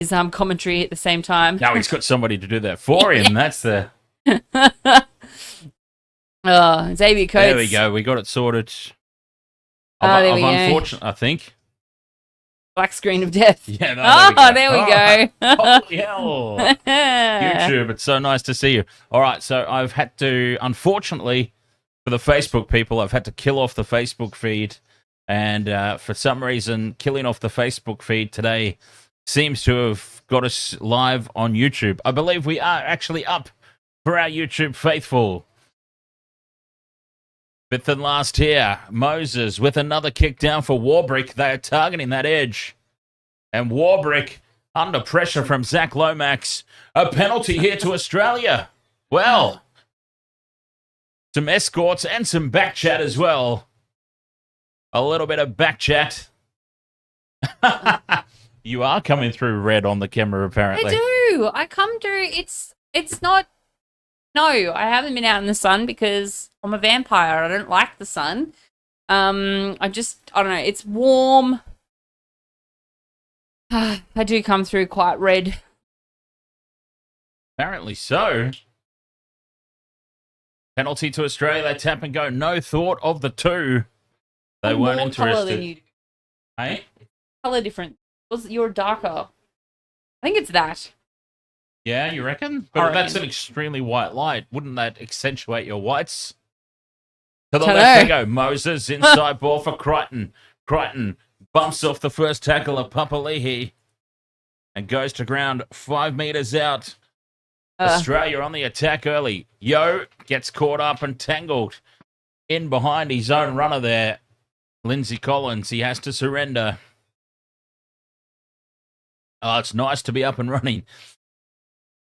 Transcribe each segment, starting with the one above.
his commentary at the same time. Now he's got somebody to do that for him. That's the... Oh, Xavier Coates. There we go. We got it sorted. There we go. Unfortunate, I think. Black screen of death. Yeah, no, there we go. Holy hell. YouTube, it's so nice to see you. All right, so I've had to, unfortunately, for the Facebook people, I've had to kill off the Facebook feed. And for some reason, killing off the Facebook feed today seems to have got us live on YouTube. I believe we are actually up for our YouTube faithful. Fifth and last here, Moses with another kick down for Warbrick. They are targeting that edge. And Warbrick under pressure from Zach Lomax. A penalty here to Australia. Well, some escorts and some back chat as well. A little bit of back chat. You are coming through red on the camera, apparently. I do. I come through. It's not... No, I haven't been out in the sun because I'm a vampire. I don't like the sun. I don't know. It's warm. I do come through quite red. Apparently so. Penalty to Australia. They tap and go. No thought of the two. They weren't interested. Colour than you do. Hey? Colour different. You're darker. I think it's that. Yeah, you reckon? But that's an extremely white light. Wouldn't that accentuate your whites? To the left they go. Moses, inside ball for Crichton. Crichton bumps off the first tackle of Papali'i and goes to ground 5 meters out. Australia on the attack early. Yo gets caught up and tangled in behind his own runner there. Lindsay Collins, he has to surrender. Oh, it's nice to be up and running.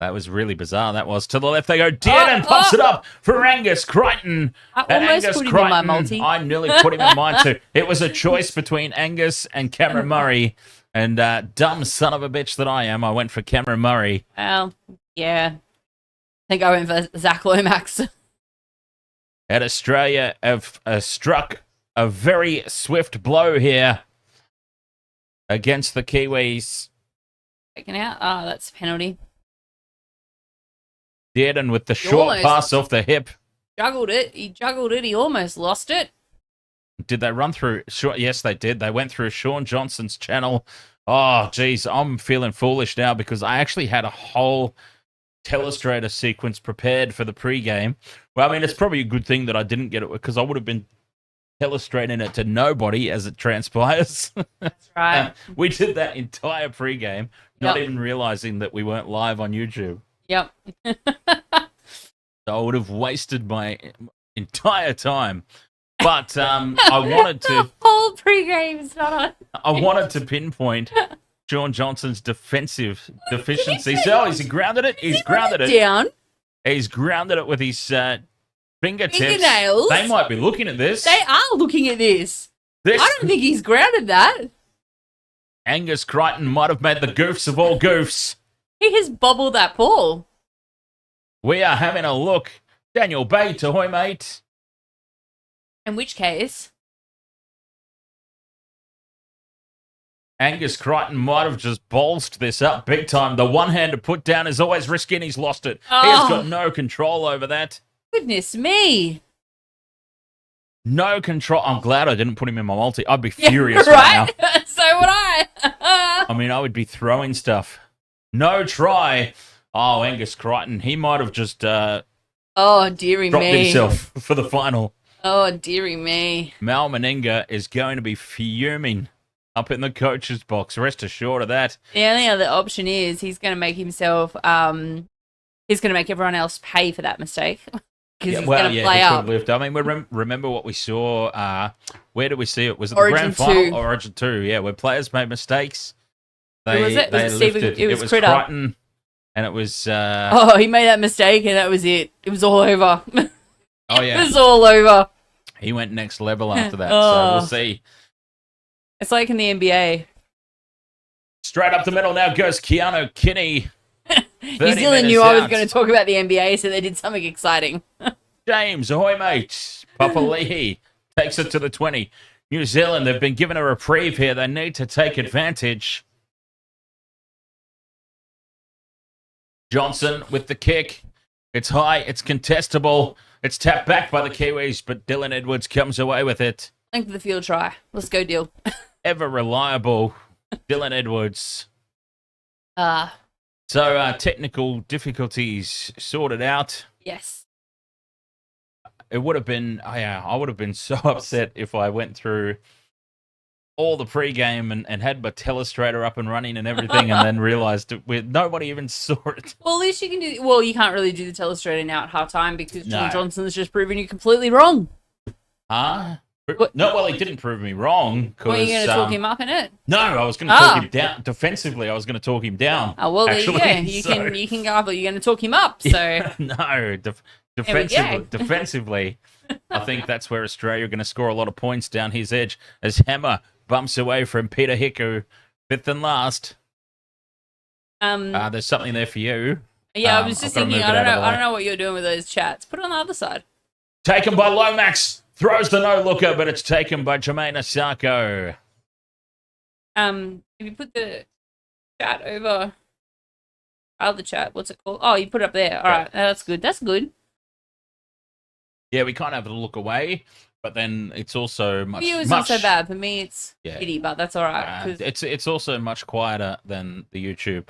That was really bizarre. That was. To the left they go. Dearden pops it up for Angus Crichton. I almost put him in my multi. I nearly put him in mine too. It was a choice between Angus and Cameron Murray. And dumb son of a bitch that I am, I went for Cameron Murray. Well, yeah. I think I went for Zach Lomax. And Australia have struck a very swift blow here against the Kiwis. Taken out. Oh, that's a penalty. Dearden with the short pass off the hip. Juggled it. He juggled it. He almost lost it. Did they run through? Yes, they did. They went through Shaun Johnson's channel. Oh, geez. I'm feeling foolish now because I actually had a whole telestrator sequence prepared for the pregame. Well, I mean, it's probably a good thing that I didn't get it because I would have been telestrating it to nobody as it transpires. That's right. We did that entire pregame, not even realizing that we weren't live on YouTube. Yep. So I would have wasted my entire time. But I wanted to... The whole pregame is not on. I wanted to pinpoint Shaun Johnson's defensive deficiencies. Oh, he's grounded it. He's grounded it. Down. He's grounded it with his fingertips. Fingernails. They might be looking at this. They are looking at this. I don't think he's grounded that. Angus Crichton might have made the goofs of all goofs. He has bobbled that ball. We are having a look. Daniel Bay, ahoy, mate. In which case... Angus Crichton might have just bolstered this up big time. The one-handed put down is always risky and he's lost it. Oh. He has got no control over that. Goodness me. No control. I'm glad I didn't put him in my multi. I'd be furious right now. So would I. I mean, I would be throwing stuff. No try. Oh, Angus Crichton. He might have just oh, dearie dropped me. himself for the final. Oh, dearie me. Mal Meninga is going to be fuming up in the coach's box. Rest assured of that. The only other option is he's going to make himself, he's going to make everyone else pay for that mistake. Because he's going to play up. I mean, remember what we saw. Where did we see it? Was it Origin the grand 2. final? Origin 2, yeah, where players made mistakes. Who was it? It was Critter. Crichton, and it was... oh, he made that mistake, and that was it. It was all over. Oh, yeah. It was all over. He went next level after that, so we'll see. It's like in the NBA. Straight up the middle now goes Keanu Kinney. New Zealand knew I was going to talk about the NBA, so they did something exciting. James, ahoy, mate. Papali'i takes it to the 20. New Zealand, they've been given a reprieve here. They need to take advantage. Johnson with the kick. It's high. It's contestable. It's tapped back by the Kiwis, but Dylan Edwards comes away with it. Length of the field try. Let's go, Dill. Ever reliable Dylan Edwards. Ah. So technical difficulties sorted out. Yes. It would have been, I would have been so upset if I went through all the pre-game and had my telestrator up and running and everything and then realised nobody even saw it. Well, at least you can do... Well, you can't really do the telestrator now at halftime because Shaun Johnson's just proven you completely wrong. Huh? No, well, he didn't prove me wrong. Were you going to talk him up in it? No, I was going to talk him down. Defensively, I was going to talk him down. Oh, well, actually, there you go. You can go up, but you're going to talk him up, so... No, defensively, I think that's where Australia are going to score a lot of points down his edge as Hammer bumps away from Peter Hiku, fifth and last. There's something there for you. Yeah, I was just thinking, I don't know what you're doing with those chats. Put it on the other side. Taken by Lomax. Throws the no-looker, but it's taken by Jermaine Asako. If you put the chat over... Other chat, what's it called? Oh, you put it up there. All right, that's good. That's good. Yeah, we can't have a look away, but then it's also much... For you, it's not so bad. For me, it's shitty, but that's all right. It's also much quieter than the YouTube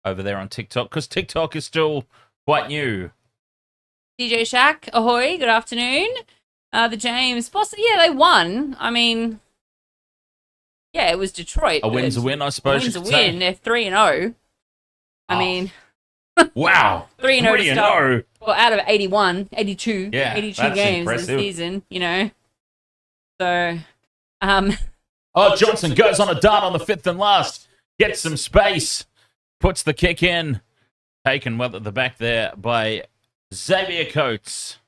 over there on TikTok, because TikTok is still quite new. DJ Shack, ahoy, good afternoon. The James, they won. I mean, yeah, it was Detroit. A win's a win, I suppose. A win's a win. They're 3-0. I mean... Wow. 3-0 to start. Well, out of 82 games impressive. this season, you know. So, Johnson goes on a dart on the fifth and last. Gets some space. Puts the kick in. Taken well at the back there by Xavier Coates.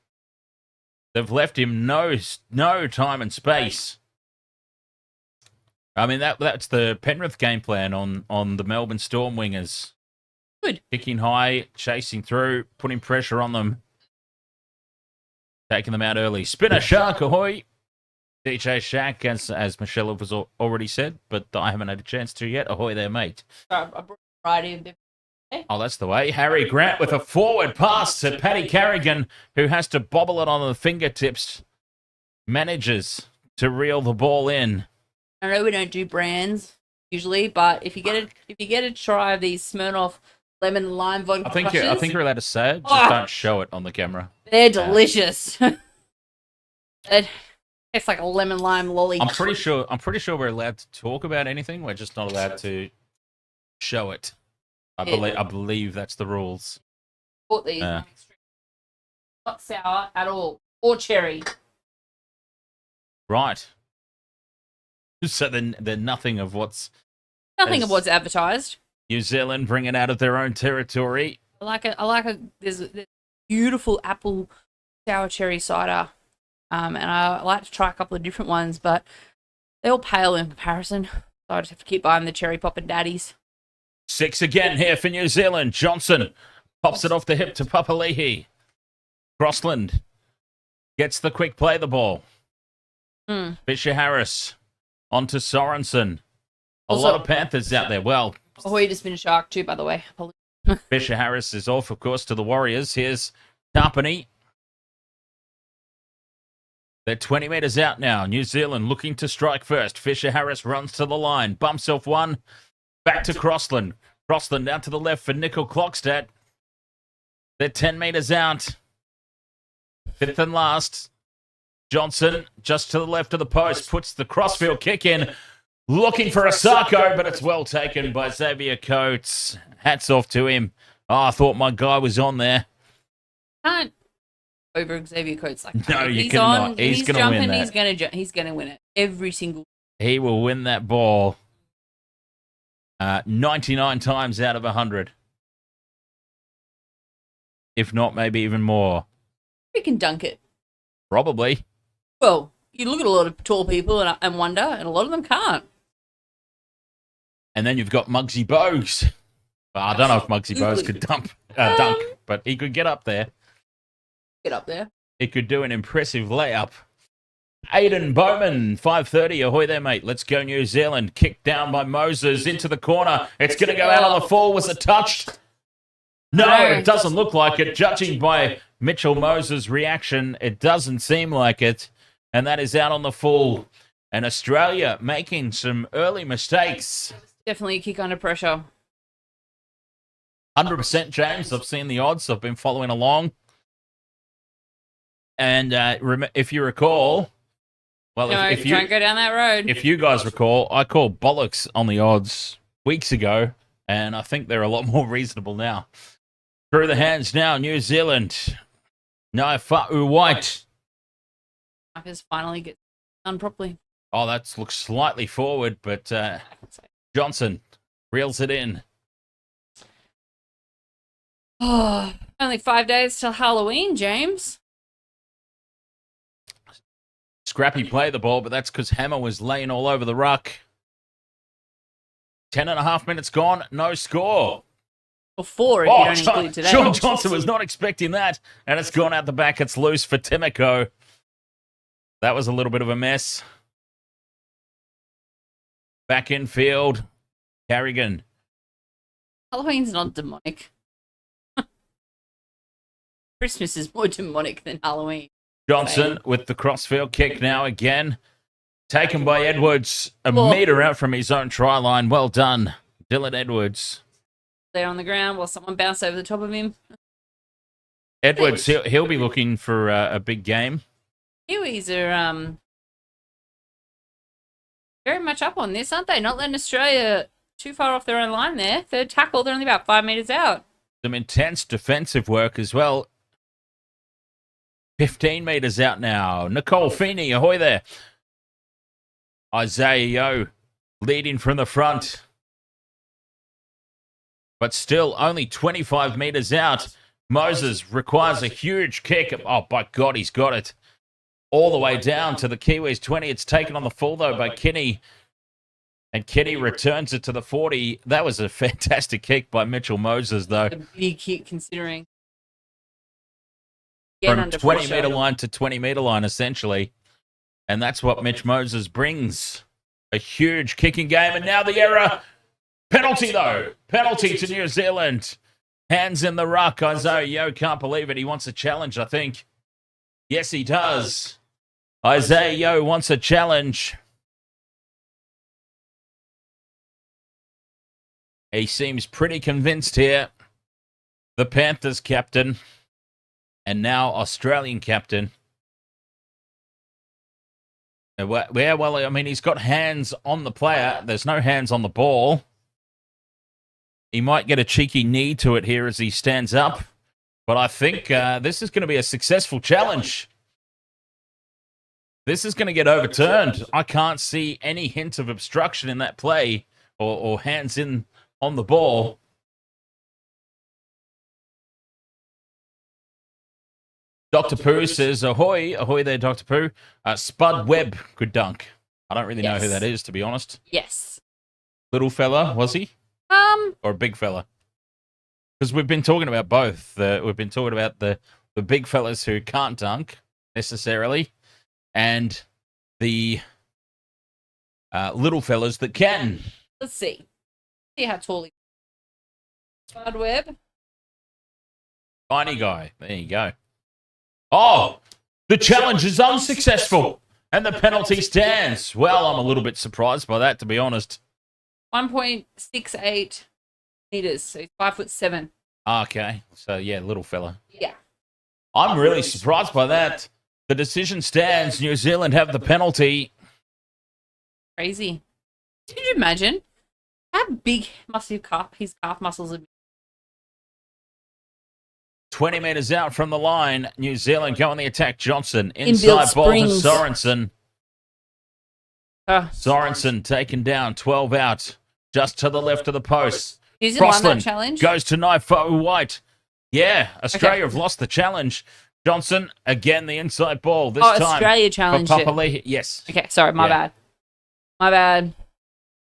They've left him no time and space. I mean, that's the Penrith game plan on the Melbourne Storm wingers. Good. Kicking high, chasing through, putting pressure on them. Taking them out early. Spinner Shark, ahoy. DJ Shack, as Michelle has already said, but I haven't had a chance to yet. Ahoy there, mate. I brought a variety of different... Oh, that's the way. Harry Grant with a forward pass to Paddy Carrigan, who has to bobble it on the fingertips. Manages to reel the ball in. I know we don't do brands usually, but if you get a try of these Smirnoff lemon and lime vodka crushes, I think you're allowed to say it. Just don't show it on the camera. They're delicious. It tastes like a lemon lime lolly. I'm pretty sure we're allowed to talk about anything. We're just not allowed to show it. I believe that's the rules. Bought these. Not sour at all, or cherry. Right. So they're nothing of what's advertised. New Zealand bring it out of their own territory. I like it. There's beautiful apple sour cherry cider. And I like to try a couple of different ones, but they're all pale in comparison. So I just have to keep buying the cherry poppin' daddies. 6 again here for New Zealand. Johnson pops it off the hip to Papali'i. Crossland gets the quick play the ball. Fisher Harris onto Sorensen. A lot of Panthers out there. Well, he just been a shark too, by the way. Fisher Harris is off, of course, to the Warriors. Here's Tarpany. They're 20 metres out now. New Zealand looking to strike first. Fisher Harris runs to the line. Bumps off one. Back to Crossland. Crossland down to the left for Nickel Clockstad. They're 10 metres out. Fifth and last. Johnson just to the left of the post. Puts the crossfield kick in. Looking for Asako, but it's well taken by Xavier Coates. Hats off to him. Oh, I thought my guy was on there. Can't over Xavier Coates like that. No, you cannot. He's going to win that. He's going to win it every single. He will win that ball 99 times out of 100. If not, maybe even more. We can dunk it. Probably. Well, you look at a lot of tall people and wonder, and a lot of them can't. And then you've got Muggsy Bogues. Well, I don't know if Muggsy Bogues could dunk, but he could get up there. Get up there. He could do an impressive layup. Aiden Bowman, 5:30. Ahoy there, mate. Let's go New Zealand. Kicked down by Moses into the corner. It's going to go out on the fall. Was it touched? No, it doesn't look like it. Judging by Mitchell Moses' reaction, it doesn't seem like it. And that is out on the full. And Australia making some early mistakes. Definitely a kick under pressure. 100% James. I've seen the odds. I've been following along. And if you recall, well, no, if you don't go down that road. If you guys recall, I called bollocks on the odds weeks ago, and I think they're a lot more reasonable now. Through the hands now, New Zealand. No, Fa'u White. Marcus finally gets done properly. Oh, that looks slightly forward, but Johnson reels it in. Oh, only 5 days till Halloween, James. Scrappy played the ball, but that's because Hammer was laying all over the ruck. 10.5 minutes gone, no score. Or 4 if you don't include today. Shaun Johnson was not expecting that, and it's gone out the back. It's loose for Timoko. That was a little bit of a mess. Back in field, Carrigan. Halloween's not demonic. Christmas is more demonic than Halloween. Johnson with the crossfield kick now again. Taken by Edwards, a metre out from his own try line. Well done, Dylan Edwards. There on the ground while someone bounced over the top of him. Edwards, he'll be looking for a big game. Kiwis are very much up on this, aren't they? Not letting Australia too far off their own line there. Third tackle, they're only about 5 metres out. Some intense defensive work as well. 15 metres out now. Nicole Feeney, ahoy there. Isaiah Yeo leading from the front. But still only 25 metres out. Moses requires a huge kick. Oh, by God, he's got it. All the way down to the Kiwis 20. It's taken on the full, though, by Kinney. And Kinney returns it to the 40. That was a fantastic kick by Mitchell Moses, though. A big kick, considering. From 20-metre line to 20-metre line, essentially. And that's what Mitch Moses brings. A huge kicking game. And now the error. Penalty, though. Penalty to New Zealand. Hands in the ruck. Isaiah Yeo can't believe it. He wants a challenge, I think. Yes, he does. Isaiah Yeo wants a challenge. He seems pretty convinced here. The Panthers captain. And now Australian captain. Well, I mean, he's got hands on the player. There's no hands on the ball. He might get a cheeky knee to it here as he stands up. But I think this is going to be a successful challenge. This is going to get overturned. I can't see any hint of obstruction in that play or hands in on the ball. Dr. Pooh says, ahoy. Ahoy there, Dr. Pooh. Spud Webb could dunk. I don't really know who that is, to be honest. Yes. Little fella, was he? Or a big fella? Because we've been talking about both. We've been talking about the big fellas who can't dunk, necessarily, and the little fellas that can. Let's see. See how tall he is. Spud Webb. Tiny guy. There you go. Oh, the challenge is unsuccessful, and the penalty stands. Well, I'm a little bit surprised by that, to be honest. 1.68 meters, so he's 5'7". Okay, so yeah, little fella. Yeah. I'm really surprised by that. The decision stands. New Zealand have the penalty. Crazy. Can you imagine how big must his calf muscles have been? 20 metres out from the line. New Zealand go on the attack. Johnson. Inside ball to Sorensen. Sorensen taken down. 12 out. Just to the left of the post. New Zealand won that challenge. Goes to Naifo White. Yeah, Australia have lost the challenge. Johnson, again, the inside ball. This time. Australia challenged it. Yes. Okay, sorry, my bad. My bad.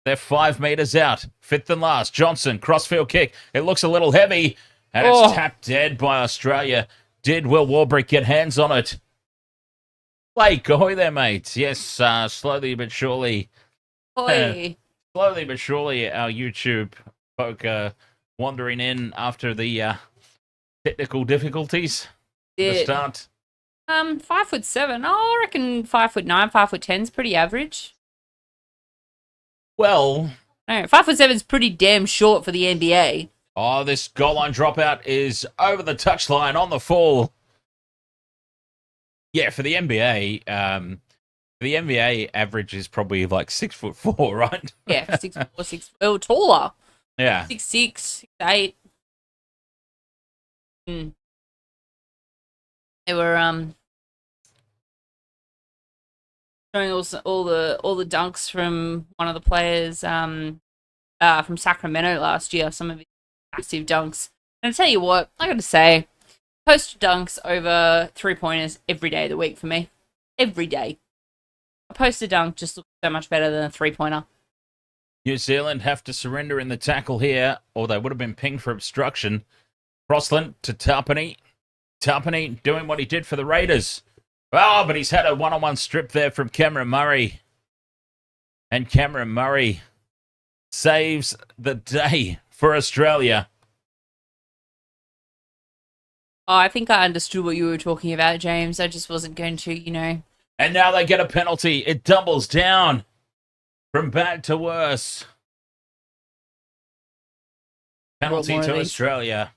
They're 5 metres out. Fifth and last. Johnson, crossfield kick. It looks a little heavy. And it's tapped dead by Australia. Did Will Warbrick get hands on it? Blake, ahoy there, mate. Yes, slowly but surely. Ahoy. Slowly but surely, our YouTube folk are wandering in after the technical difficulties at the start. 5'7". Oh, I reckon 5'9", 5'10's pretty average. Well, No, 5'7's pretty damn short for the NBA. Oh, this goal line dropout is over the touchline on the fall. Yeah, for the NBA, average is probably like 6'4", right? Yeah, 6'4", 6. Oh, taller. Yeah, 6'6", 6'8". They were showing all the dunks from one of the players from Sacramento last year. Some of his massive dunks. And I tell you what, I got to say, post dunks over 3-pointers every day of the week for me. Every day. A poster dunk just looks so much better than a 3-pointer. New Zealand have to surrender in the tackle here, or they would have been pinged for obstruction. Crossland to Tarpany. Tarpany doing what he did for the Raiders. Oh, but he's had a one-on-one strip there from Cameron Murray. And Cameron Murray saves the day for Australia. Oh, I think I understood what you were talking about, James. I just wasn't going to, And now they get a penalty. It doubles down from bad to worse. Penalty to Australia.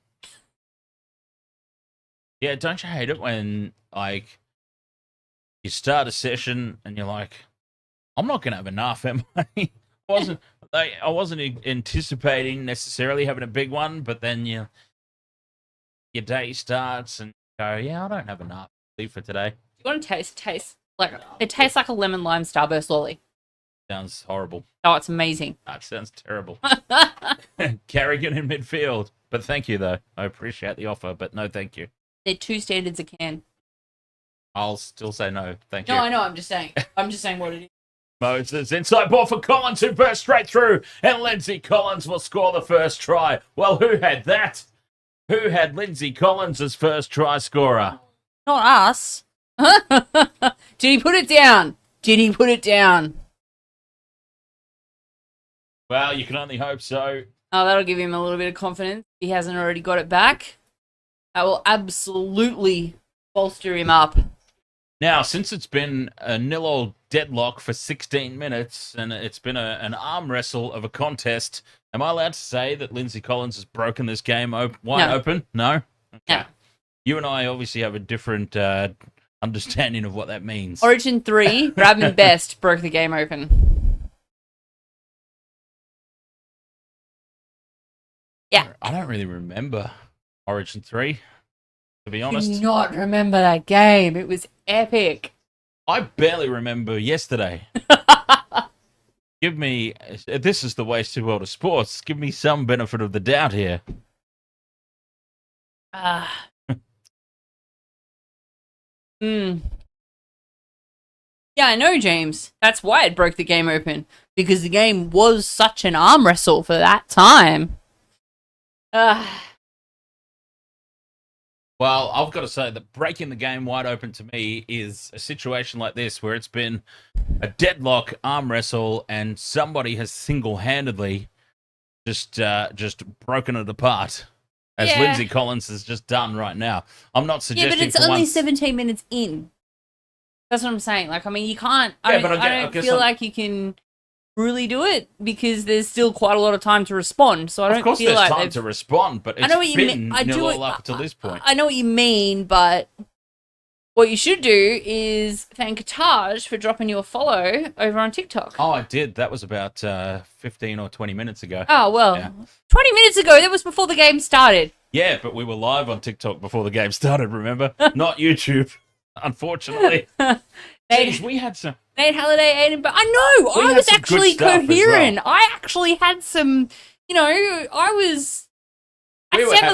Yeah, don't you hate it when, like, you start a session and you're like, I'm not going to have enough, am I? I wasn't anticipating necessarily having a big one, but then your day starts and you go, yeah, I don't have enough for today. You want to taste like it tastes like a lemon lime Starburst lolly. Sounds horrible. Oh, it's amazing. That sounds terrible. Carrigan in midfield, but thank you though. I appreciate the offer, but no, thank you. They're 2 standards a can. I'll still say no, thank you. No, I know. I'm just saying what it is. Moses, inside ball for Collins, who burst straight through, and Lindsay Collins will score the first try. Well, who had that? Who had Lindsay Collins as first try scorer? Not us. Did he put it down? Well, you can only hope so. Oh, that'll give him a little bit of confidence. He hasn't already got it back. That will absolutely bolster him up. Now, since it's been a 0-0 deadlock for 16 minutes and it's been an arm wrestle of a contest, am I allowed to say that Lindsay Collins has broken this game wide open? No? Okay. No. You and I obviously have a different understanding of what that means. Origin 3, Bradman Best broke the game open. Yeah. I don't really remember Origin 3, to be honest. I do not remember that game. It was epic. I barely remember yesterday. This is the wasted world of sports. Give me some benefit of the doubt here. Yeah, I know, James. That's why it broke the game open. Because the game was such an arm wrestle for that time. Well, I've got to say that breaking the game wide open to me is a situation like this where it's been a deadlock arm wrestle and somebody has single-handedly just broken it apart, as Lindsay Collins has just done right now. I'm not suggesting. Yeah, but it's only 17 minutes in. That's what I'm saying. Like, I mean, you can't. I don't feel like you can really do it because there's still quite a lot of time to respond. So I don't feel like. Of course, there's time to respond, but it's been nil up until this point. I know what you mean, but what you should do is thank Taj for dropping you a follow over on TikTok. Oh, I did. That was about 15 or 20 minutes ago. Oh, well, 20 minutes ago. That was before the game started. Yeah, but we were live on TikTok before the game started, remember? Not YouTube, unfortunately. Jeez, we had some... Nate Halliday, Aiden, but I know, I was actually coherent. Well. I actually had some, I sounded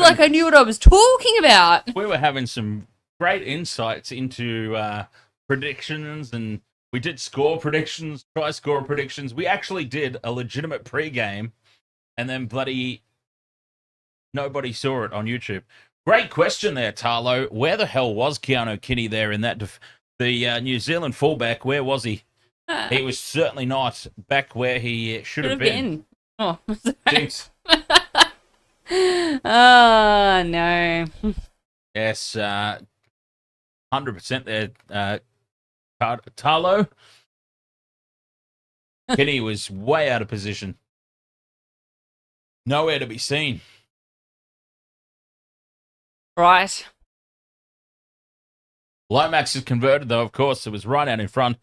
like I knew what I was talking about. We were having some great insights into predictions, and we did score predictions, try score predictions. We actually did a legitimate pregame, and then bloody nobody saw it on YouTube. Great question there, Tarlo. Where the hell was Keanu Kinney there in that... The New Zealand fullback, where was he? He was certainly not back where he should have been. Oh, Jinx. Oh, no. Yes, 100% there. Talo. Kenny was way out of position. Nowhere to be seen. Right. Lomax is converted, though, of course. It was right out in front.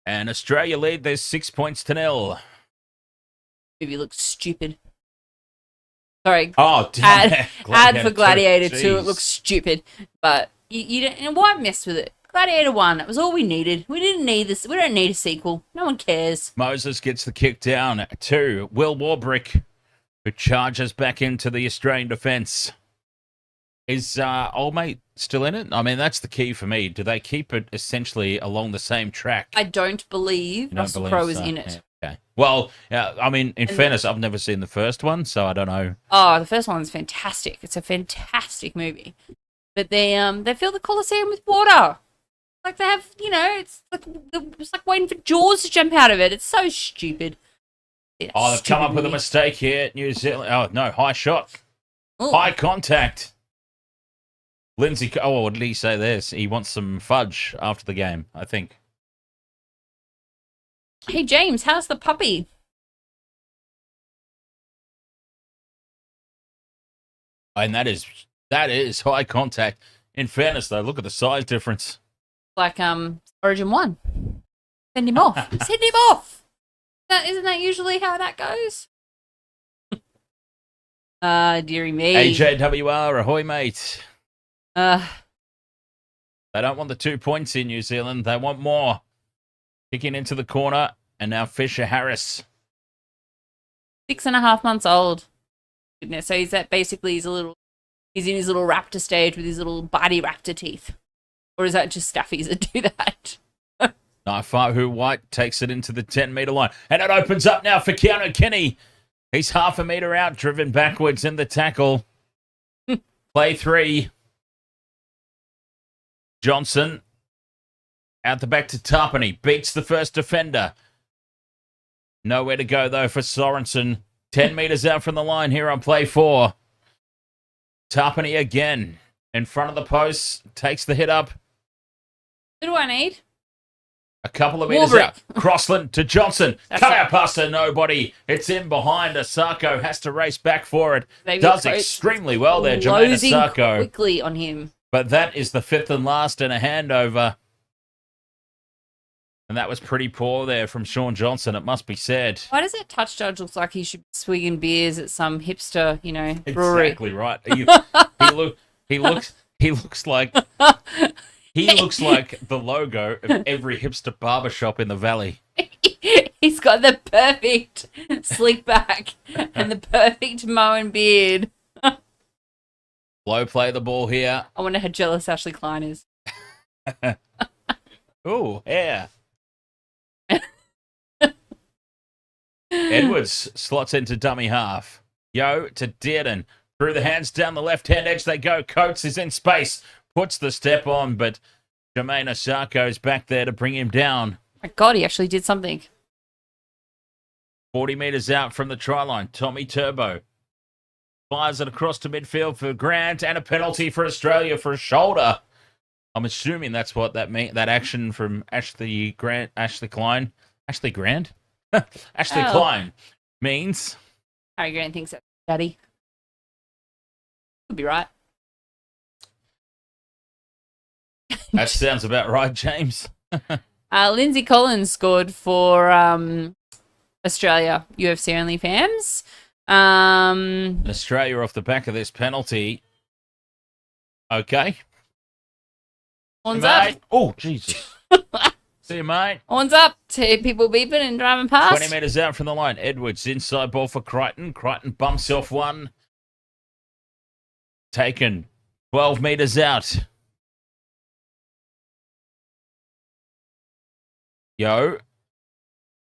And Australia lead. There's 6 points to 0. Movie looks stupid. Sorry. Oh, ad for Gladiator 2. Jeez. It looks stupid. But you don't, and why mess with it? Gladiator 1, that was all we needed. We didn't need this. We don't need a sequel. No one cares. Moses gets the kick down to Will Warbrick, who charges back into the Australian defence. Is old mate still in it? I mean, that's the key for me. Do they keep it essentially along the same track? I don't believe Russell Crowe is in it. Yeah, okay. Well, I mean, in fairness, I've never seen the first one, so I don't know. Oh, the first one's fantastic. It's a fantastic movie. But they fill the Colosseum with water. Like they have, it's like waiting for Jaws to jump out of it. It's so stupid. They've come up with a mistake here. New Zealand. Oh no, high shot, Ooh. High contact. Lindsay. Oh, what did he say? This he wants some fudge after the game, I think. Hey James, how's the puppy? And that is high contact. In fairness, though, look at the size difference. Like Origin 1. Send him off. Send him off. Isn't that usually how that goes? Dearie me. AJWR, ahoy, mate. They don't want the 2 points in New Zealand. They want more. Kicking into the corner, and now Fisher Harris. 6.5 months old. Goodness. So he's in his little raptor stage with his little body raptor teeth. Or is that just stuffies that do that? Naifahu White takes it into the 10-metre line. And it opens up now for Keanu Kenny. He's half a metre out, driven backwards in the tackle. Play 3. Johnson out the back to Tarpany. Beats the first defender. Nowhere to go, though, for Sorensen. 10 metres out from the line here on play 4. Tarpany again. In front of the post. Takes the hit up. Who do I need? A couple of metres out. Crossland to Johnson. Cut out past her, nobody. It's in behind. Asako has to race back for it. Does extremely well there, Jermaine Asako. Quickly on him. But that is the 5th and last in a handover. And that was pretty poor there from Shaun Johnson, it must be said. Why does that touch judge look like he should be swigging beers at some hipster, brewery? Exactly right. He looks like the logo of every hipster barbershop in the valley. He's got the perfect slick back and the perfect mowing beard. Low play the ball here. I wonder how jealous Ashley Klein is. Ooh, yeah. Edwards slots into dummy half. Yo to Dearden. Through the hands down the left-hand edge they go. Coates is in space. Puts the step on, but Jermaine Asako's back there to bring him down. My God, he actually did something. 40 metres out from the try line. Tommy Turbo fires it across to midfield for Grant, and a penalty for Australia for a shoulder. I'm assuming that's what that that action from Ashley Klein means. Harry Grant thinks that's daddy. Could be right. That sounds about right, James. Lindsay Collins scored for Australia, UFC only fans. Australia off the back of this penalty. Okay. Horns up. Oh, Jesus. See you, mate. Horns up to people beeping and driving past. 20 metres out from the line. Edwards, inside ball for Crichton. Crichton bumps off one. Taken 12 metres out. Yo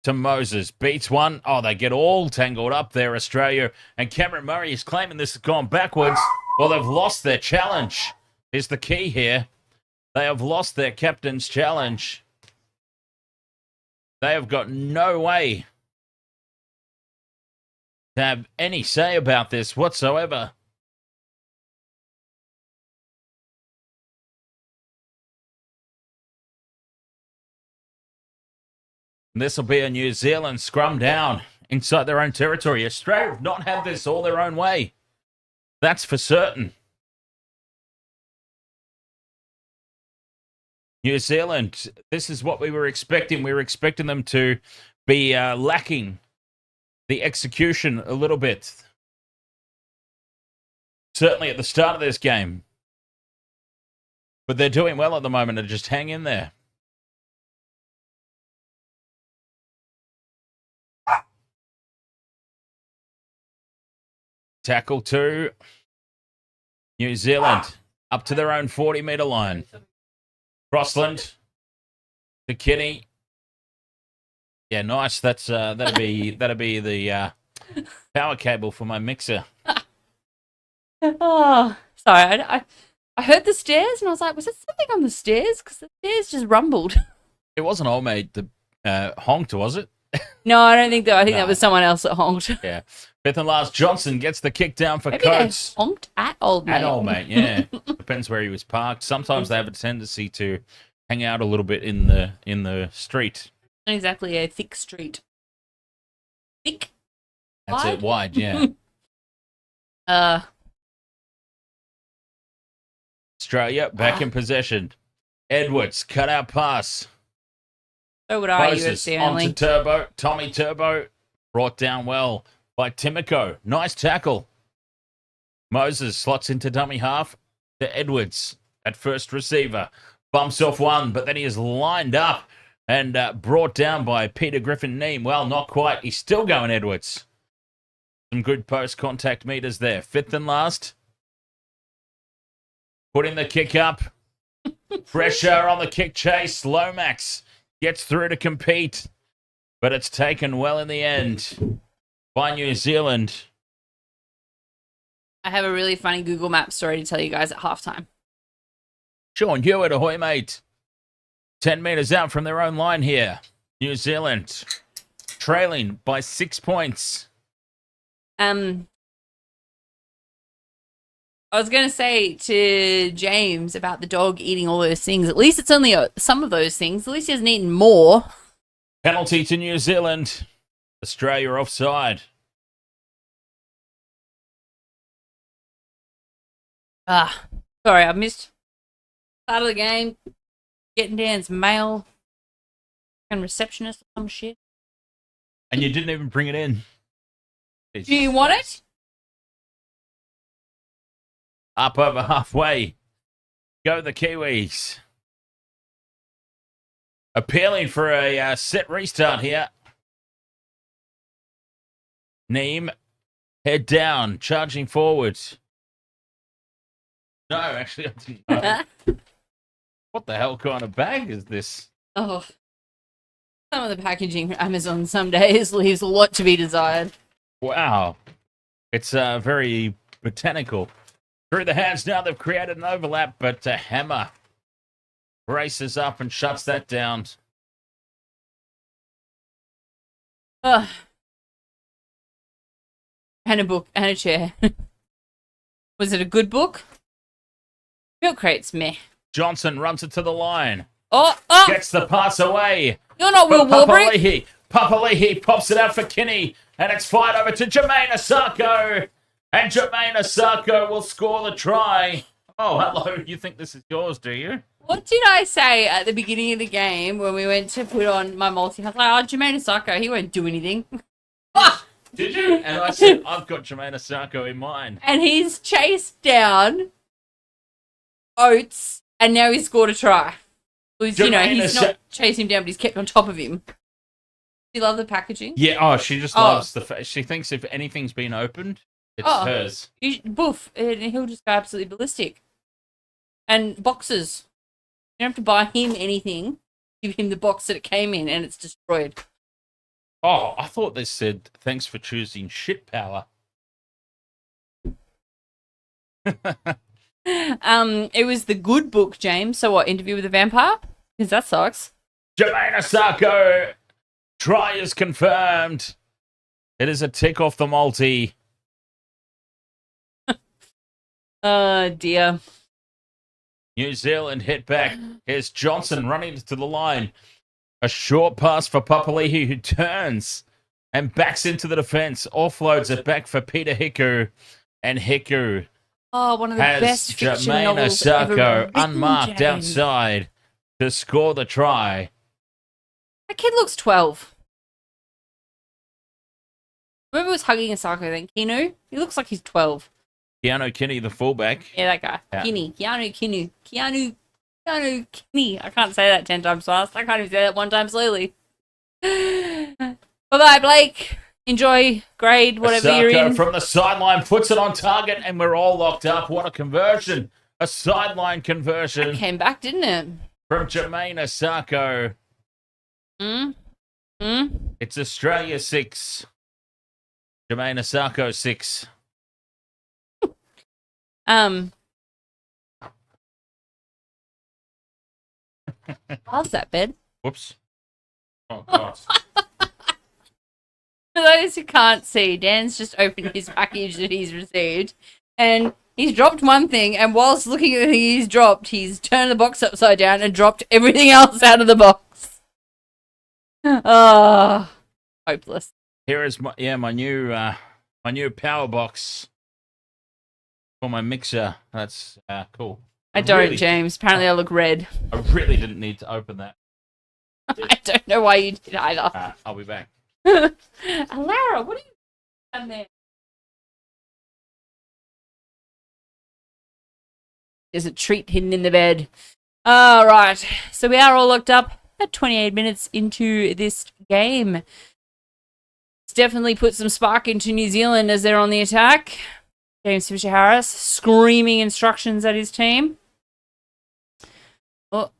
to Moses. Beats one. Oh, they get all tangled up there, Australia. And Cameron Murray is claiming this has gone backwards. Well, they've lost their challenge, is the key here. They have lost their captain's challenge. They have got no way to have any say about this whatsoever. This will be a New Zealand scrum down inside their own territory. Australia have not had this all their own way. That's for certain. New Zealand, this is what we were expecting. We were expecting them to be lacking the execution a little bit. Certainly at the start of this game. But they're doing well at the moment and just hang in there. Tackle to New Zealand. Up to their own 40-metre line. Crossland to Kenny. Yeah, nice. That's that'll be the power cable for my mixer. Oh, sorry. I heard the stairs and I was like, was there something on the stairs? Because the stairs just rumbled. It wasn't old mate that honked, was it? No, I don't think that. I think that was someone else that honked. Yeah. Fifth and last, Johnson gets the kick down for Maybe Coates. they honked at old mate. At old mate, yeah. Depends where he was parked. Sometimes they have a tendency to hang out a little bit in the street. Not exactly a thick street. Thick? That's wide? it, wide, yeah. Australia back in possession. Edwards, cut out pass. So would I, Moses UFC onto only. Turbo. Tommy Turbo brought down well by Timoko. Nice tackle. Moses slots into dummy half to Edwards at first receiver. Bumps off one, but then he is lined up and brought down by Peter Griffin-Neame. Well, not quite. He's still going Edwards. Some good post-contact meters there. Fifth and last. Putting the kick up. Pressure on the kick chase. Lomax gets through to compete, but it's taken well in the end by New Zealand. I have a really funny Google Maps story to tell you guys at halftime. Sean Hewitt, ahoy mate. 10 metres out from their own line here. New Zealand trailing by 6 points. I was going to say to James about the dog eating all those things. At least it's only some of those things. At least he hasn't eaten more. Penalty to New Zealand. Australia offside. Sorry, I missed part of the game. Getting Dan's mail and receptionist or some shit. And you didn't even bring it in. Do you want it? Up over halfway. Go the Kiwis. Appealing for a set restart here. Neame, head down, charging forward. No, actually, I didn't know. What the hell kind of bag is this? Oh, some of the packaging from Amazon some days leaves a lot to be desired. Wow. It's very botanical. Through the hands now, they've created an overlap, but Hammer braces up and shuts that down. And a book and a chair. Was it a good book? Milk crate's meh. Johnson runs it to the line. Oh! Gets the pass away. You're not Will Warbrick. Papa Leahy pops it out for Kinney, and it's fired over to Jermaine Asako. And Jermaine Asako will score the try. Oh, hello. You think this is yours, do you? What did I say at the beginning of the game when we went to put on my multi? I was like, oh, Jermaine Asako, he won't do anything. Did you? And I said, I've got Jermaine Asako in mind. And he's chased down Oates, and now he's scored a try. He's not chasing him down, but he's kept on top of him. Do you love the packaging? Yeah, she just loves the she thinks if anything's been opened, it's hers. Boof, and he'll just go absolutely ballistic. And boxes. You don't have to buy him anything. Give him the box that it came in, and it's destroyed. Oh, I thought this said, thanks for choosing shit power. It was the good book, James. So what, Interview with a Vampire? Because that sucks. Jermaine Asako, try is confirmed. It is a tick off the multi. Oh, dear. New Zealand hit back. Here's Johnson running to the line. A short pass for Papali'i, who turns and backs into the defence. Offloads it back for Peter Hiku. And Hiku one of the has best fiction Jermaine novels Osako ever written, unmarked James. outside to score the try. That kid looks 12. Whoever was hugging Osako then, Kinu? He looks like he's 12. Keanu Kinney, the fullback. Yeah, that guy. Yeah. Keanu Kinney. I can't say that 10 times fast. I can't even say that 1 time slowly. Bye-bye, Blake. Enjoy grade, whatever Osako you're in. from the sideline puts it on target, and we're all locked up. What a conversion. A sideline conversion. That came back, didn't it? From Jermaine Osako. It's Australia 6. Jermaine Osako 6. How's that bed? Whoops. Oh, God. For those who can't see, Dan's just opened his package that he's received, and he's dropped one thing, and whilst looking at the thing he's dropped, he's turned the box upside down and dropped everything else out of the box. Oh, hopeless. Here is my new power box for my mixer. That's cool. I don't, James. Apparently I look red. I really didn't need to open that. I don't know why you did either. I'll be back. Alara, what are you doing there? There's a treat hidden in the bed. All right. So we are all locked up at 28 minutes into this game. It's definitely put some spark into New Zealand as they're on the attack. James Fisher-Harris screaming instructions at his team. Oh,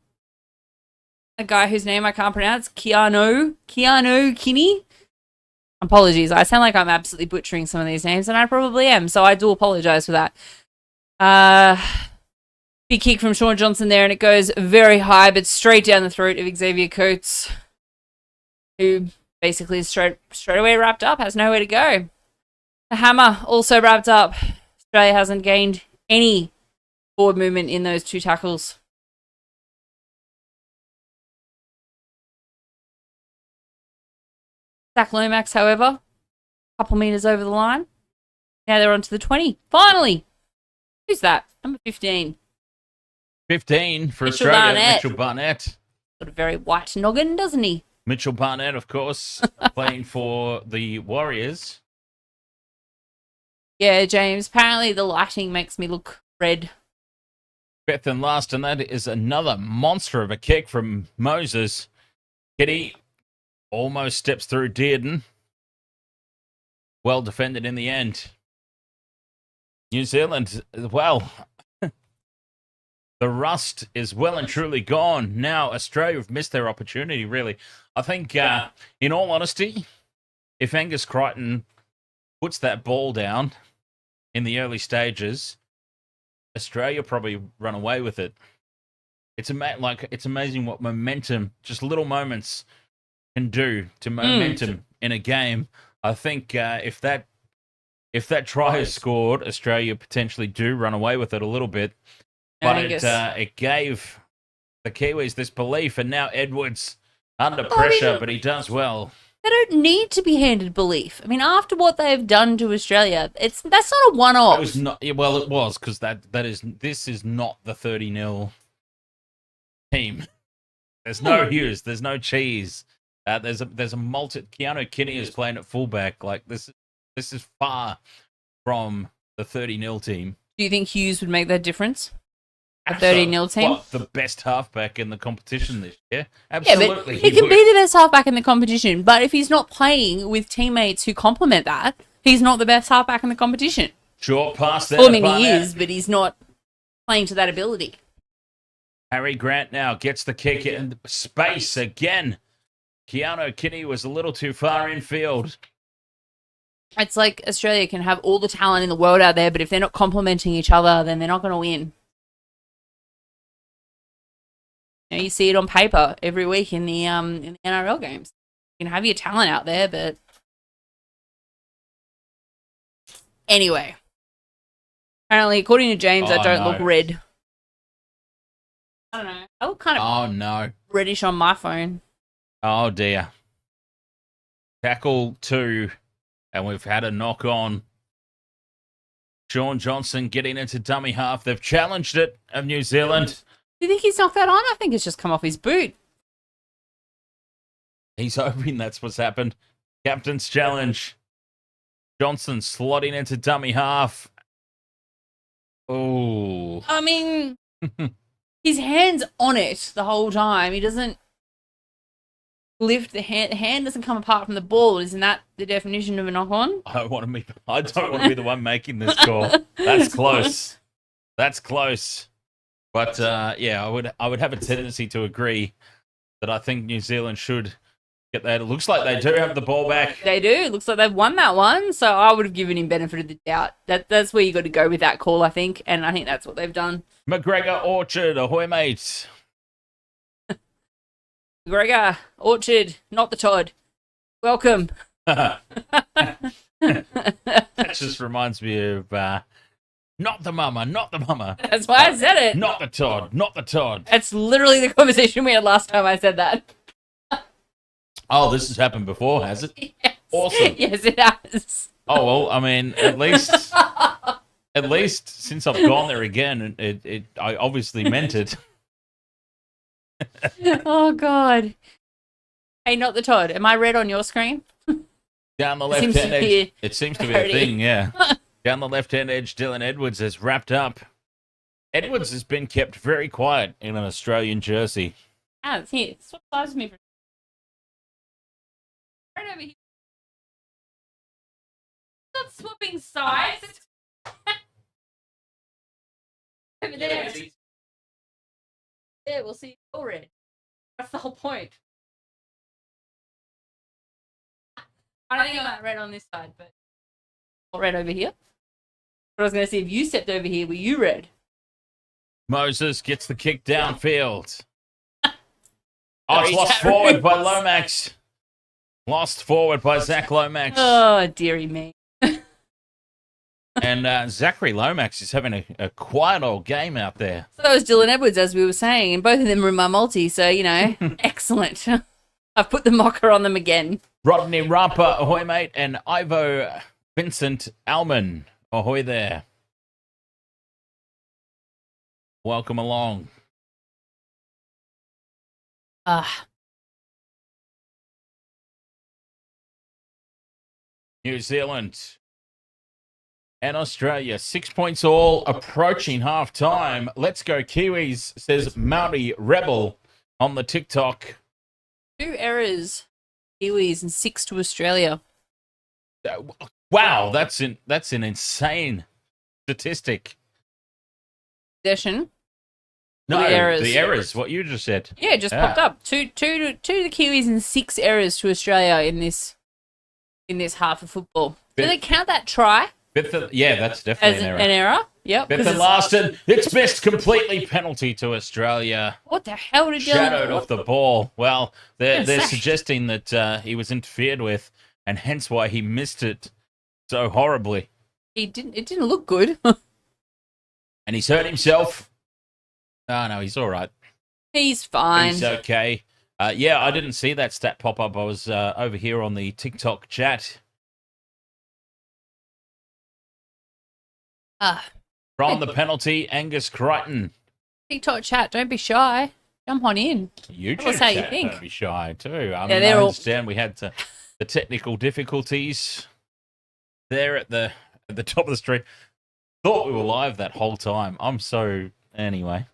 a guy whose name I can't pronounce, Keanu Kinney. Apologies, I sound like I'm absolutely butchering some of these names, and I probably am, so I do apologise for that. Big kick from Shaun Johnson there, and it goes very high, but straight down the throat of Xavier Coates, who basically is straight away wrapped up, has nowhere to go. The hammer also wrapped up. Australia hasn't gained any forward movement in those 2 tackles. Zach Lomax, however, a couple metres over the line. Now they're on to the 20. Finally! Who's that? Number 15. 15 for Mitchell Australia. Barnett. Mitchell Barnett. Got a very white noggin, doesn't he? Mitchell Barnett, of course, playing for the Warriors. Yeah, James. Apparently the lighting makes me look red. 5th and last, and that is another monster of a kick from Moses. Kitty almost steps through Dearden. Well defended in the end. New Zealand, well, the rust is well and truly gone. Now Australia have missed their opportunity, really. I think, in all honesty, if Angus Crichton puts that ball down in the early stages, Australia probably run away with it. It's amazing what momentum, just little moments, can do to momentum in a game. I think if that try is scored, Australia potentially do run away with it a little bit. But it gave the Kiwis this belief, and now Edwards under pressure, but he does well. They don't need to be handed belief. I mean, after what they've done to Australia, that's not a one-off. It was not. Well, it was, because this is not the 30-0 team. There's no Hughes. There's no Cheese. There's a multi. Keanu Kinney is playing at fullback. Like this is far from the 30-0 team. Do you think Hughes would make that difference? A 30-0 team? What, the best halfback in the competition this year? Absolutely. Yeah, but he can be the best halfback in the competition, but if he's not playing with teammates who complement that, he's not the best halfback in the competition. Short pass there. Well, I mean, he is, but he's not playing to that ability. Harry Grant now gets the kick in space again. Keanu Kinney was a little too far infield. It's like Australia can have all the talent in the world out there, but if they're not complementing each other, then they're not going to win. You know, you see it on paper every week in the NRL games. You can have your talent out there, but anyway. Apparently, according to James, I don't look red. I don't know. I look kind of reddish on my phone. Oh, dear. Tackle 2, and we've had a knock on. Shaun Johnson getting into dummy half. They've challenged it of New Zealand. Do you think he's knocked that on? I think it's just come off his boot. He's hoping that's what's happened. Captain's challenge. Johnson slotting into dummy half. Oh. I mean, his hand's on it the whole time. He doesn't lift the hand. The hand doesn't come apart from the ball. Isn't that the definition of a knock on? I don't want to be the one making this call. That's close. That's close. But yeah, I would have a tendency to agree that I think New Zealand should get that. It looks like they do have the ball back. They do. It looks like they've won that one. So I would have given him benefit of the doubt. That's where you got to go with that call, I think. And I think that's what they've done. McGregor, Orchard, ahoy, mates. McGregor, Orchard, not the Todd. Welcome. That just reminds me of not the mama, not the mama. That's why I said it. Not the Todd, not the Todd. That's literally the conversation we had last time I said that. Oh, this has happened before, has it? Yes. Awesome. Yes, it has. Oh, well, I mean, at least since I've gone there again, I obviously meant it. Oh, God. Hey, not the Todd. Am I red on your screen? Down the left-hand edge. It seems to be a thing, yeah. Down the left-hand edge, Dylan Edwards has wrapped up. Edwards has been kept very quiet in an Australian jersey. Ah, it's here. Swap sides with me for right over here. Not swapping sides. Over there. Yeah, we'll see all red. That's the whole point. I don't think I'm red on this side, but all red over here. But I was going to see if you stepped over here, were you red? Moses gets the kick downfield. Oh, it's lost forward by Lomax. Lost forward by Zach Lomax. Oh, dearie me. And Zachary Lomax is having a quiet old game out there. So that was Dylan Edwards, as we were saying, and both of them were in my multi, so, you know, excellent. I've put the mocker on them again. Rodney Rapa, ahoy, mate, and Ivo Vincent Alman, ahoy there. Welcome along. New Zealand and Australia, 6 points all, approaching half time. Let's go Kiwis, says Maori Rebel on the TikTok. 2 errors, Kiwis, and 6 to Australia. Wow, that's an insane statistic. Possession. No, the errors, what you just said. Yeah, it just popped up. Two to the Kiwis and 6 errors to Australia in this half of football. Do they count that try? Yeah, that's definitely an error. Yep. Bethan Larson, it's missed completely, penalty to Australia. What the hell did Shadowed off the ball. Well, they're suggesting that he was interfered with, and hence why he missed it so horribly. It didn't look good. And he's hurt himself. Oh, no, he's all right. He's fine. He's okay. Yeah, I didn't see that stat pop up. I was over here on the TikTok chat. From the penalty, Angus Crichton. TikTok chat, don't be shy. Jump on in. YouTube Tell us how you chat, think. Don't be shy too. I understand we had the technical difficulties there at the top of the street. Thought we were live that whole time. Anyway.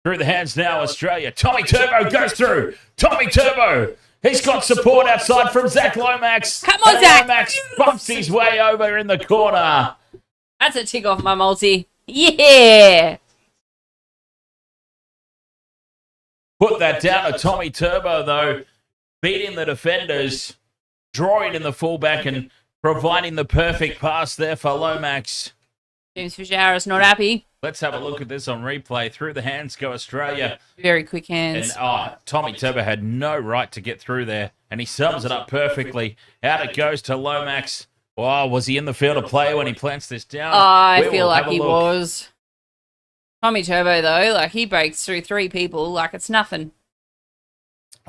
Through the hands now, Australia. Tommy Turbo goes through. Tommy Turbo. He's got support outside from Zach Lomax. Come on, Zach. Lomax bumps his way over in the corner. That's a tick off my multi. Yeah. Put that down to Tommy Turbo, though. Beating the defenders. Drawing in the fullback and providing the perfect pass there for Lomax. James Fisher-Harris not happy. Let's have a look at this on replay. Through the hands go Australia. Very quick hands. And Tommy Turbo had no right to get through there. And he sums it up perfectly. Out it goes to Lomax. Oh, was he in the field of play when he plants this down? I feel like he was. Tommy Turbo, though, like he breaks through 3 people like it's nothing.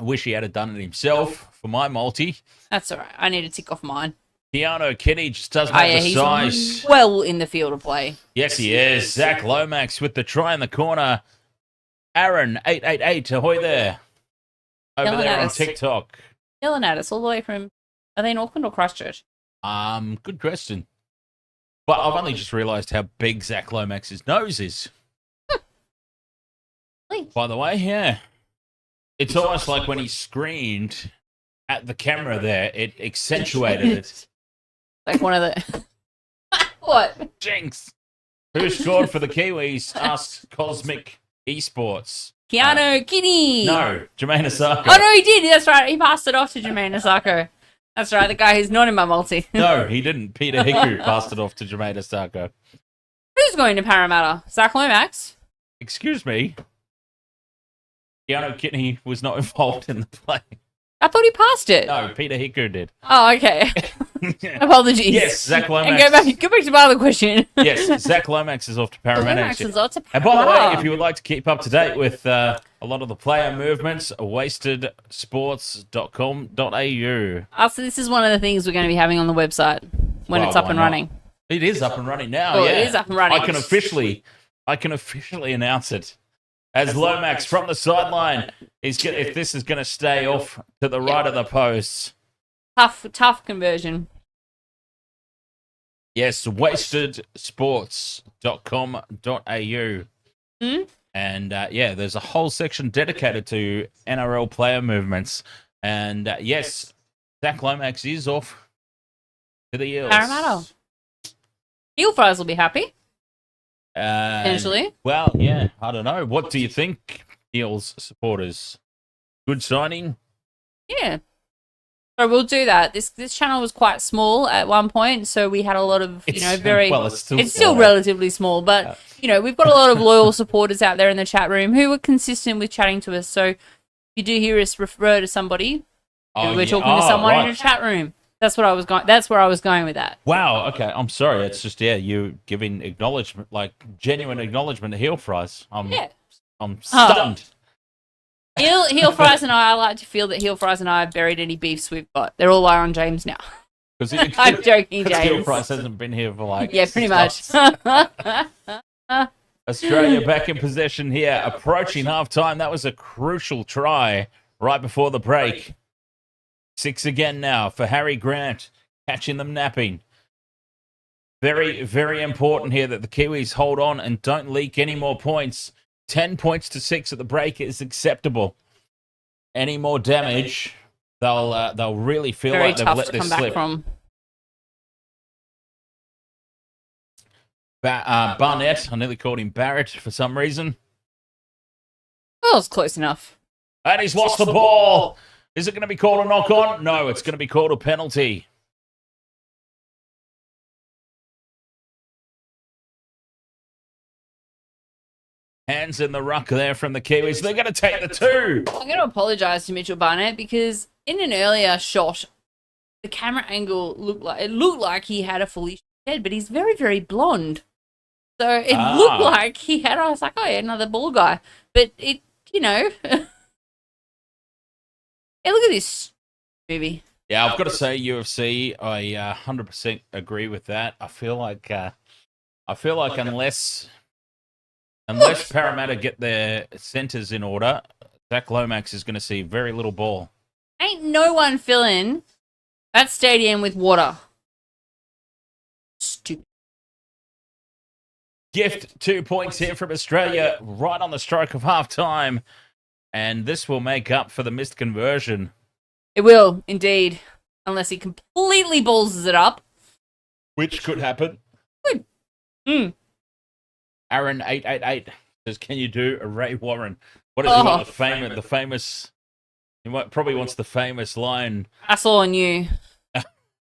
I wish he had done it himself for my multi. That's all right. I need to tick off mine. Keanu Kenny just doesn't have the size. He's well in the field of play. Yes, he is. Zach Lomax with the try in the corner. Aaron, 888, ahoy there. Over there on TikTok. Yelling at us all the way from, are they in Auckland or Christchurch? Good question. But I've only just realised how big Zach Lomax's nose is. By the way, yeah. It's almost like when he screamed at the camera there, it accentuated it. Like one of the... What? Jinx. Who scored for the Kiwis? Asks Cosmic Esports. Keanu Kenny. No, Jermaine Asako. Oh, no, he did. That's right. He passed it off to Jermaine Asako. That's right. The guy who's not in my multi. No, he didn't. Peter Hickory passed it off to Jermaine Asako. Who's going to Parramatta? Zach Lomax? Excuse me. Keanu Kenny was not involved in the play. I thought he passed it. No, Peter Hickory did. Oh, okay. Apologies. Yes, Zach Lomax. And go back to my other question. Yes, Zach Lomax is off to Parramatta. And by the Wow. way, if you would like to keep up to date with a lot of the player movements, wastedsports.com.au. So this is one of the things we're going to be having on the website when it's up and running. It is up and running now. Oh, yeah, it is up and running. I can officially announce it. As Lomax from the sideline, if this is going to stay off to the right of the post. Tough conversion. Yes, wastedsports.com.au. And there's a whole section dedicated to NRL player movements. And yes, Zach Lomax is off to the Eels. Parramatta. Eel fries will be happy. Potentially. Well, yeah, I don't know. What do you think, Eels supporters? Good signing? Yeah. So we'll do that. This channel was quite small at one point, so we had a lot of, very... Well, it's still relatively small, but, we've got a lot of loyal supporters out there in the chat room who are consistent with chatting to us. So if you do hear us refer to somebody, we're talking to someone in a chat room. That's where I was going with that. Wow, okay. I'm sorry. It's just, you giving acknowledgement, like genuine acknowledgement to Heel Fries. I'm stunned. Heel Fries and I like to feel that Heel Fries and I have buried any beefs we've got. They're all on James now. I'm joking, James. Heel Fries hasn't been here for pretty much. Australia back in possession here, approaching half-time. That was a crucial try right before the break. 6 again now for Harry Grant, catching them napping. Very, very important here that the Kiwis hold on and don't leak any more points. 10 points to 6 at the break is acceptable. Any more damage, they'll really feel like they've let this slip. Barnett, I nearly called him Barrett for some reason. Oh, it's close enough. And he's lost the ball. Is it going to be called a knock-on? No, it's going to be called a penalty. Hands in the ruck there from the Kiwis. They're going to take the 2. I'm going to apologise to Mitchell Barnett because in an earlier shot, the camera angle looked like he had a fully head, but he's very, very blonde. So it looked like he had. I was like, oh yeah, another bald guy. But it, Hey, look at this movie. Yeah, I've got to say, UFC, I 100% agree with that. I feel like unless Parramatta get their centres in order, Zach Lomax is going to see very little ball. Ain't no one filling that stadium with water. Stupid. Gift 2 points here from Australia, right on the stroke of half-time. And this will make up for the missed conversion. It will, indeed. Unless he completely balls it up. Which could happen. Good. Aaron 888 says, can you do a Ray Warren? What does he want? The famous... He probably wants the famous line. That's all on you.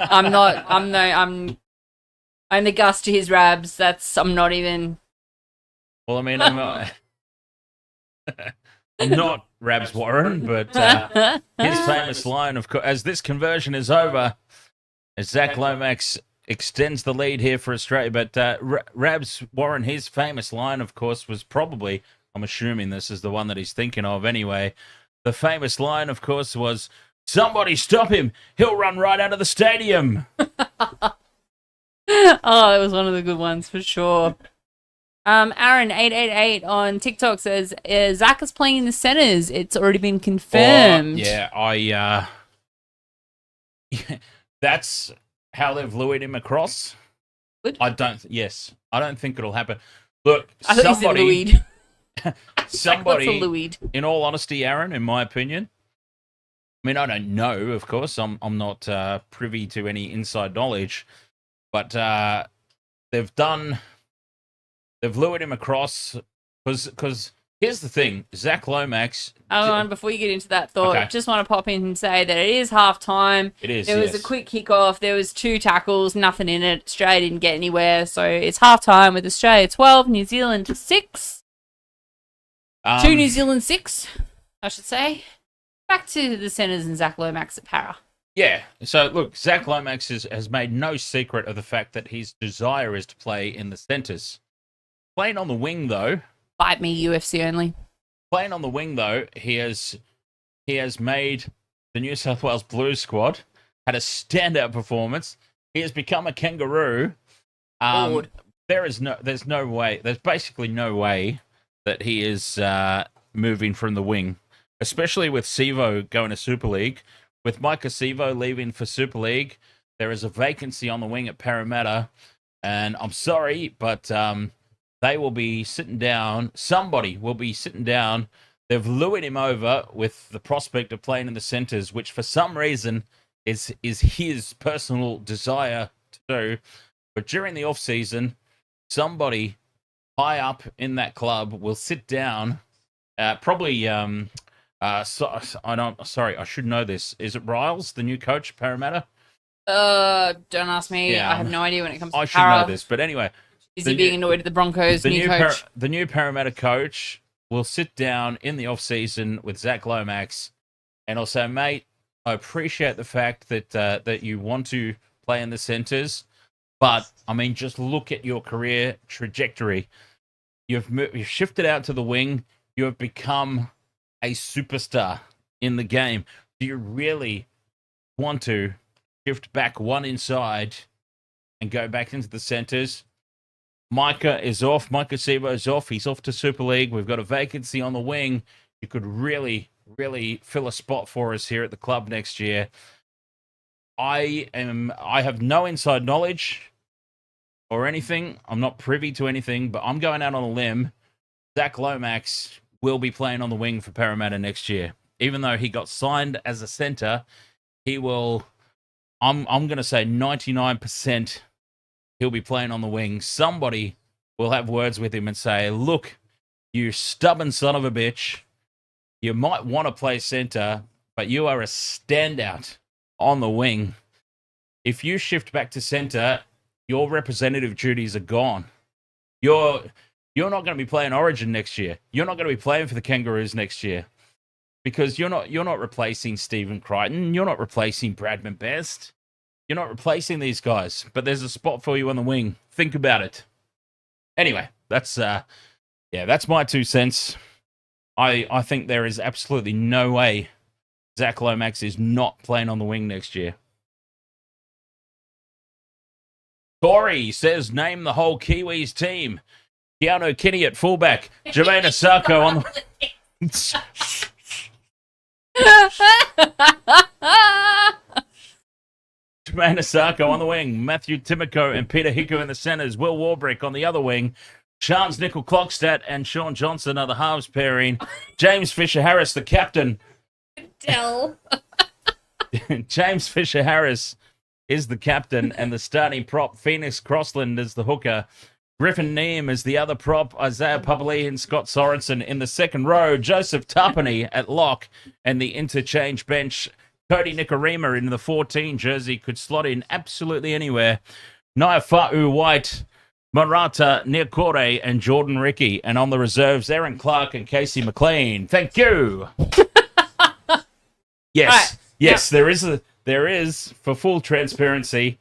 I'm the Gus to his Rabs. I'm not even... Well, I mean, I'm not... I'm not Rabs Warren, but his famous line, of course, as this conversion is over, as Zach Lomax extends the lead here for Australia. But Rabs Warren, his famous line, of course, was probably, I'm assuming this is the one that he's thinking of anyway, The famous line, of course, was, "Somebody stop him. He'll run right out of the stadium." Oh, that was one of the good ones for sure. Aaron888 on TikTok says, Zach is playing in the centres. It's already been confirmed. That's how they've lured him across. Good. I don't think it'll happen. Look, I thought somebody, you said somebody, in all honesty, Aaron, in my opinion, I mean, I don't know, of course, I'm not privy to any inside knowledge, but they've lured him across because here's the thing, Zach Lomax. Hold on, before you get into that thought, Okay. just want to pop in and say that it is half time. It is. There was a quick kickoff. There was 2 tackles, nothing in it. Australia didn't get anywhere, so it's half time with Australia 12, New Zealand 6. 2 New Zealand 6, I should say. Back to the centres and Zach Lomax at Para. Yeah. So look, Zach Lomax has made no secret of the fact that his desire is to play in the centres. Playing on the wing, though. Bite me, UFC only. Playing on the wing, though, he has made the New South Wales Blues squad, had a standout performance. He has become a kangaroo. There's basically no way that he is moving from the wing, especially with Sivo going to Super League. With Micah Sivo leaving for Super League, there is a vacancy on the wing at Parramatta, and I'm sorry, but they will be sitting down. Somebody will be sitting down. They've lured him over with the prospect of playing in the centres, which for some reason is his personal desire to do. But during the off season, somebody high up in that club will sit down. Probably. I should know this. Is it Riles, the new coach, Parramatta? Don't ask me. Yeah, I have no idea when it comes to I should know this, but anyway. Is he being annoyed at the Broncos' new coach? The new Parramatta coach will sit down in the off-season with Zach Lomax and he'll say, mate, I appreciate the fact that you want to play in the centres, but, I mean, just look at your career trajectory. You've shifted out to the wing. You have become a superstar in the game. Do you really want to shift back one inside and go back into the centres? Micah is off. Micah Sivo is off. He's off to Super League. We've got a vacancy on the wing. You could really, really fill a spot for us here at the club next year. I have no inside knowledge or anything. I'm not privy to anything, but I'm going out on a limb. Zach Lomax will be playing on the wing for Parramatta next year. Even though he got signed as a centre, he will, I'm going to say 99%, he'll be playing on the wing. Somebody will have words with him and say, look, you stubborn son of a bitch, you might want to play centre, but you are a standout on the wing. If you shift back to centre, your representative duties are gone. You're not going to be playing Origin next year. You're not going to be playing for the Kangaroos next year because you're not replacing Stephen Crichton. You're not replacing Bradman Best. You're not replacing these guys, but there's a spot for you on the wing. Think about it. Anyway, that's my 2 cents. I think there is absolutely no way Zach Lomax is not playing on the wing next year. Corey says, name the whole Kiwis team. Keanu Kinney at fullback. Jermaine Asako on the... Jermaine Asako on the wing. Matthew Timoko and Peter Hiku in the centres. Will Warbrick on the other wing. Shans Nickel-Clockstadt and Shaun Johnson are the halves pairing. James Fisher-Harris, the captain. James Fisher-Harris is the captain and the starting prop. Phoenix Crossland is the hooker. Griffin Neem is the other prop. Isaiah Publi and Scott Sorensen in the second row. Joseph Tapani at lock and the interchange bench. Cody Nikorima in the 14 jersey could slot in absolutely anywhere. Naiafa'u White, Marata Niokore and Jordan Ricky. And on the reserves, Aaron Clark and Casey McLean. Thank you. Yes, right. yes, yeah. There is, for full transparency,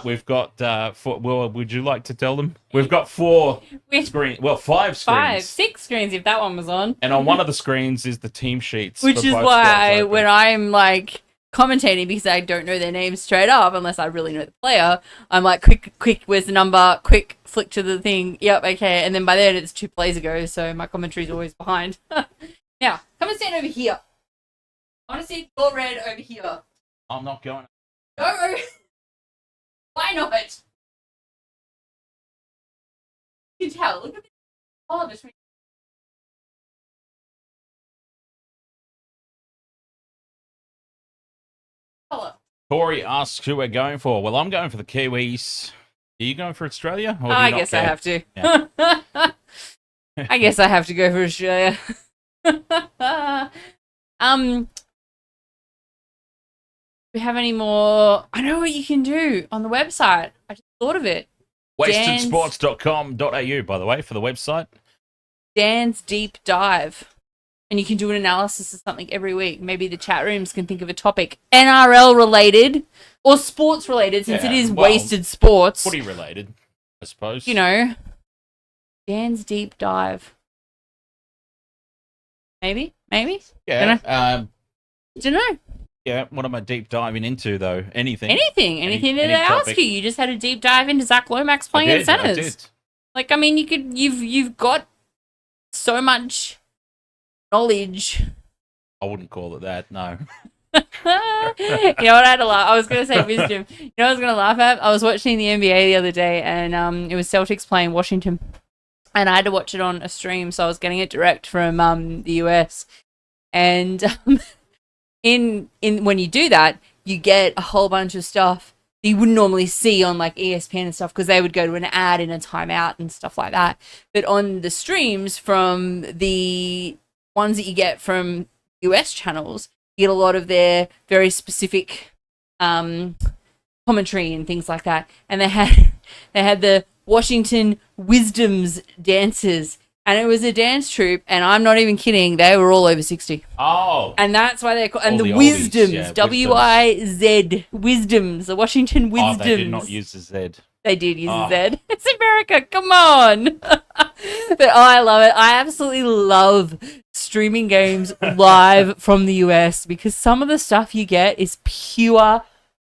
We've got well, would you like to tell them? We've got 4 screens. Well, 5 screens. 6 screens if that one was on. And on one of the screens is the team sheets. Which is why when I'm like commentating, because I don't know their names straight up unless I really know the player, I'm like, quick, where's the number? Quick, flick to the thing. Yep, okay. And then by then it's 2 plays ago, so my commentary's always behind. Now, come and stand over here. I want to see your red over here. I'm not going. No. Why not? You can tell. Look at this. Oh, this. Color. Corey asks who we're going for. Well, I'm going for the Kiwis. Are you going for Australia? Or I guess I have to. Yeah. I guess I have to go for Australia. Do we have any more? I know what you can do on the website. I just thought of it. Wastedsports.com.au, by the way, for the website. Dan's Deep Dive. And you can do an analysis of something every week. Maybe the chat rooms can think of a topic NRL related or sports related, since it is wasted sports. Footy related, I suppose. You know, Dan's Deep Dive. Maybe? Yeah. Don't know. Yeah, what am I deep diving into, though? Anything that they ask you. You just had a deep dive into Zach Lomax playing in centres. I did. Like, I mean, you've got so much knowledge. I wouldn't call it that, no. You know what I had to laugh? I was going to say wisdom. You know what I was going to laugh at? I was watching the NBA the other day, and it was Celtics playing Washington. And I had to watch it on a stream, so I was getting it direct from the US. And in when you do that, you get a whole bunch of stuff that you wouldn't normally see on like ESPN and stuff, because they would go to an ad in a timeout and stuff like that. But on the streams from the ones that you get from US channels, you get a lot of their very specific commentary and things like that. And they had the Washington Wisdoms dancers. And it was a dance troupe, and I'm not even kidding. They were all over 60. Oh. And that's why they're called... And the Wisdoms, Wisdoms, W-I-Z, Wisdoms, the Washington Wisdoms. Oh, they did not use the Z. They did use the Z. It's America, come on. But I love it. I absolutely love streaming games live from the US, because some of the stuff you get is pure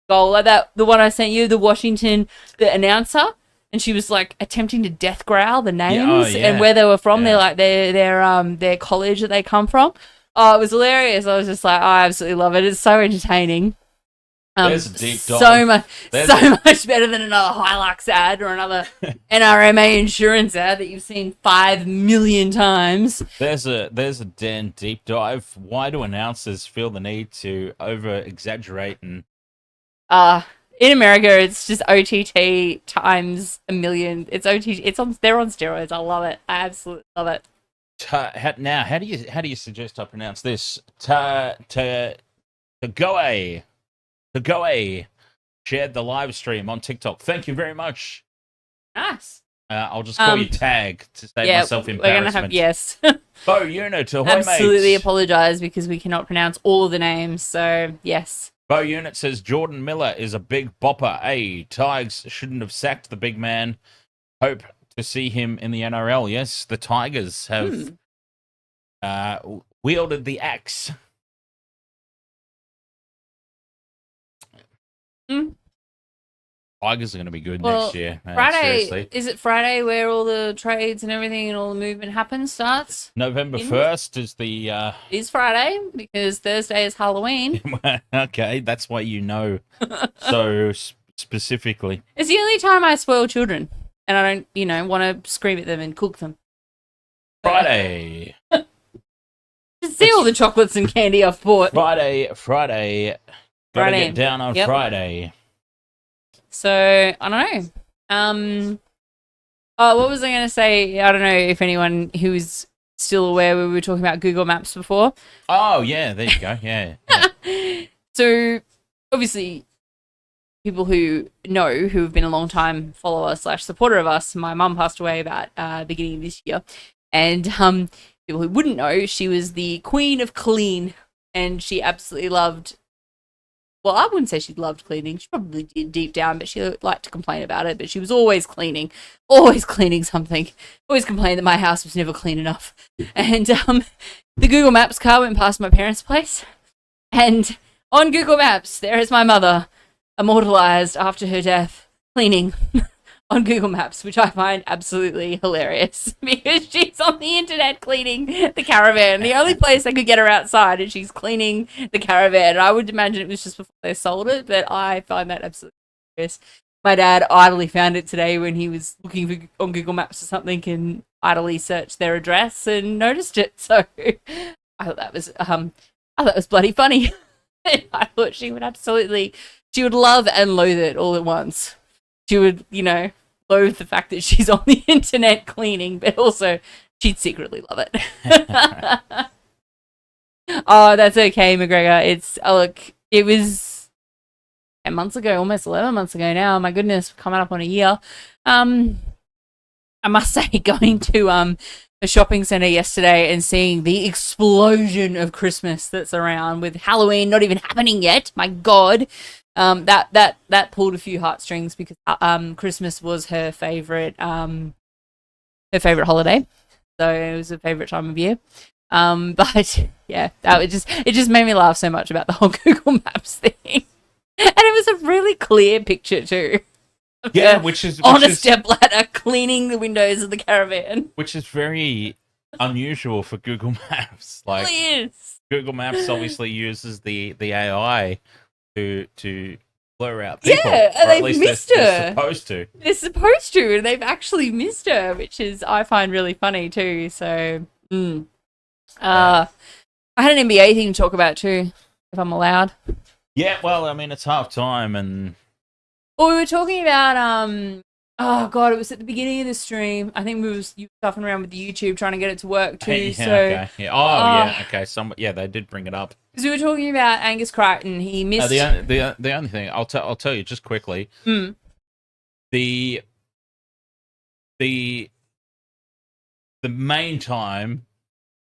gold. Like that, the one I sent you, the Washington, the announcer. And she was like attempting to death growl the names and where they were from. They're like their college that they come from. Oh, it was hilarious. I was just like, oh, I absolutely love it. It's so entertaining. There's a deep dive. So much better than another Hilux ad or another NRMA insurance ad that you've seen 5 million times. There's a Dan deep dive. Why do announcers feel the need to over exaggerate and in America, it's just OTT times a million. It's OTT. They're on steroids. I love it. I absolutely love it. Now, how do you suggest I pronounce this? Tagoe shared the live stream on TikTok. Thank you very much. Nice. I'll just call you Tag to save myself embarrassment. We're gonna have yes. Bo Unit, ahoy, absolutely mates. Apologise because we cannot pronounce all of the names. So yes. Bo Unit says Jordan Miller is a big bopper. Tigers shouldn't have sacked the big man. Hope to see him in the NRL. Yes, the Tigers have wielded the axe. Tigers are going to be good next year. Friday, seriously. Is it Friday where all the trades and everything and all the movement starts? November 1st is the... It is Friday because Thursday is Halloween. Okay, that's why you know so specifically. It's the only time I spoil children and I don't, want to scream at them and cook them. Friday. Just see all the chocolates and candy I've bought. Friday. Gotta get down on Friday. So, I don't know. What was I going to say? I don't know if anyone who's still aware we were talking about Google Maps before. Oh, yeah, there you go. Yeah. So, obviously, people who know, who have been a long time follower / supporter of us, my mum passed away about beginning of this year. And people who wouldn't know, she was the Queen of Clean, and she absolutely loved well, I wouldn't say she loved cleaning. She probably did deep down, but she liked to complain about it. But she was always cleaning something. Always complained that my house was never clean enough. And the Google Maps car went past my parents' place, and on Google Maps there is my mother, immortalized after her death, cleaning on Google Maps, which I find absolutely hilarious because she's on the internet cleaning the caravan. The only place I could get her outside, and she's cleaning the caravan. I would imagine it was just before they sold it, but I find that absolutely hilarious. My dad idly found it today when he was looking on Google Maps for something and idly searched their address and noticed it. So I thought that was bloody funny. I thought she would love and loathe it all at once. She would, loathe the fact that she's on the internet cleaning, but also she'd secretly love it. Oh, that's okay, McGregor. It was 10 months ago, almost 11 months ago now. My goodness, coming up on a year. I must say, going to a shopping centre yesterday and seeing the explosion of Christmas that's around, with Halloween not even happening yet. My God. That pulled a few heartstrings because Christmas was her favorite holiday, so it was her favorite time of year. But yeah, it just made me laugh so much about the whole Google Maps thing, and it was a really clear picture too. Yeah, which is on a stepladder cleaning the windows of the caravan, which is very unusual for Google Maps. Like, it really is. Google Maps obviously uses the AI to blur out people. Yeah, and they've missed her. They're supposed to. They're supposed to, and they've actually missed her, which is I find really funny too. So, I had an NBA thing to talk about too, if I'm allowed. Yeah, well, I mean, it's half time, and well, we were talking about oh god, it was at the beginning of the stream. I think you were stuffing around with the YouTube trying to get it to work too. Yeah, so okay. Yeah. Oh, yeah. Okay. They did bring it up. Because we were talking about Angus Crichton. He missed the only thing I'll tell you just quickly. The main time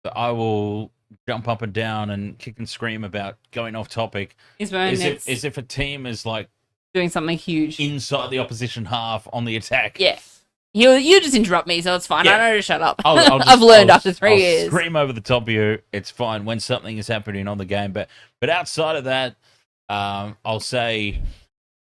that I will jump up and down and kick and scream about going off topic is if a team is like doing something huge inside the opposition half on the attack. Yeah. You just interrupt me, so it's fine. Yeah. I know to shut up. I've learned after 3 years. Scream over the top of you. It's fine when something is happening on the game. But outside of that, I'll say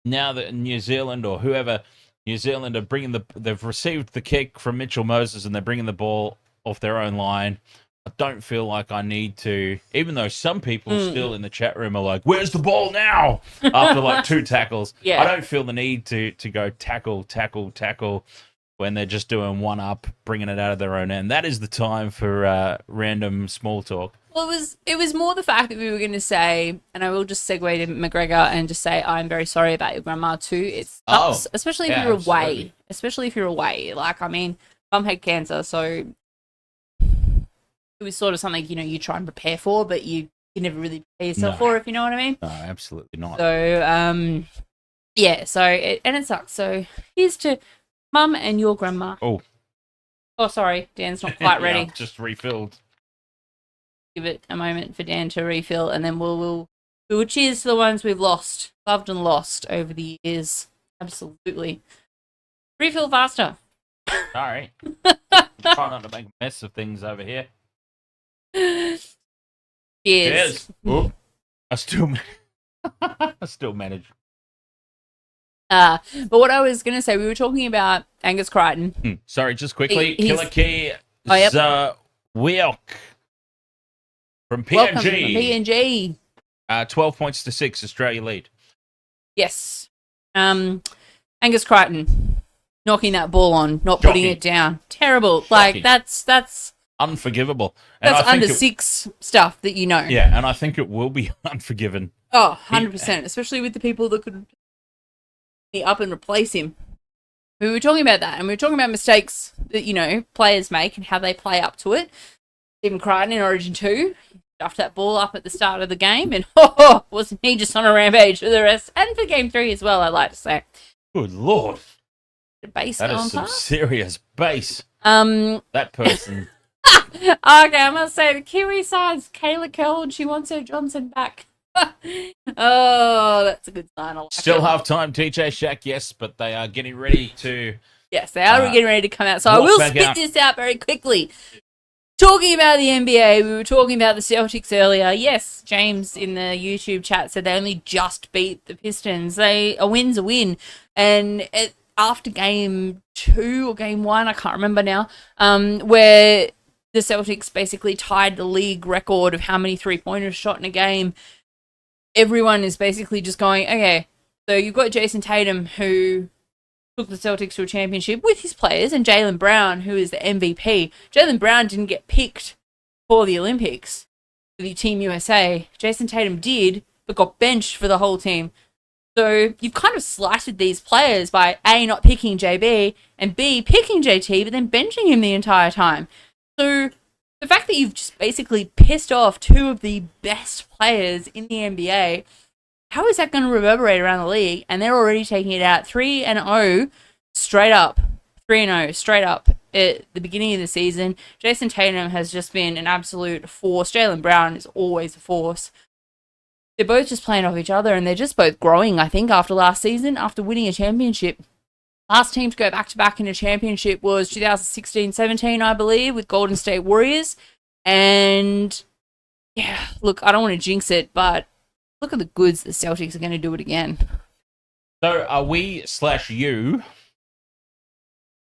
now that New Zealand or whoever, New Zealand are they've received the kick from Mitchell Moses and they're bringing the ball off their own line. I don't feel like I need to, even though some people still in the chat room are like, "Where's the ball now?" after like 2 tackles. Yeah. I don't feel the need to go tackle when they're just doing one up, bringing it out of their own end. That is the time for random small talk. Well, it was more the fact that we were going to say, and I will just segue to McGregor and just say, I'm very sorry about your grandma too. It's nuts, especially if you're away. Especially if you're away. Like, I mean, Mum had cancer, so it was sort of something, you try and prepare for, but you never really prepare yourself for, if you know what I mean. No, absolutely not. So, yeah, and it sucks. So here's to Mum and your grandma. Oh, sorry, Dan's not quite ready. Yeah, just refilled. Give it a moment for Dan to refill, and then we will cheers to the ones we've loved and lost over the years. Absolutely. Refill faster. Sorry. Try not to make a mess of things over here. Cheers. Oh, I still manage. But what I was going to say, we were talking about Angus Crichton. Sorry, just quickly. Killer Key Wiok from PNG. Welcome from PNG. 12 points to 6, Australia lead. Yes. Angus Crichton knocking that ball on, not putting it down. Terrible. Shocking. Like, that's unforgivable. And that's under 6 stuff that you know. Yeah, and I think it will be unforgiven. Oh, 100%. Especially with the people that could be up and replace him. We were talking about that, and we were talking about mistakes that, players make and how they play up to it. Stephen Crichton in Origin 2 stuffed that ball up at the start of the game, and wasn't he just on a rampage for the rest? And for Game 3 as well, I'd like to say. Good Lord. Base that is some serious base. That person. Okay, I must say, the Kiwi side's Kayla Curl, and she wants her Johnson back. Oh, that's a good sign. I like Still it. half-time, TJ Shack, yes, but they are getting ready to... Yes, they are getting ready to come out. So I walk will back spit out. this out very quickly. Talking about the NBA, we were talking about the Celtics earlier. Yes, James in the YouTube chat said they only just beat the Pistons. A win's a win. And after game 2 or game 1, I can't remember now, where the Celtics basically tied the league record of how many three-pointers shot in a game, everyone is basically just going, okay, so you've got Jason Tatum, who took the Celtics to a championship with his players, and Jaylen Brown, who is the MVP. Jaylen Brown didn't get picked for the Olympics for the Team USA. Jason Tatum did, but got benched for the whole team. So you've kind of slighted these players by A, not picking JB, and B, picking JT, but then benching him the entire time. So the fact that you've just basically pissed off 2 of the best players in the NBA, how is that going to reverberate around the league? And they're already taking it out 3-0 straight up. 3-0 straight up at the beginning of the season. Jason Tatum has just been an absolute force. Jaylen Brown is always a force. They're both just playing off each other, and they're just both growing, I think, after last season, after winning a championship. Last team to go back-to-back in a championship was 2016-17, I believe, with Golden State Warriors. And, yeah, look, I don't want to jinx it, but look at the goods the Celtics are going to do it again. So are we/you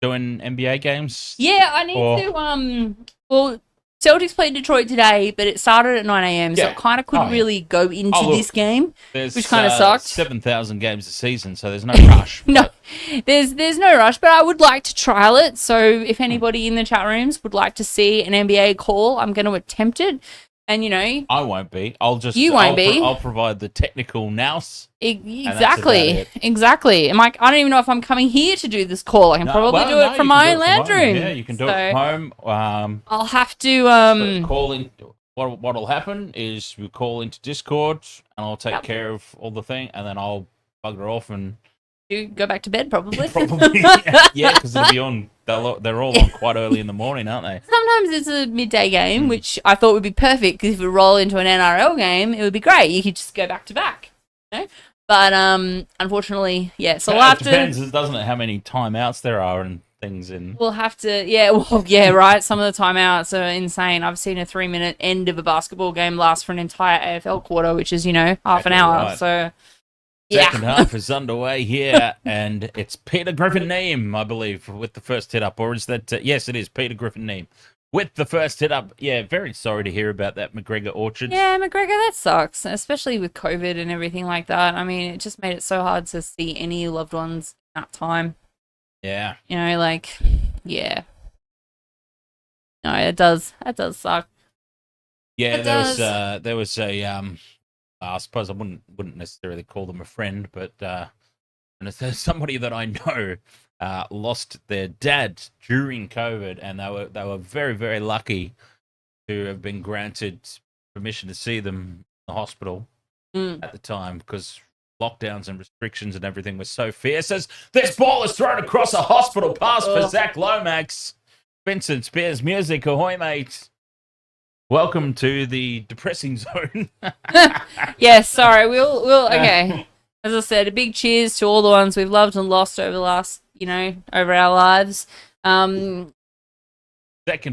doing NBA games? Yeah, I need to, well, Celtics played Detroit today, but it started at 9 a.m, so it kind of couldn't really go into this game, which kind of sucked. 7,000 games a season, so there's no rush. No, there's no rush, but I would like to trial it. So if anybody in the chat rooms would like to see an NBA call, I'm going to attempt it. And, you know, I won't be. I'll provide the technical nous. Exactly. I don't even know if I'm coming here to do this call. I can probably do it from my own lounge room. Yeah, you can do it from home. I'll have to call in. What'll happen is we'll call into Discord, and I'll take care of all the thing, and then I'll bugger off and you go back to bed, probably. Yeah, because it'll be on. They're all on quite early in the morning, aren't they? Sometimes it's a midday game, which I thought would be perfect, because if we roll into an NRL game, it would be great. You could just go back to back, you know? But unfortunately, yeah. So it depends, doesn't it, how many timeouts there are and things in. We'll have to, yeah, right. Some of the timeouts are insane. I've seen a 3-minute end of a basketball game last for an entire AFL quarter, which is, half an hour. Right. So. Yeah. Second half is underway here, and it's Peter Griffin Neame, I believe, with the first hit up. Or is that... yes, it is Peter Griffin Neame with the first hit up. Yeah, very sorry to hear about that McGregor Orchard. Yeah, McGregor, that sucks, especially with COVID and everything like that. I mean, it just made it so hard to see any loved ones at that time. Yeah. Yeah. No, it does suck. Yeah, there was a... I suppose I wouldn't necessarily call them a friend, but and it's somebody that I know lost their dad during COVID, and they were very, very lucky to have been granted permission to see them in the hospital at the time, because lockdowns and restrictions and everything was so fierce. As this ball is thrown across a hospital pass for Zach Lomax. Vincent Spears music, ahoy mate. Welcome to the depressing zone. Yeah, sorry. We'll okay. As I said, a big cheers to all the ones we've loved and lost over the last, over our lives. Second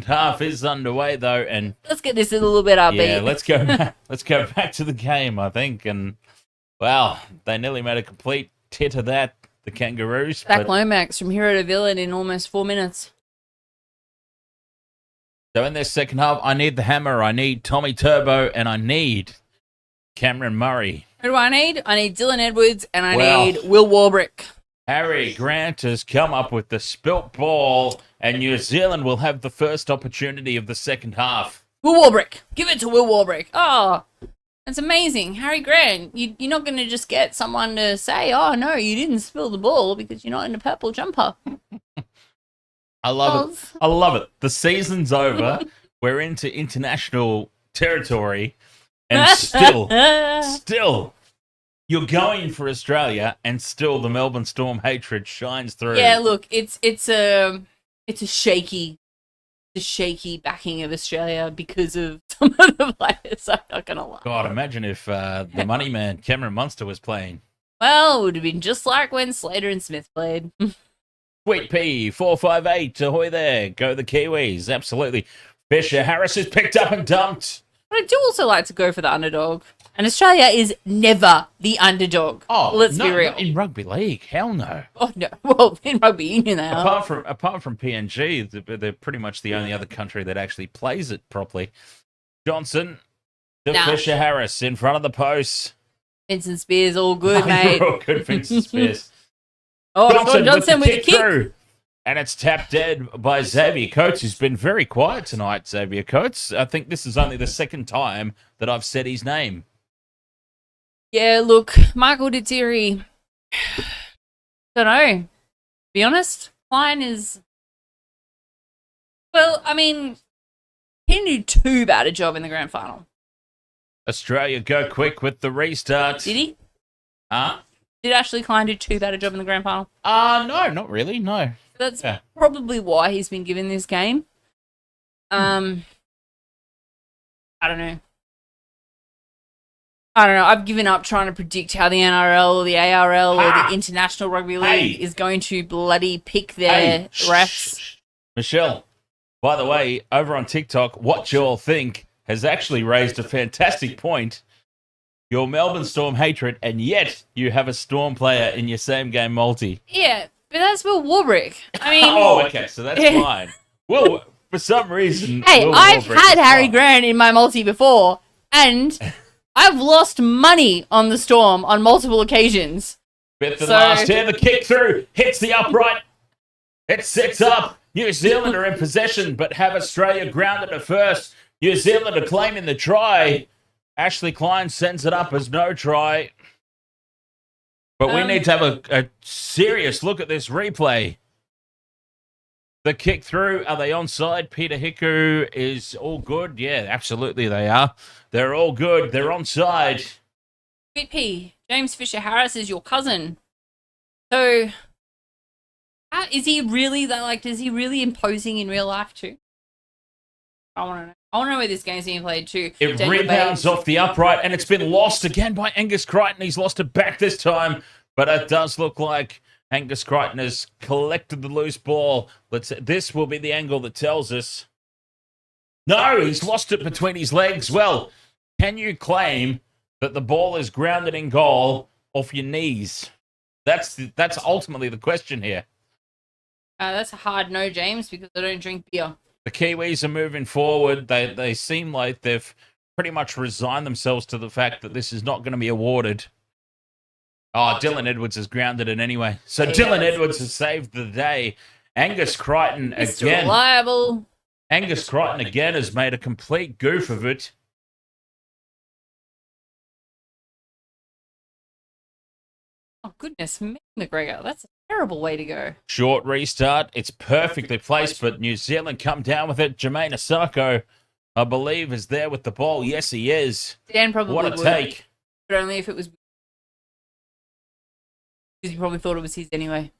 half is underway though, and let's get this a little bit upbeat. Yeah, let's go back. Let's go back to the game, I think. And wow, they nearly made a complete tit of that, the Kangaroos. Zach Lomax from hero to villain in almost 4 minutes. So in this second half, I need the hammer, I need Tommy Turbo, and I need Cameron Murray. Who do I need? I need Dylan Edwards, and I need Will Warbrick. Harry Grant has come up with the spilt ball, and New Zealand will have the first opportunity of the second half. Will Warbrick. Give it to Will Warbrick. Oh, that's amazing. Harry Grant, you're not going to just get someone to say, oh, no, you didn't spill the ball because you're not in a purple jumper. I love it. I love it. The season's over. We're into international territory, and still, you're going for Australia, and still the Melbourne Storm hatred shines through. Yeah, look, it's a shaky the shaky backing of Australia because of some of the players. I'm not gonna lie. God, imagine if the money man Cameron Munster was playing. Well, it would have been just like when Slater and Smith played. Sweet Pea 458, ahoy there! Go the Kiwis, absolutely. Fisher Harris is picked up and dumped. But I do also like to go for the underdog. And Australia is never the underdog. Oh, let's no, be real. In rugby league, hell no. Oh no, well in rugby union they are. Apart from PNG, they're pretty much the only other country that actually plays it properly. Johnson to Fisher Harris in front of the post. Vincent Spears, all good, mate. You're all good, Vincent Spears. Shaun Johnson with the kick. Through. And it's tapped dead by Xavier Coates, who's been very quiet tonight, Xavier Coates. I think this is only the second time that I've said his name. Yeah, look, Michael Detiri, don't know. To be honest, Klein is... Well, I mean, he didn't do too bad a job in the grand final. Australia go quick with the restart. Did he? Huh? Did Ashley Klein do too bad a job in the grand final? No, not really, no. That's probably why he's been given this game. I don't know. I've given up trying to predict how the NRL or the ARL or the International Rugby League is going to bloody pick their refs. Michelle, by the way, over on TikTok, What You All Think has actually raised a fantastic point. Your Melbourne Storm hatred, and yet you have a Storm player in your same game multi. Yeah, but that's Will Warbrick. I mean... oh, okay, so that's fine. Well, for some reason... Hey, I've had Harry Grant in my multi before, and... I've lost money on the Storm on multiple occasions. Fifth and last here, the kick through, hits the upright. It sits up. New Zealand are in possession, but have Australia grounded at first. New Zealand are claiming the try. Ashley Klein sends it up as no try. But we need to have a serious look at this replay. The kick through, are they onside? Peter Hiku is all good. Yeah, absolutely they are. They're all good. They're onside. VP, James Fisher Harris is your cousin. So, is he really is he really imposing in real life too? I want to know. I want to know where this game's being played too. It rebounds off the upright, and it's been lost again by Angus Crichton. He's lost it back this time, but it does look like Angus Crichton has collected the loose ball. This will be the angle that tells us. No, he's lost it between his legs. Well, can you claim that the ball is grounded in goal off your knees? That's ultimately the question here. That's a hard no, James, because I don't drink beer. The Kiwis are moving forward. They seem like they've pretty much resigned themselves to the fact that this is not going to be awarded. Oh, Dylan Edwards has grounded it anyway. So Dylan Edwards has saved the day. Angus Crichton again. Reliable. Angus Crichton again has made a complete goof of it. Oh, goodness me, McGregor. That's a terrible way to go. Short restart. It's perfectly placed, but New Zealand come down with it. Jermaine Asako, I believe, is there with the ball. Yes, he is. Dan probably What a take. But only if it was... Because he probably thought it was his anyway.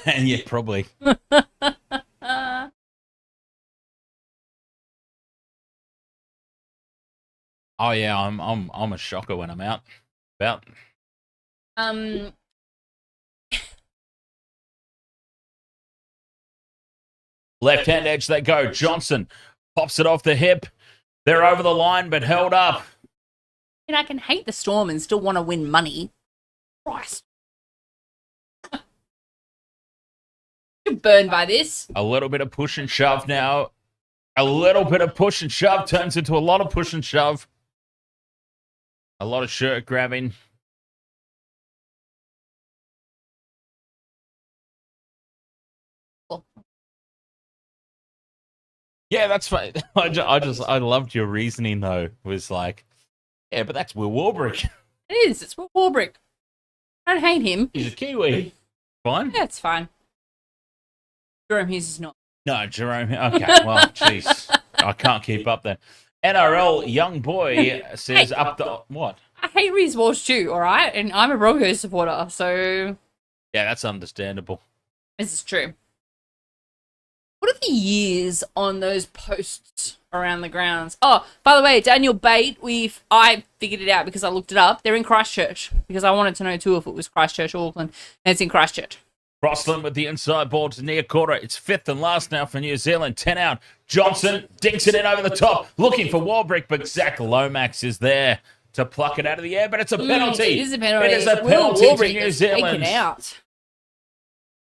Yeah, probably. Oh yeah, I'm a shocker when I'm out. Left hand edge they go. Johnson pops it off the hip. They're over the line, but held up. I mean, I can hate the Storm and still want to win money. Christ. You're burned by this. A little bit of push and shove now. A little bit of push and shove turns into a lot of push and shove. A lot of shirt grabbing. Cool. Yeah, that's fine. I loved your reasoning though. It was like, yeah, but that's Will Warbrick. It is. It's Will Warbrick. I don't hate him. He's a Kiwi. Fine. Yeah, it's fine. Jerome Hughes is not. No, Jerome. Okay, well, jeez. I can't keep up then. NRL young boy says up the... What? I hate Reece Walsh too, all right? And I'm a Broncos supporter, so... Yeah, that's understandable. This is true. What are the years on those posts around the grounds? Oh, by the way, Daniel Bate, I figured it out because I looked it up. They're in Christchurch because I wanted to know too if it was Christchurch or Auckland. And it's in Christchurch. Crossland with the inside ball to near quarter. It's fifth and last now for New Zealand. 10 out. Johnson dinks it in over the top, looking for Warbrick, but Zach Lomax is there to pluck it out of the air, but it's a penalty. It is a penalty. It is a penalty to New Zealand. Taken out.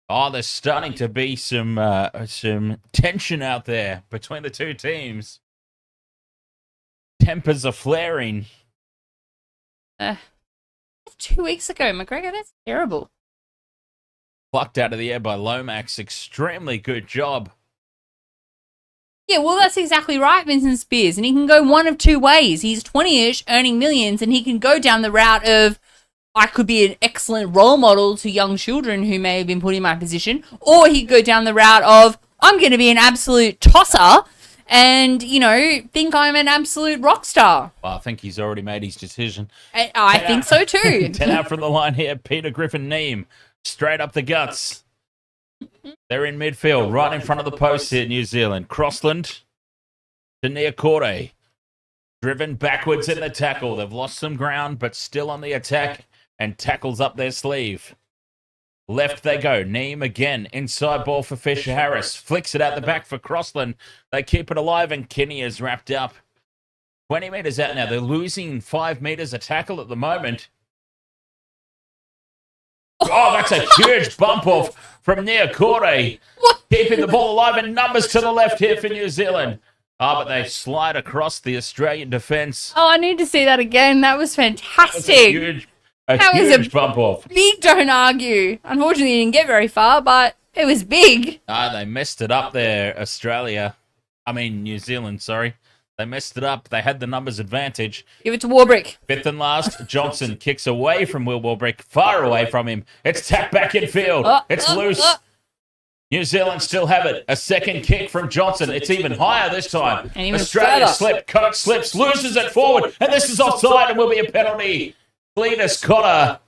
Oh, there's starting to be some tension out there between the two teams. Tempers are flaring. 2 weeks ago, McGregor, that's terrible. Plucked out of the air by Lomax. Extremely good job. Yeah, well, that's exactly right, Vincent Spears. And he can go one of two ways. He's 20-ish, earning millions, and he can go down the route of, I could be an excellent role model to young children who may have been put in my position. Or he could go down the route of, I'm going to be an absolute tosser and, think I'm an absolute rock star. Well, I think he's already made his decision. I think so too. 10 out from the line here. Peter Griffin-Neame. Straight up the guts. They're in midfield, right in front of the post here, New Zealand. Crossland to near Corday. Driven backwards in the tackle. They've lost some ground, but still on the attack, and tackles up their sleeve. Left they go. Neame again. Inside ball for Fisher Harris. Flicks it out the back for Crossland. They keep it alive, and Kinney is wrapped up. 20 metres out now. They're losing 5 metres a tackle at the moment. Oh, that's a huge bump off from near Corday. Keeping the ball alive, and numbers to the left here for New Zealand. Oh, but they slide across the Australian defence. Oh, I need to see that again. That was fantastic. That was a huge bump off. Big don't argue. Unfortunately, he didn't get very far, but it was big. They messed it up there, New Zealand, sorry. They messed it up. They had the numbers advantage. Give it to Warbrick. Fifth and last, Johnson kicks away from Will Warbrick, far away from him. It's tapped back in field. It's loose. New Zealand still have it. A second kick from Johnson. It's even higher this time. Australia slipped. Coach slips, loses it forward, and this is offside and will be a penalty. Cletus Cotter.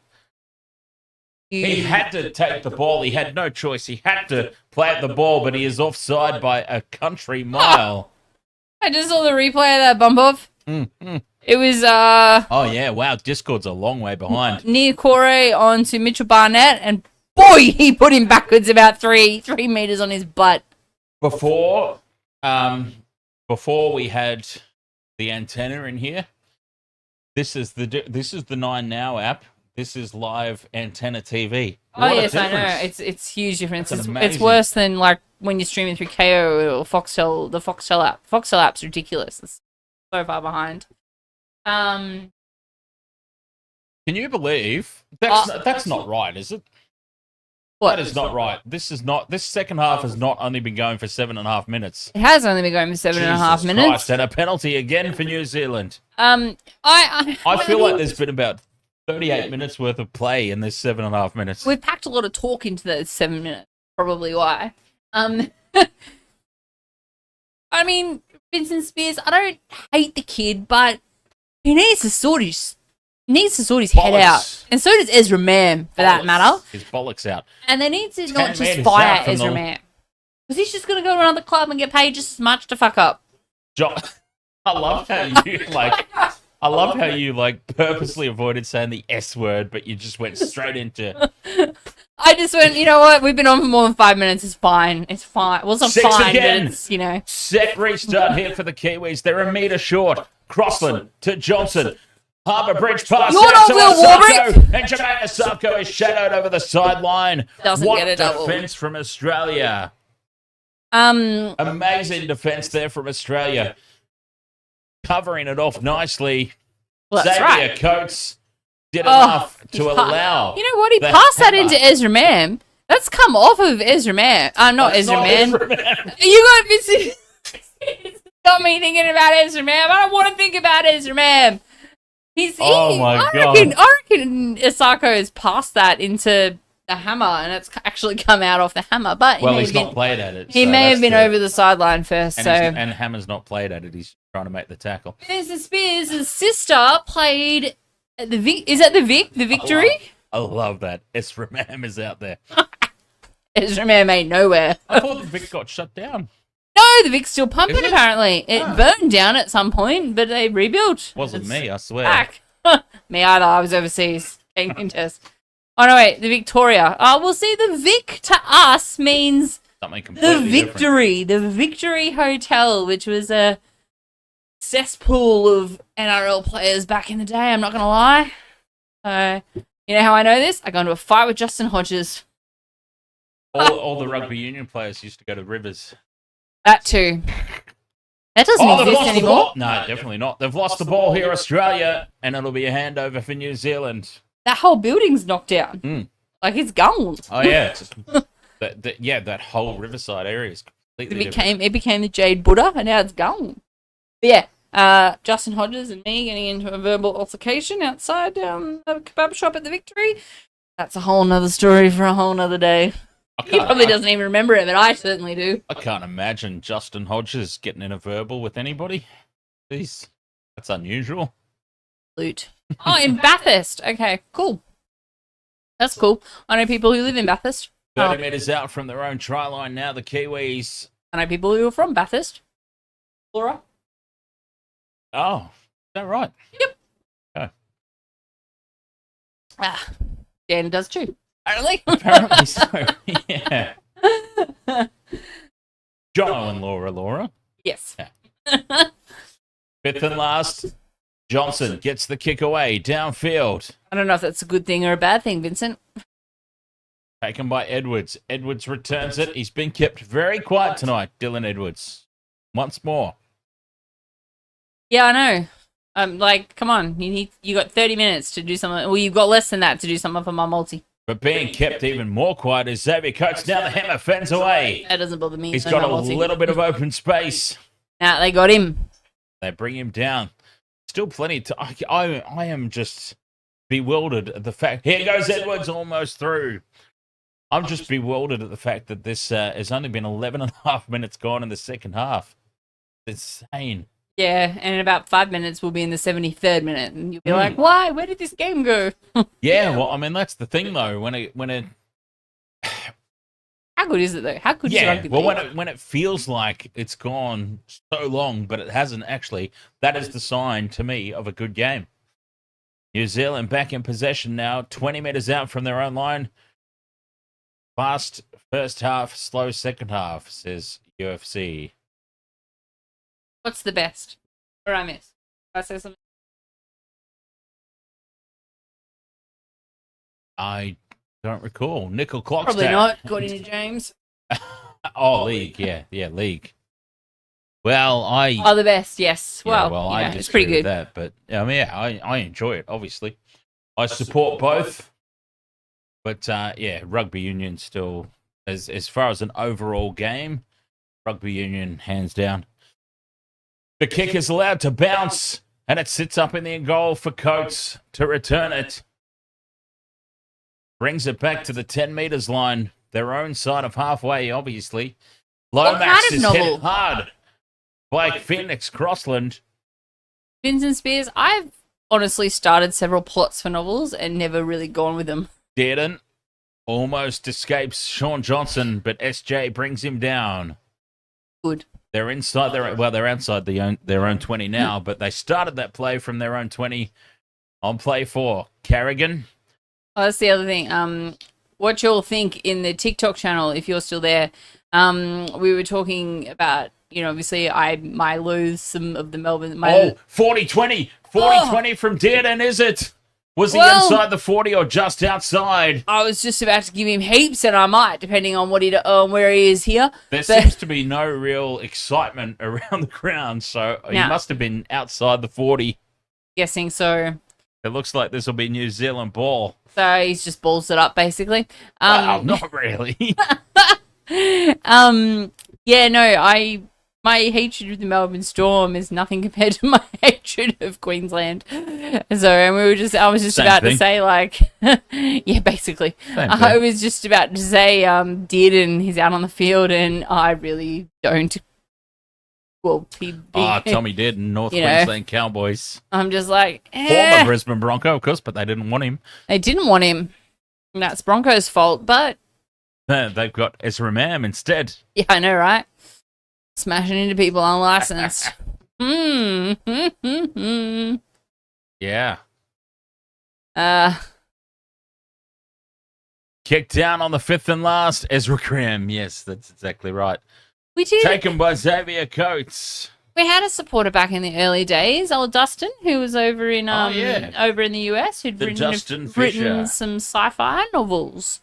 He had to take the ball. He had no choice. He had to play at the ball, but he is offside by a country mile. I just saw the replay of that bump off. It was oh yeah, wow, Discord's a long way behind. Near Corey onto Mitchell Barnett, and boy, he put him backwards about 3 meters on his butt. Before we had the antenna in here, this is the 9 Now app. This is live antenna TV. What yes, I know. It's huge difference. It's worse than like when you're streaming through KO or Foxtel, the Foxtel app. Foxtel app's ridiculous. It's so far behind. Can you believe that's not right, is it? What? That is not right. This second half has not only been going for 7.5 minutes. It has only been going for 7.5 minutes. Christ, and a penalty again for New Zealand. I feel like there's been about 38 minutes worth of play in this 7.5 minutes. We've packed a lot of talk into those 7 minutes. Probably why. Vincent Spears, I don't hate the kid, but he needs to sort his head out. And so does Ezra Mam, for that matter. His bollocks out. And they need to not just fire Ezra Mam. Because he's just going to go to another club and get paid just as much to fuck up. I love how you purposely avoided saying the S word, but you just went straight into. I just went, you know what? We've been on for more than 5 minutes. It's fine. It's fine. Well, it's not fine, again. But it's, Set restart here for the Kiwis. They're a metre short. Crossland to Johnson. Harbour Bridge pass out to Asako. And Jermaine Asako is shadowed over the sideline. What defence from Australia. Amazing defence there from Australia. Covering it off nicely. Well, Xavier Coates did enough to allow. You know what? He passed that into Ezra Mam. That's come off of Ezra Mam. Not Ezra Mam. You got me thinking about Ezra Mam. I don't want to think about Ezra Mam. My God. I reckon Asako has passed that into the hammer, and it's actually come out off the hammer. But he's not played at it. He may have been over the sideline first. And Hammer's not played at it. He's trying to make the tackle. Vincent Spears' sister played at the Vic. Is that the Vic? The Victory? I love that. Ezra Mam is out there. Ezra Man ain't nowhere. I thought the Vic got shut down. No, the Vic's still pumping, Is it? apparently. It burned down at some point, but they rebuilt. Wasn't It's me, I swear. back. Me either. I was overseas. Taking test. Oh, no, wait. The Victoria. Oh, well, see, the Vic to us means Something the completely Victory. The Victory Hotel, which was a cesspool of NRL players back in the day. I'm not going to lie. You know how I know this? I got into a fight with Justin Hodges. different. All the rugby union players used to go to Rivers. That too. That doesn't They've exist lost the anymore. ball. No, definitely not. They've lost the ball here, Australia, and it'll be a handover for New Zealand. That whole building's knocked down. Like, it's gone. Oh, yeah. That whole Riverside area is completely different. It became the Jade Buddha, and now it's gone. But yeah, Justin Hodges and me getting into a verbal altercation outside a kebab shop at the Victory. That's a whole nother story for a whole nother day. He probably doesn't even remember it, but I certainly do. I can't imagine Justin Hodges getting in a verbal with anybody. Jeez, that's unusual. Loot. Oh, in Bathurst. Okay, cool. That's cool. I know people who live in Bathurst. 30 metres out from their own try line now, the Kiwis. I know people who are from Bathurst. Laura? Oh, is that right? Yep. Okay. Dan does too, apparently. Apparently so, yeah. Jono and Laura. Yes. Yeah. Fifth and last, Johnson gets the kick away, downfield. I don't know if that's a good thing or a bad thing, Vincent. Taken by Edwards. Edwards returns it. He's been kept very quiet tonight, Dylan Edwards. Once more. Yeah, I know. Like, come on. You got 30 minutes to do something. Well, you've got less than that to do something for my multi. But being kept even more quiet is Xavier Coates. Now the hammer fends away. That doesn't bother me. He's got a little bit of open space. Nah, they got him. They bring him down. Still plenty to... I am just bewildered at the fact... Here goes Edwards almost through. I'm just bewildered at the fact that this has only been 11 and a half minutes gone in the second half. It's insane. Yeah, and in about 5 minutes, we'll be in the 73rd minute. And you'll be like, why? Where did this game go? Yeah, well, I mean, that's the thing, though. When it How good is it, though? How good is rugby? Well, when it feels like it's gone so long, but it hasn't actually, that is the sign, to me, of a good game. New Zealand back in possession now, 20 metres out from their own line. Fast first half, slow second half, says UFC. What's the best? Or I miss? Did I say something? I don't recall. Nickel Clock's Probably not, according to James. Oh, league, yeah, league. Well, the best, yes. Well, I it's pretty good. With that, but I mean, I enjoy it. Obviously, I support both. But rugby union still, as far as an overall game, rugby union hands down. The kick is allowed to bounce, and it sits up in the goal for Coates to return it. Brings it back to the 10 metres line, their own side of halfway, obviously. Lomax is hit hard by Phoenix Crossland. Vincent Spears, I've honestly started several plots for novels and never really gone with them. Dearden almost escapes Shaun Johnson, but SJ brings him down. Good. They're inside they're outside their own 20 now, but they started that play from their own 20 on play 4. Carrigan. Oh, that's the other thing. What you'll think in the TikTok channel, if you're still there, we were talking about, obviously I lose some of the Melbourne. 40-20. 40-20 from Dearden, is it? Was he inside the 40 or just outside? I was just about to give him heaps, and I might, depending on where he is here. There seems to be no real excitement around the ground, so he must have been outside the 40. Guessing so. It looks like this will be New Zealand ball. So he's just balls it up, basically. Well, not really. My hatred of the Melbourne Storm is nothing compared to my hatred of Queensland. So, and I was just about to say, like, yeah, basically. I was just about to say, Dearden, he's out on the field, and I really don't. Well, Tommy Dearden, North Queensland Cowboys. I'm just like, Former Brisbane Bronco, of course, but they didn't want him. They didn't want him. And that's Broncos' fault, but They've got Ezra Mam instead. Yeah, I know, right? Smashing into people unlicensed. Yeah. Uh, Kicked down on the fifth and last. Ezra Graham. Yes, that's exactly right. we did. Taken by Xavier Coates. We had a supporter back in the early days, old Dustin, who was over in yeah. over in the US, who'd The Dustin Fisher. written some sci-fi novels.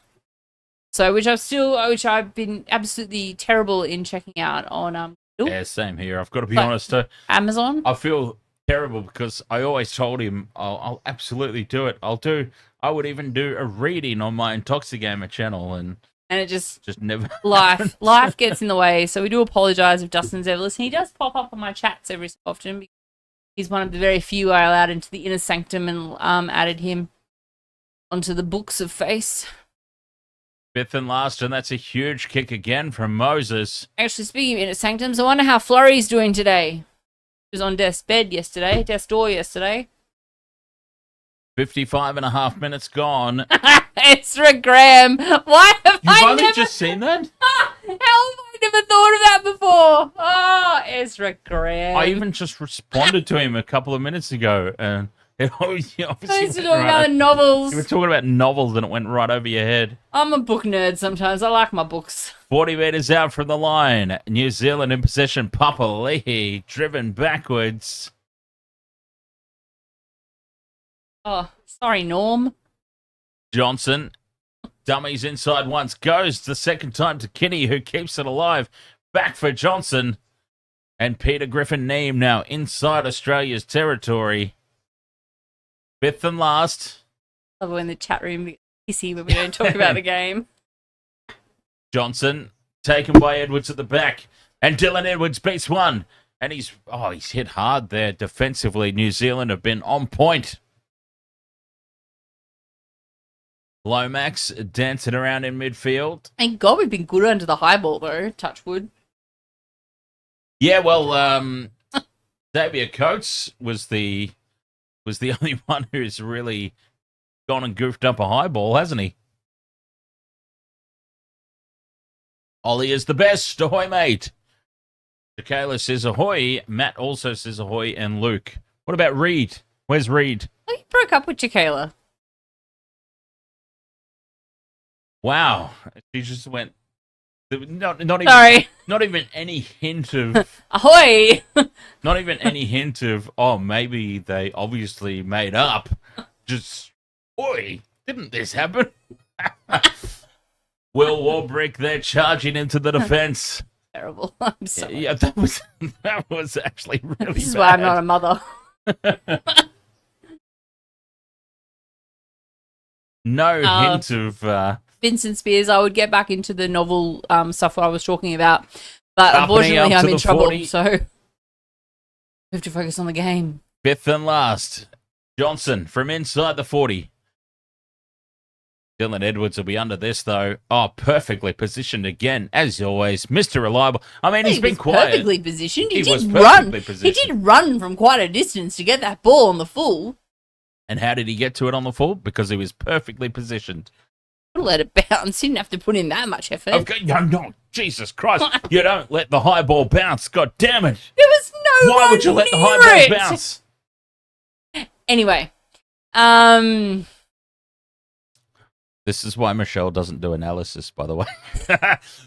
So which I've been absolutely terrible in checking out on Yeah, same here. I've got to be honest. Amazon. I feel terrible because I always told him I'll absolutely do it. I would even do a reading on my Intoxigamer channel, and it just never life gets in the way. So we do apologise if Dustin's ever listening. He does pop up on my chats every so often because he's one of the very few I allowed into the inner sanctum and added him onto the books of face. Fifth and last, and that's a huge kick again from Moses. Actually, speaking of inner sanctums, I wonder how Flurry's doing today. He was on death's door yesterday. 55 and a half minutes gone. Ezra Graham. Why have You've I only never just seen that? How have I never thought of that before? Oh, Ezra Graham. I even just responded to him a couple of minutes ago, and it obviously I used to went talk about the novels. You were talking about novels, and it went right over your head. I'm a book nerd sometimes. I like my books. 40 metres out from the line. New Zealand in possession. Papa Lee driven backwards. Oh, sorry, Norm. Johnson dummies inside once. Goes the second time to Kinney, who keeps it alive. Back for Johnson. And Peter Griffin Neem now inside Australia's territory. Fifth and last. Love when the chat room gets pissy when we don't talk about the game. Johnson taken by Edwards at the back. And Dylan Edwards beats one. And he's hit hard there defensively. New Zealand have been on point. Lomax dancing around in midfield. Thank God we've been good under the high ball, though. Touch wood. Yeah, well, Xavier Coates was the only one who's really gone and goofed up a high ball, hasn't he? Ollie is the best. Ahoy, mate. Michaela says ahoy. Matt also says ahoy, and Luke. What about Reed? Where's Reed? Oh, you broke up with Michaela. Wow, she just went. Not even. Sorry. Not even any hint of. Ahoy! Not even any hint of. Oh, maybe they obviously made up. Just, oi, didn't this happen? Will Warbrick there charging into the defense. Terrible. I'm sorry. Yeah, that was actually really. This is bad. why I'm not a mother. No hint of. Vincent Spears, I would get back into the novel stuff I was talking about, but Company unfortunately up to I'm in the trouble, 40. so we have to focus on the game. Fifth and last. Johnson from inside the 40. Dylan Edwards will be under this, though. Oh, perfectly positioned again, as always. Mr. Reliable. I mean, he's been quiet. Perfectly positioned. He was did perfectly run. positioned. He did run from quite a distance to get that ball on the full. And how did he get to it on the full? Because he was perfectly positioned. Let it bounce. He didn't have to put in that much effort. Okay, no, Jesus Christ. You don't let the high ball bounce. God damn it. There was no Why one would you let the near high ball it. bounce? Anyway, This is why Michelle doesn't do analysis, by the way.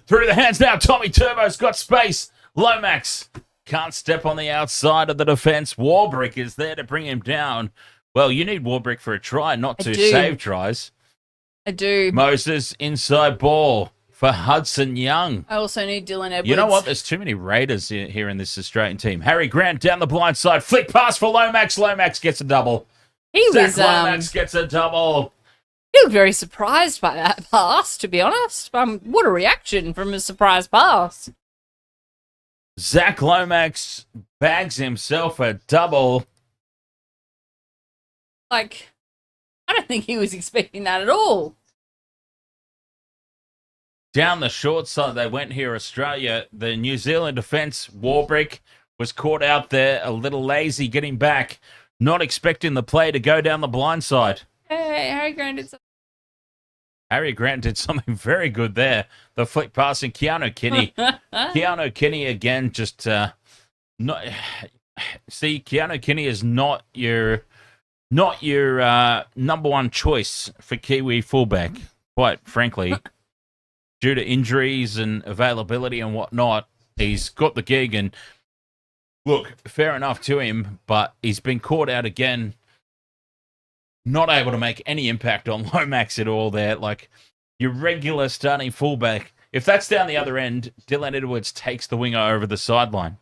Through the hands now. Tommy Turbo's got space. Lomax can't step on the outside of the defense. Warbrick is there to bring him down. Well, you need Warbrick for a try, not to save tries. I do. Moses inside ball for Hudson Young. I also need Dylan Edwards. You know what? There's too many Raiders here in this Australian team. Harry Grant down the blind side. Flick pass for Lomax. Lomax gets a double. Lomax gets a double. He looked very surprised by that pass, to be honest. What a reaction from a surprise pass. Zach Lomax bags himself a double. Like, I don't think he was expecting that at all. Down the short side, they went here, Australia. The New Zealand defence, Warbrick, was caught out there, a little lazy getting back, not expecting the play to go down the blind side. Hey, Harry Grant did something. Harry Grant did something very good there. The flick passing Keanu Kinney. Keanu Kinney again, just not. See, Keanu Kinney is not your number one choice for Kiwi fullback. Quite frankly, due to injuries and availability and whatnot, he's got the gig. And look, fair enough to him, but he's been caught out again. Not able to make any impact on Lomax at all there. Like, your regular starting fullback, if that's down the other end, Dylan Edwards takes the winger over the sideline.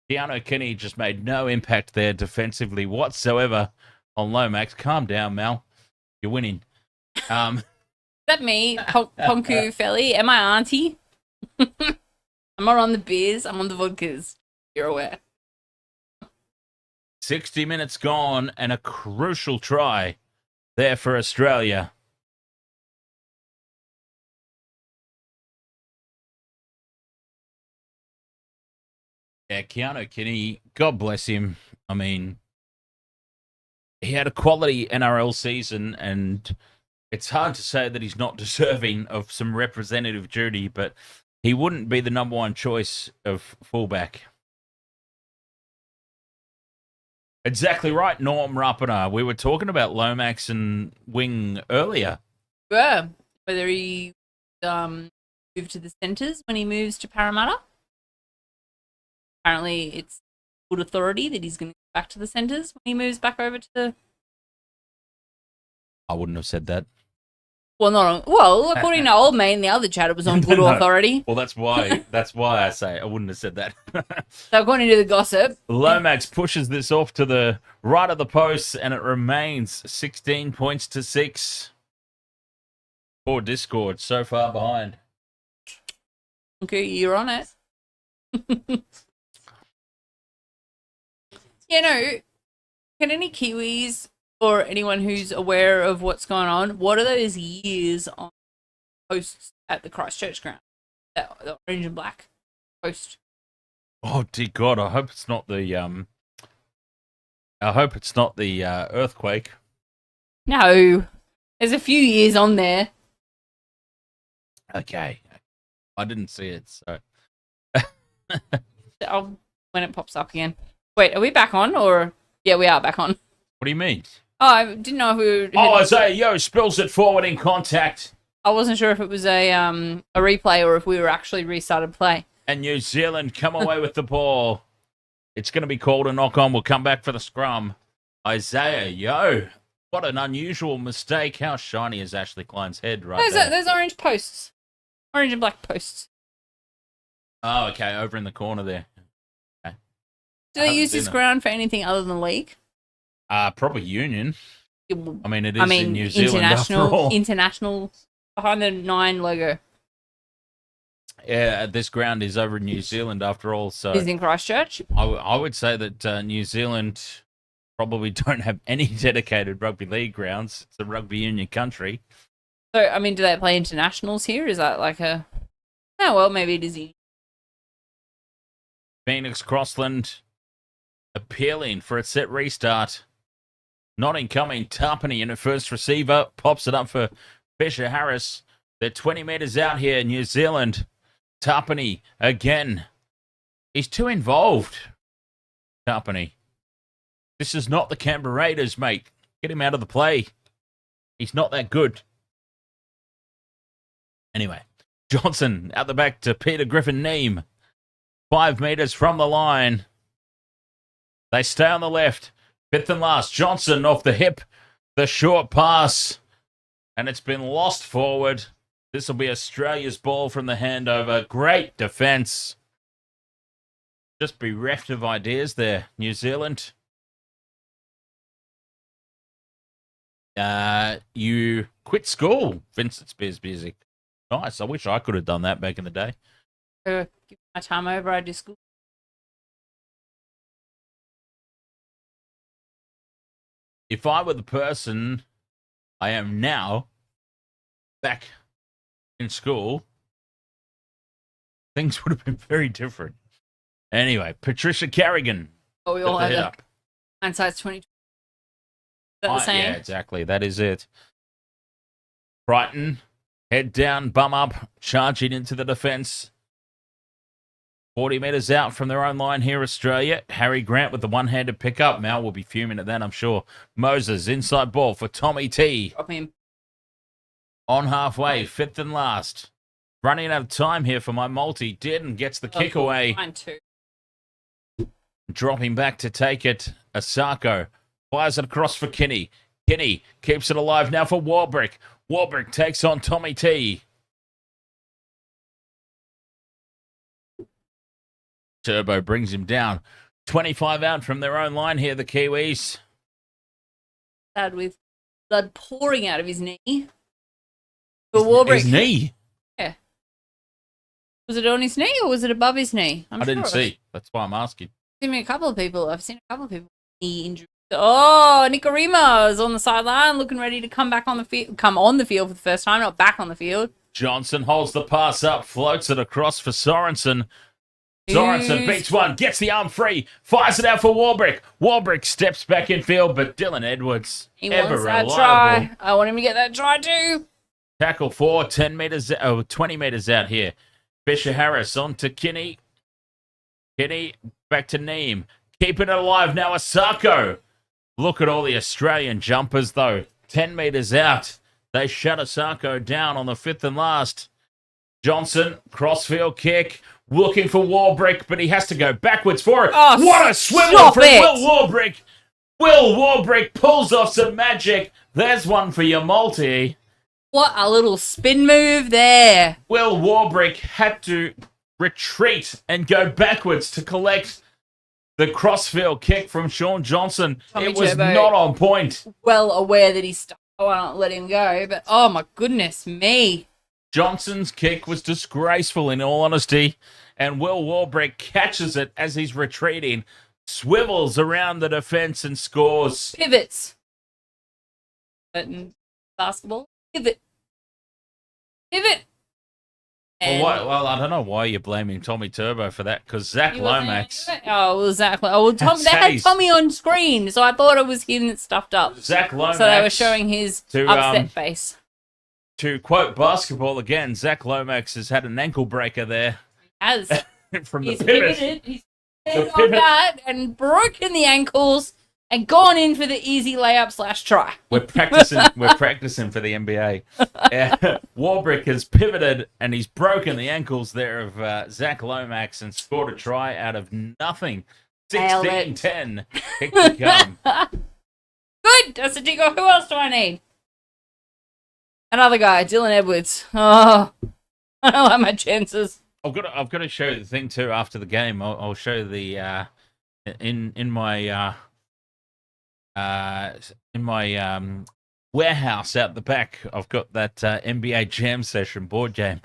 Keanu Kinney just made no impact there defensively whatsoever on Lomax. Calm down, Mal. You're winning. Is that me, Ponku Felly? Am I auntie? I'm not on the beers, I'm on the vodkas. You're aware. 60 minutes gone and a crucial try there for Australia. Yeah, Keanu Kinney, God bless him. I mean, he had a quality NRL season, and it's hard to say that he's not deserving of some representative duty, but he wouldn't be the number one choice of fullback. Exactly right, Norm Rapana. We were talking about Lomax and Wing earlier. Yeah, whether he moved to the centres when he moves to Parramatta. Apparently, it's good authority that he's going to go back to the centres when he moves back over to the... I wouldn't have said that. Well, not on... Well, according to old mate and the other chat, it was on good authority. Well, that's why I say I wouldn't have said that. So according to the gossip... Lomax pushes this off to the right of the post, and it remains 16 points to 6. Poor Discord, so far behind. Okay, you're on it. You know, can any Kiwis or anyone who's aware of what's going on, what are those years on posts at the Christchurch ground? The orange and black post. Oh dear God! I hope it's not the earthquake. No, there's a few years on there. Okay, I didn't see it, so when it pops up again. Wait, are we back on or? Yeah, we are back on. What do you mean? Oh, I didn't know if we were... Oh, Isaiah spills it forward in contact. I wasn't sure if it was a replay or if we were actually restarted play. And New Zealand come away with the ball. It's going to be called a knock on. We'll come back for the scrum. Isaiah, what an unusual mistake. How shiny is Ashley Klein's head right there? There's orange posts. Orange and black posts. Oh, okay, over in the corner there. Do they use this ground for anything other than league? Probably Union. I mean, it is in New Zealand international behind the 9 logo. Yeah, this ground is over in New Zealand after all. So is in Christchurch. I would say that New Zealand probably don't have any dedicated rugby league grounds. It's a rugby union country. So, I mean, do they play internationals here? Is that like a... Oh, well, maybe it is. Phoenix Crossland appealing for a set restart. Not incoming. Tarpany in a first receiver. Pops it up for Fisher Harris. They're 20 metres out here, New Zealand. Tarpany again. He's too involved. Tarpany. This is not the Canberra Raiders, mate. Get him out of the play. He's not that good. Anyway, Johnson out the back to Peter Griffin-Neame. 5 metres from the line. They stay on the left. 5th and last. Johnson off the hip. The short pass. And it's been lost forward. This will be Australia's ball from the handover. Great defence. Just bereft of ideas there, New Zealand. You quit school, Vincent Spears music. Nice. I wish I could have done that back in the day. Give my time over, I do school. If I were the person I am now, back in school, things would have been very different. Anyway, Patricia Carrigan. Oh, we all had that. Hindsight's 2020. Is that the same? Yeah, exactly. That is it. Crichton, head down, bum up, charging into the defence. 40 metres out from their own line here, Australia. Harry Grant with the one-handed pickup. Mal will be fuming at that, I'm sure. Moses, inside ball for Tommy T. Drop him. On halfway, fifth and last. Running out of time here for my multi. Dearden gets the kick away. Mine too. Dropping back to take it. Asako fires it across for Kinney. Kinney keeps it alive now for Warbrick. Warbrick takes on Tommy T. Turbo brings him down. 25 out from their own line here, the Kiwis. Sad with blood pouring out of his knee. For Warbrick. His knee? Yeah. Was it on his knee or was it above his knee? I didn't see. That's why I'm asking. I've seen a couple of people with knee injuries. Oh, Nicarima is on the sideline, looking ready to come on the field for the first time, not back on the field. Johnson holds the pass up, floats it across for Sorensen. Sorensen beats one, gets the arm free, fires it out for Warbrick. Warbrick steps back in field, but Dylan Edwards, He ever wants that reliable. try. I want him to get that try too. Tackle 20 metres out here. Fisher Harris on to Kinney. Kinney back to Neem. Keeping it alive now, Asako. Look at all the Australian jumpers, though. 10 metres out. They shut Asako down on the fifth and last. Johnson, crossfield kick. Looking for Warbrick, but he has to go backwards for it. Oh, what a swivel from Will Warbrick. Will Warbrick pulls off some magic. There's one for your multi. What a little spin move there. Will Warbrick had to retreat and go backwards to collect the crossfield kick from Shaun Johnson. It was not on point. Well aware that he's stuck. I won't let him go, but oh my goodness me. Johnson's kick was disgraceful, in all honesty, and Will Warbrick catches it as he's retreating, swivels around the defence and scores. Pivots. But in basketball, pivot. Well, I don't know why you're blaming Tommy Turbo for that, because Zach Lomax... Oh, well, Zach... Oh, well, they had Tommy on screen, so I thought it was him that stuffed up. Zach Lomax... So they were showing his upset face. To quote basketball again, Zach Lomax has had an ankle breaker there. He has. From He's the pivot. pivoted. He's pivoted on that and broken the ankles and gone in for the easy layup / try. We're practicing for the NBA. Warbrick has pivoted and he's broken the ankles there of Zach Lomax and scored a try out of nothing. 16-10. Kick to come. Good. That's a tickle. Who else do I need? Another guy, Dylan Edwards. Oh, I don't like my chances. I've got to show you the thing too after the game. I'll show the in my warehouse out the back. I've got that NBA Jam Session board game.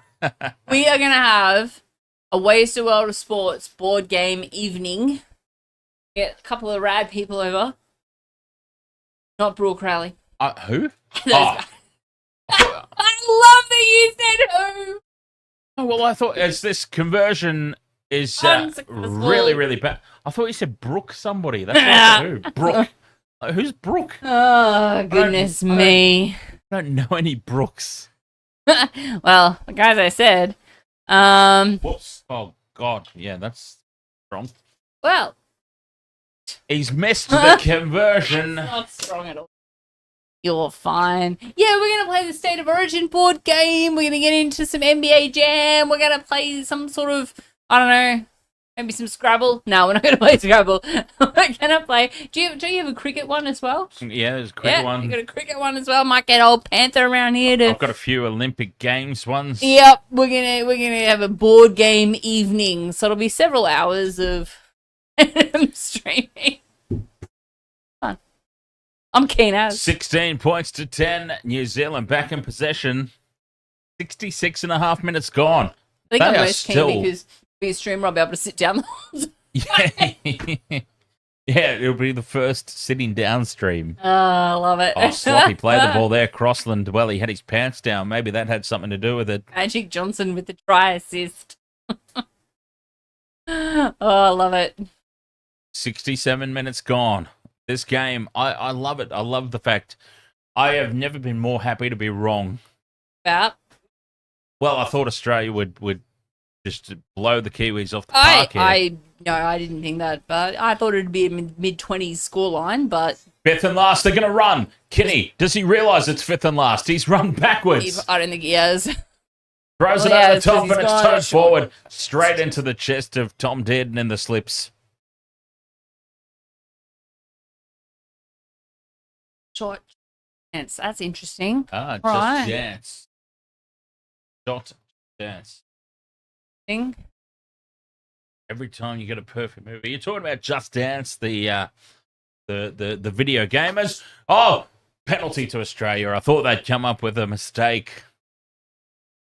We are gonna have a Ways to World of Sports board game evening. Get a couple of rad people over. Not Brooke Rowley. Who? I love that you said who. Oh, well, I thought as this conversion is really, really bad. I thought you said Brooke somebody. That's not who. Brooke. Who's Brooke? Oh, goodness me. I don't know any Brooks. Well, like as I said, Whoops. Oh, God. Yeah, that's wrong. Well. He's missed the conversion. Not strong at all. You're fine. Yeah, we're going to play the State of Origin board game. We're going to get into some NBA Jam. We're going to play some sort of, I don't know, maybe some Scrabble. No, we're not going to play Scrabble. We're going to play. Do you have a cricket one as well? Yeah, there's a cricket one. You got a cricket one as well. Might get old Panther around here. I've got a few Olympic Games ones. Yep, we're gonna have a board game evening. So it'll be several hours of streaming. Fun. I'm keen as. 16 points to 10. New Zealand back in possession. 66.5 minutes gone. I think I'm most keen because we stream, I'll be able to sit down. Yeah. Yeah, it'll be the first sitting down stream. Oh, I love it. Oh, Sloppy played the ball there. Crossland, well, he had his pants down. Maybe that had something to do with it. Magic Johnson with the try assist. Oh, I love it. 67 minutes gone. This game, I love it. I love the fact I have never been more happy to be wrong about. Well, I thought Australia would just blow the Kiwis off the park here. No, I didn't think that, but I thought it'd be a mid-20s scoreline, but... Fifth and last, they're going to run. Kinney, does he realise it's fifth and last? He's run backwards. I don't think he has. Throws it over the top and it's towed forward. Straight into the chest of Tom Dearden in the slips. Short chance. That's interesting. Just chance. Short chance. Every time you get a perfect movie. You're talking about Just Dance, the video gamers. Oh, penalty to Australia. I thought they'd come up with a mistake.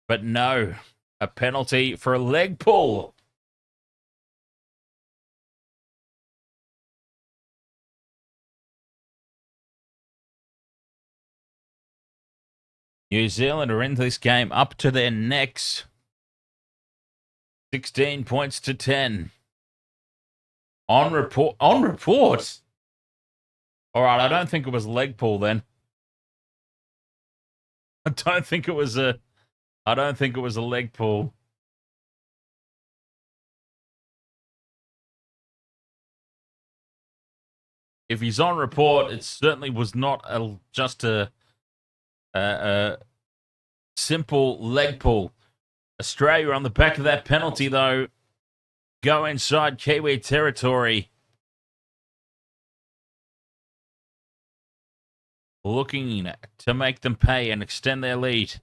But no, a penalty for a leg pull. New Zealand are in this game up to their necks. 16 points to 10. On report. On report. All right, I don't think it was a leg pull then. I don't think it was a leg pull. If he's on report, it certainly was not just a simple leg pull. Australia on the back of that penalty, though, go inside Kiwi territory. Looking to make them pay and extend their lead.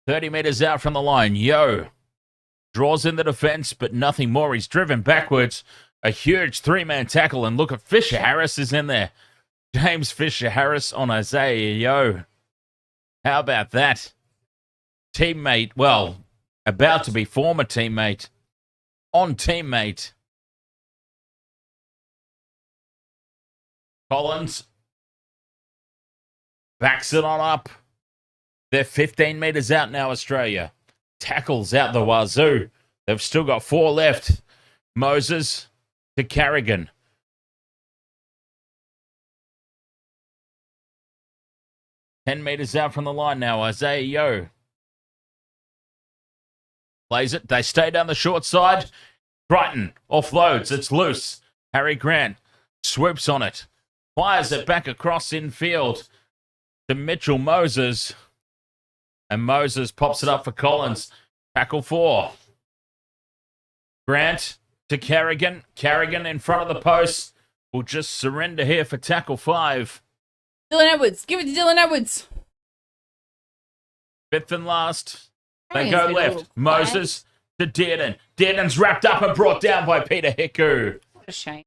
30 metres out from the line. Yo draws in the defence, but nothing more. He's driven backwards. A huge three-man tackle, and look at Fisher Harris is in there. James Fisher Harris on Isaiah Yo. How about that? Teammate, well, about to be former teammate. On teammate. Collins backs it on up. They're 15 metres out now, Australia. Tackles out the wazoo. They've still got 4 left. Moses to Carrigan. Ten metres out from the line now, Isaiah Yo. Plays it. They stay down the short side. Brighton offloads. It's loose. Harry Grant swoops on it. Fires it back across infield to Mitchell Moses. And Moses pops it up for Collins. Tackle 4. Grant to Carrigan. Carrigan in front of the post. Will just surrender here for tackle 5. Dylan Edwards. Give it to Dylan Edwards. Fifth and last. They go left. Moses to Dearden. Dearden's wrapped up and brought down by Peter Hiku. What a shame.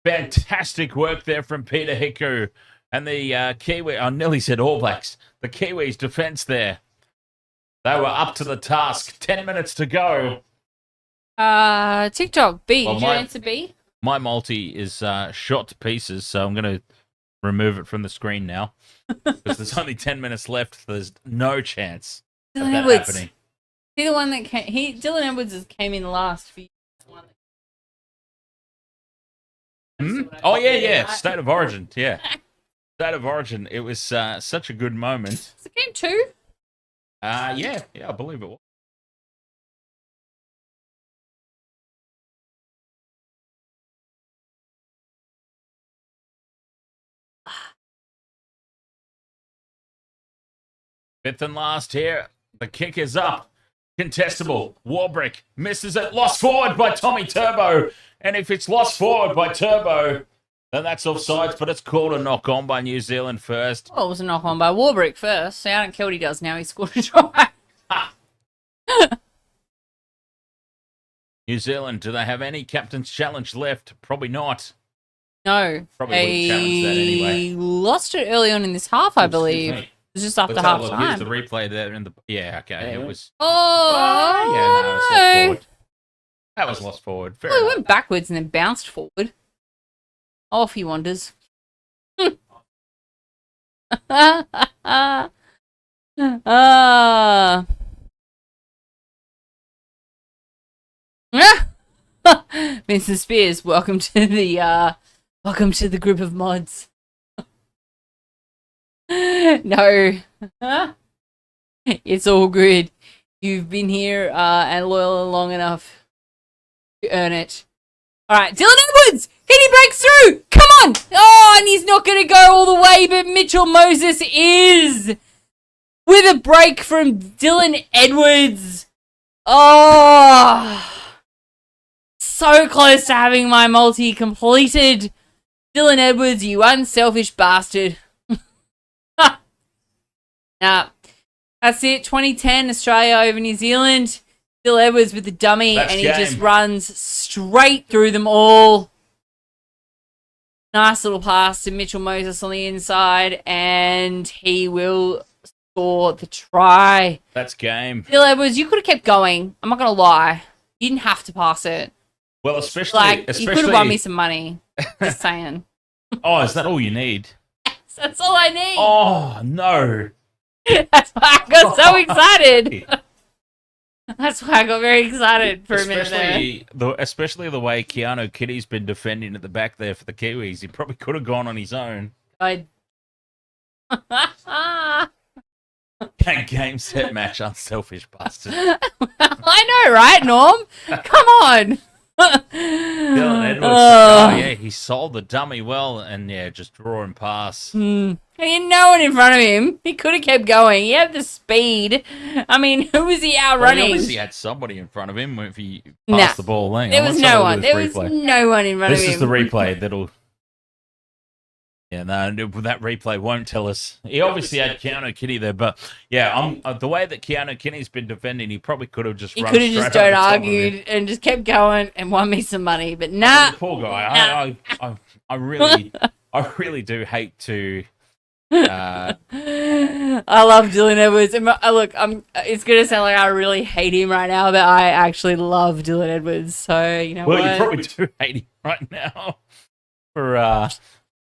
Fantastic work there from Peter Hiku. And the Kiwi, I nearly said All Blacks. The Kiwis' defence there. They were up to the task. 10 minutes to go. TikTok, B. Did you answer B? My multi is shot to pieces, so I'm going to remove it from the screen now. Because there's only 10 minutes left. There's no chance of that happening. He the one that came, Dylan Edwards came in last for you. Oh, yeah. State of Origin, yeah. State of Origin. It was such a good moment. Was it game 2? Yeah, I believe it was. Fifth and last here. The kick is up. Contestable. Warbrick misses it. Lost forward by Tommy Turbo. And if it's lost forward by Turbo, then that's offsides, but it's called a knock-on by New Zealand first. Well, it was a knock-on by Warbrick first. See, I don't care what he does now. He scored a try. New Zealand, do they have any captain's challenge left? Probably not. No. Probably wouldn't challenge that anyway. Lost it early on in this half, I believe. It was just after half time. Here's the replay there in the... Yeah, okay. It was... Oh, yeah, no, it was lost forward. That was lost forward. Well, it went backwards and then bounced forward. Off he wanders. Vincent Spears, welcome to the group of mods. No. It's all good. You've been here and loyal long enough to earn it. All right, Dylan Edwards! Can he break through? Come on! Oh, and he's not going to go all the way, but Mitchell Moses is. With a break from Dylan Edwards. Oh. So close to having my multi completed. Dylan Edwards, you unselfish bastard. Nah, that's it. 2010, Australia over New Zealand. Bill Edwards with the dummy, and he just runs straight through them all. Nice little pass to Mitchell Moses on the inside, and he will score the try. That's game. Bill Edwards, you could have kept going. I'm not going to lie. You didn't have to pass it. Well, especially you could have won me some money. Just saying. Oh, is that all you need? That's all I need. Oh, no. That's why I got so excited. That's why I got very excited for a minute there. Especially the way Keanu Kitty's been defending at the back there for the Kiwis. He probably could have gone on his own. Game, set, match, unselfish bastard. I know, right, Norm? Come on. Dylan Edwards, he sold the dummy well, and just draw and pass. And he had no one in front of him. He could have kept going. He had the speed. I mean, who was he outrunning? Well, he obviously had somebody in front of him if he passed the ball lane. There was no one. There was no one in front of him. This is the replay that'll... Yeah, no, that replay won't tell us. He obviously had Keanu Kitty there, but the way that Keanu Kitty's been defending, he probably could have just. He could have just don't argued and just kept going and won me some money, but nah. Poor guy. Nah. I really do hate to. I love Dylan Edwards. Look, it's gonna sound like I really hate him right now, but I actually love Dylan Edwards. So you know what? Well, you probably do hate him right now.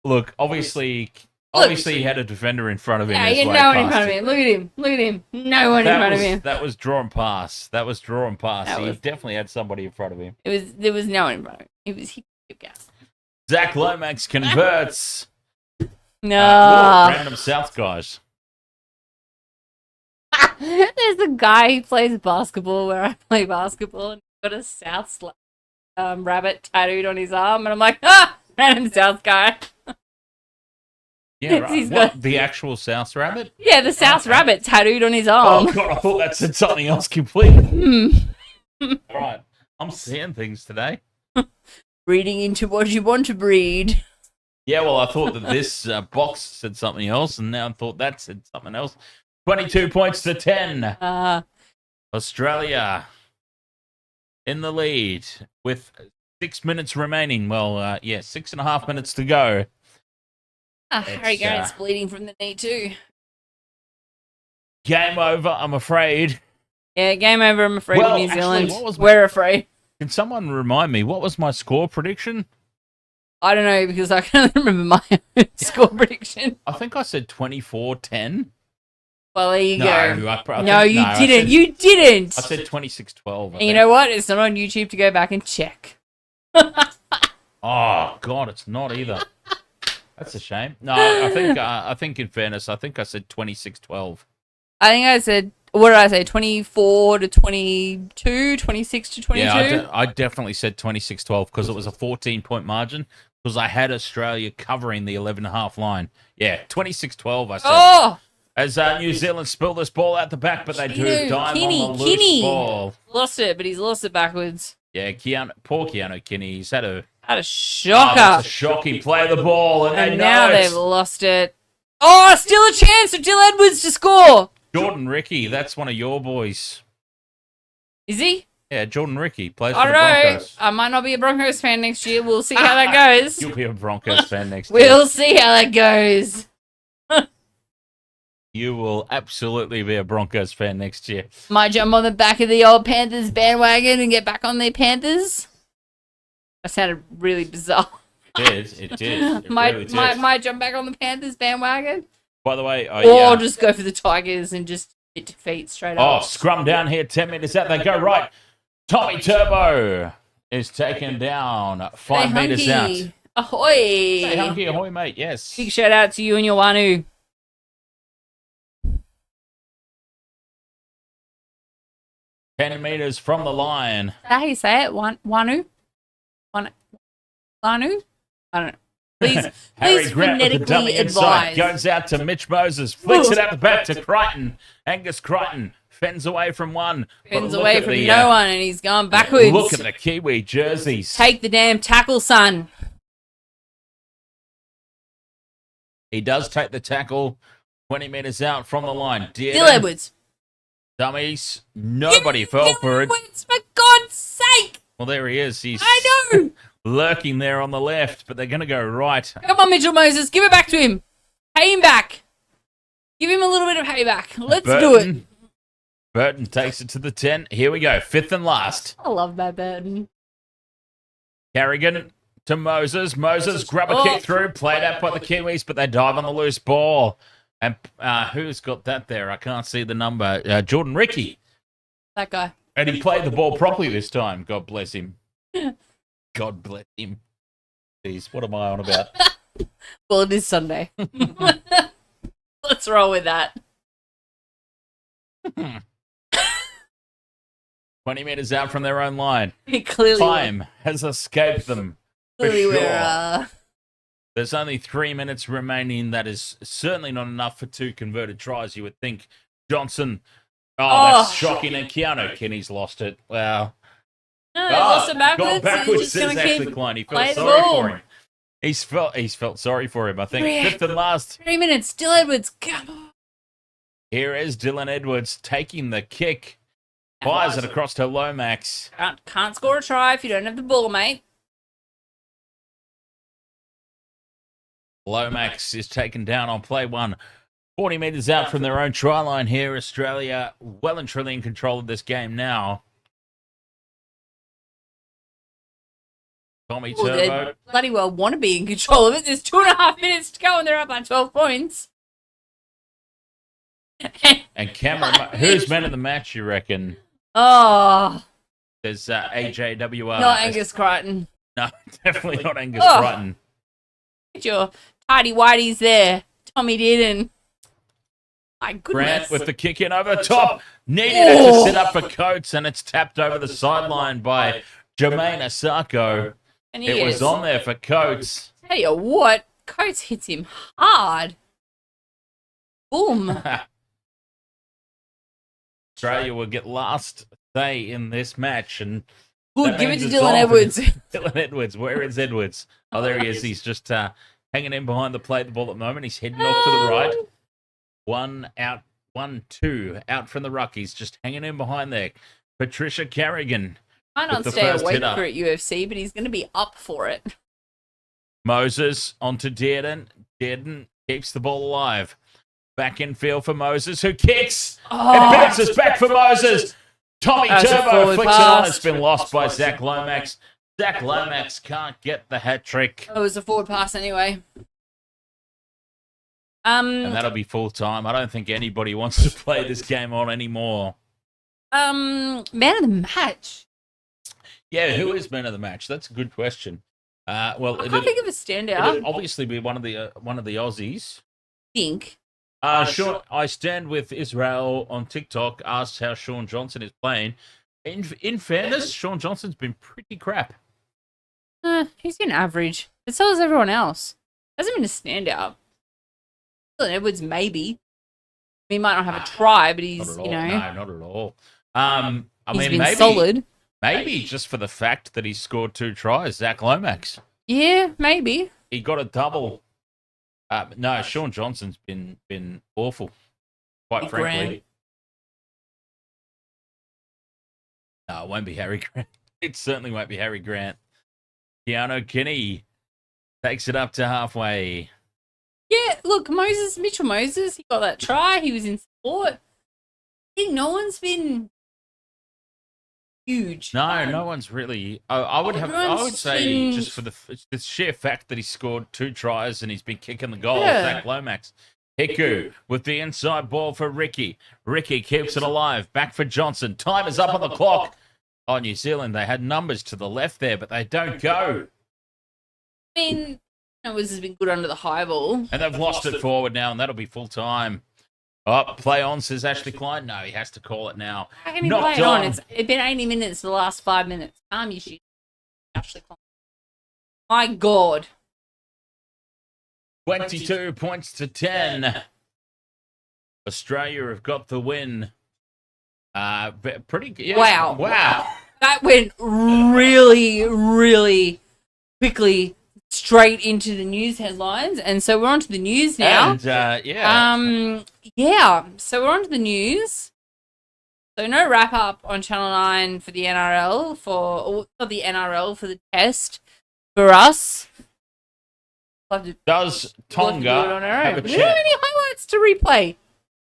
Look, obviously he had a defender in front of him. Yeah, he had no one in front of him. Look at him. No one in front of him. That was draw and pass. He definitely had somebody in front of him. There was no one in front of him. He kept going. Zach Lomax converts. No. Random South guys. There's a guy who plays basketball where I play basketball, and he's got a South rabbit tattooed on his arm, and I'm like, random South guy. Yeah, right. The actual South rabbit? Yeah, the South rabbit tattooed on his arm. Oh, God, I thought that said something else completely. All right, I'm seeing things today. Reading into what you want to breed. Yeah, well, I thought that this box said something else, and now I thought that said something else. 22 points to 10. Australia in the lead with 6 minutes remaining. Well, 6.5 minutes to go. Carrigan's bleeding from the knee too. Game over, I'm afraid. Yeah, game over, I'm afraid, New Zealand. We're afraid. Can someone remind me, what was my score prediction? I don't know, because I can't remember my own score prediction. I think I said 24-10. Well, there you go. You didn't. You didn't. I said 26-12. And you know what? It's not on YouTube to go back and check. Oh, God, it's not either. That's a shame. No, I think in fairness, I think I said 26-12. I think I said, what did I say? 24 to 22, 26 to 22? Yeah, I definitely said 26-12 because it was a 14-point margin because I had Australia covering the 11.5 line. Yeah, 26-12 I said. Oh! As New Zealand spill this ball out the back, but they do dive on the loose ball. Lost it, but he's lost it backwards. Yeah, poor Keanu Kinney. He's had a shocker. That's a shock. He played the ball, and now they've lost it. Oh, still a chance for Jill Edwards to score. Jordan Ricky, that's one of your boys. Is he? Yeah, Jordan Ricky plays for the Broncos. I might not be a Broncos fan next year. We'll see how that goes. You'll be a Broncos fan next year. We'll see how that goes. You will absolutely be a Broncos fan next year. Might jump on the back of the old Panthers bandwagon and get back on their Panthers. That sounded really bizarre. It did. Might jump back on the Panthers bandwagon. By the way, or just go for the Tigers and just hit defeat straight up. Oh, scrum down here, 10 meters out. They go right. Tommy Turbo is taken down 5 meters out. Ahoy! Say hunky ahoy, mate. Yes. Big shout out to you and your Wanu. 10 metres from the line. Is that how you say it? Wanu? Lanu? I don't know. Please Harry Grant with the dummy phonetically inside. advise. Goes out to Mitch Moses. Flicks it out the back to Crichton. Angus Crichton fends away from one. Fends away from no one, and he's gone backwards. Look at the Kiwi jerseys. Take the damn tackle, son. He does take the tackle. 20 metres out from the line. Still Edwards. Dummies. Nobody fell for it. Edwards, for God's sake. Well, there he is. He's I know. lurking there on the left, but they're going to go right. Come on, Mitchell Moses. Give it back to him. Pay him back. Give him a little bit of payback. Let's do it. Burton takes it to the 10. Here we go. 5th and last. I love that Burton. Carrigan to Moses. Moses grab a kick through. Played out by the Kiwis, but they dive on the loose ball. And who's got that there? I can't see the number. Jordan Ricky. That guy. And he played the ball properly this time. God bless him. God bless him. Jeez, what am I on about? Well, it is Sunday. Let's roll with that. 20 metres out from their own line. Clearly, Time has escaped them. clearly for sure. we're There's only 3 minutes remaining. That is certainly not enough for 2 converted tries, you would think. Johnson. Oh, that's shocking. And Keanu Kenny's lost it. Wow. No, lost it backwards. Gone backwards He's since just gonna actually keep Klein. He felt playing the sorry ball. for him. He's felt sorry for him, I think. 5th and last. 3 minutes. Still Edwards. Come on. Here is Dylan Edwards taking the kick. Fires it across to Lomax. Can't score a try if you don't have the ball, mate. Lomax is taken down on play 1. 40 metres out from their own try line here. Australia well and truly in control of this game now. Tommy Turbo. They bloody well want to be in control of it. There's 2.5 minutes to go and they're up by 12 points. And Cameron, who's man of the match, you reckon? Oh. There's AJWR. Not Angus Crichton. No, definitely not Angus Crichton. Get your tidy whities there. Tommy Dearden. My goodness. Grant with the kick in over the top. Needed it to sit up for Coates, and it's tapped over the sideline by Jermaine Asako. And it was on there for Coates. Tell you what, Coates hits him hard. Boom. Australia will get last say in this match, and good. Give it to Dylan Edwards. Dylan Edwards, where is Edwards? Oh, there he is. He's just hanging in behind the plate, the ball at the moment. He's heading off to the right. 1 out, 1, 2 out from the ruck. He's just hanging in behind there. Patricia Carrigan. Might not stay awake for it, UFC, but he's going to be up for it. Moses onto Dearden. Dearden keeps the ball alive. Back in field for Moses, who kicks. It bounces back for Moses. Tommy Turbo flicks it on. It's been lost by Zach Lomax. Zach Lomax can't get the hat trick. It was a forward pass anyway. And that'll be full time. I don't think anybody wants to play this game on anymore. Man of the match. Yeah, who is man of the match? That's a good question. Well, I can't think of a standout. It'd obviously be one of the Aussies. Think. Sean, I stand with Israel on TikTok. Asked how Shaun Johnson is playing. In fairness, Shaun Johnson's been pretty crap. He's been average, but so has everyone else. Hasn't been a standout. Edwards, maybe. He might not have a try, but he's, no, not at all. He's been maybe solid. Maybe just for the fact that he scored 2 tries, Zach Lomax. Yeah, maybe. He got a double. No, Shaun Johnson's been awful, quite frankly. No, it won't be Harry Grant. It certainly won't be Harry Grant. Keanu Kenny takes it up to halfway. Yeah, look, Mitchell Moses, he got that try. He was in support. I think no one's been huge. No one's really. I would say just for the sheer fact that he scored 2 tries and he's been kicking the goal. Yeah. Zach Lomax. Hiku with the inside ball for Ricky. Ricky keeps it alive. Back for Johnson. Time is up on the clock. Oh, New Zealand, they had numbers to the left there, but they don't go. I mean, Moses has been good under the high ball. And they've lost it forward now, and that'll be full time. Oh, play on, says Ashley Klein. No, he has to call it now. How can you play it on? It's been 80 minutes the last 5 minutes. Calm your shit, Ashley Klein. My God. 22 points to 10. Australia have got the win. Pretty good. Yeah. Wow. That went really, really quickly straight into the news headlines. And so we're on to the news now. And, So we're on to the news. So no wrap up on Channel 9 for the NRL, for the test for us. Does Tonga have a chance? Do we have any highlights to replay?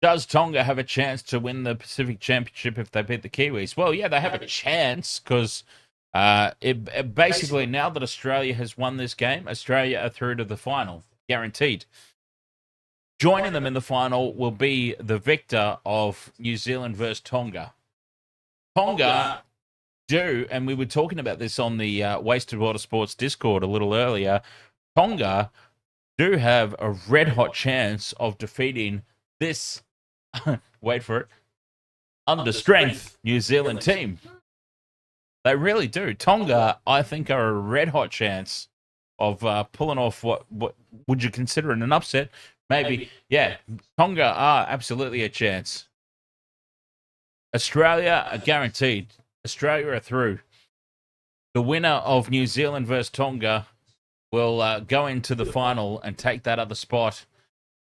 Does Tonga have a chance to win the Pacific Championship if they beat the Kiwis? Well, yeah, they have a chance because basically now that Australia has won this game, Australia are through to the final, guaranteed. Joining them in the final will be the victor of New Zealand versus Tonga. Tonga do, and we were talking about this on the Wasted Water Sports Discord a little earlier, Tonga do have a red-hot chance of defeating this, wait for it, under-strength New Zealand team. They really do. Tonga, I think, are a red-hot chance of pulling off what would you consider an upset? Maybe. Yeah, Tonga are absolutely a chance. Australia are guaranteed. Australia are through. The winner of New Zealand versus Tonga will go into the final and take that other spot.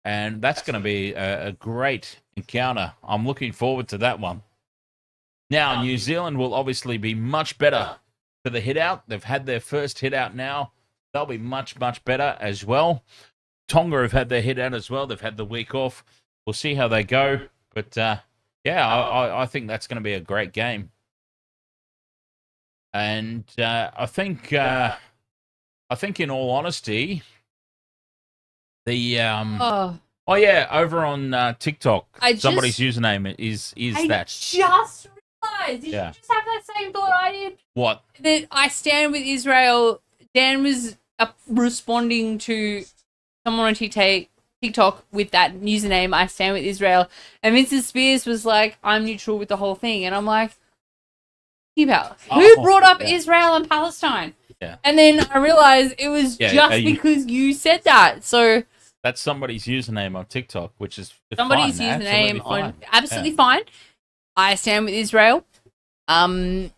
And that's going to be a great encounter. I'm looking forward to that one. Now, New Zealand will obviously be much better for the hit-out. They've had their first hit-out now. They'll be much, much better as well. Tonga have had their hit-out as well. They've had the week off. We'll see how they go. But, I think that's going to be a great game. And I think in all honesty, the over on TikTok, somebody's username is that. Just realised. Did you just have that same thought I did? What? That I stand with Israel. Dan was responding to someone on TikTok with that username, I stand with Israel, and Vincent Spears was like, I'm neutral with the whole thing, and I'm like, who brought up Israel and Palestine? Yeah. And then I realized it was because you said that. So that's somebody's username on TikTok, which is somebody's fine, username absolutely fine. I stand with Israel. But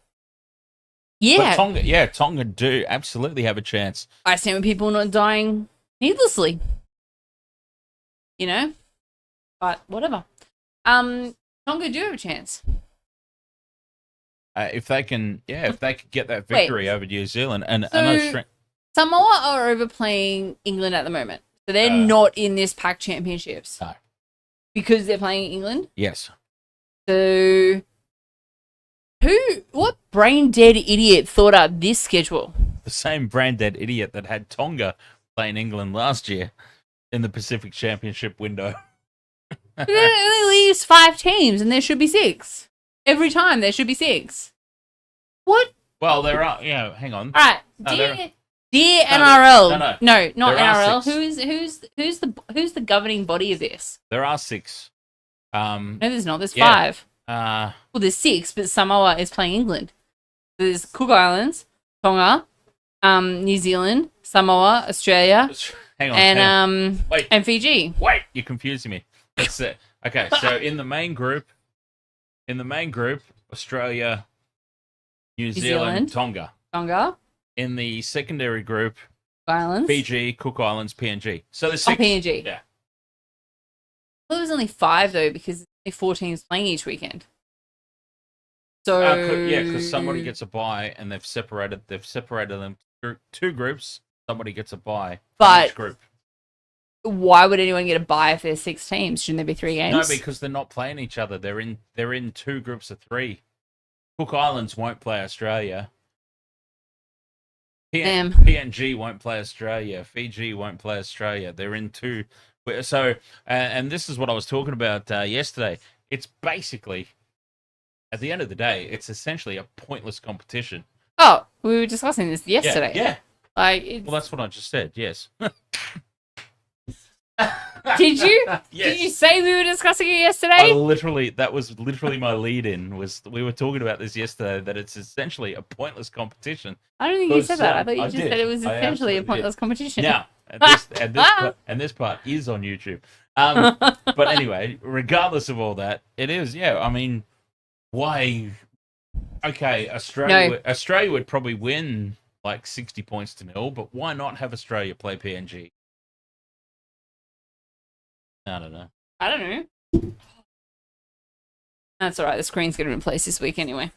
Tonga do absolutely have a chance. I stand with people not dying needlessly. You know? But whatever. Tonga do have a chance. If they can get that victory over New Zealand Samoa are overplaying England at the moment, so they're not in this Pac Championships. No, because they're playing England. Yes. So, what brain dead idiot thought up this schedule? The same brain dead idiot that had Tonga playing England last year in the Pacific Championship window. But it only leaves 5 teams, and there should be 6. Every time there should be 6. What? Well, there are. Yeah, hang on. All right, dear NRL. No, not NRL. Who's the governing body of this? There are 6. No, there's not. There's 5. Well, there's 6, but Samoa is playing England. There's Cook Islands, Tonga, New Zealand, Samoa, Australia, and Fiji. Wait, you're confusing me. That's it. Okay, so in the main group, Australia, New Zealand, Tonga. In the secondary group, Islands, Fiji, Cook Islands, PNG. So there's 6. PNG. Yeah. Well, there was only 5 though, because there's 4 teams playing each weekend. So because somebody gets a bye, and they've separated them 2 groups. Somebody gets a bye. But each group. Why would anyone get a bye if there's 6 teams? Shouldn't there be 3 games? No, because they're not playing each other. They're in 2 groups of 3. Cook Islands won't play Australia. PNG won't play Australia. Fiji won't play Australia. They're in 2. So, and this is what I was talking about yesterday. It's basically, at the end of the day, it's essentially a pointless competition. Oh, we were discussing this yesterday. Yeah. Well, that's what I just said. Yes. Did you? Yes. Did you say we were discussing it yesterday? That was literally my lead-in. We were talking about this yesterday, that it's essentially a pointless competition. I don't think you said that. I thought you I just did. said it was I essentially a absolutely pointless competition. Now, this part is on YouTube. But anyway, regardless of all that, it is. Yeah, I mean, why? Okay, Australia would probably win like 60 points to 0, but why not have Australia play PNG? I don't know. I don't know. That's all right. The screen's going to replace this week anyway.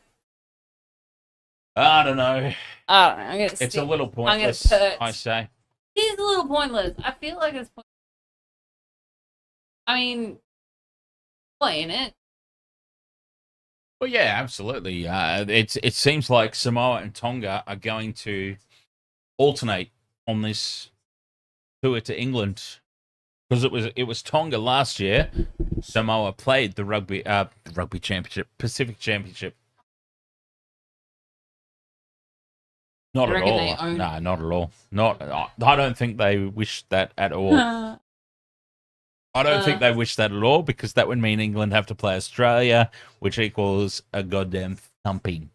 I don't know. I don't know. It's a little pointless, I say. It is a little pointless. I feel like it's pointless. I mean, playing it. Well, yeah, absolutely. It seems like Samoa and Tonga are going to alternate on this tour to England, because it was Tonga last year. Samoa played the rugby championship, Pacific Championship. Not at all. No, not at all. I don't think they wish that at all. I don't think they wish that at all, because that would mean England have to play Australia, which equals a goddamn thumping.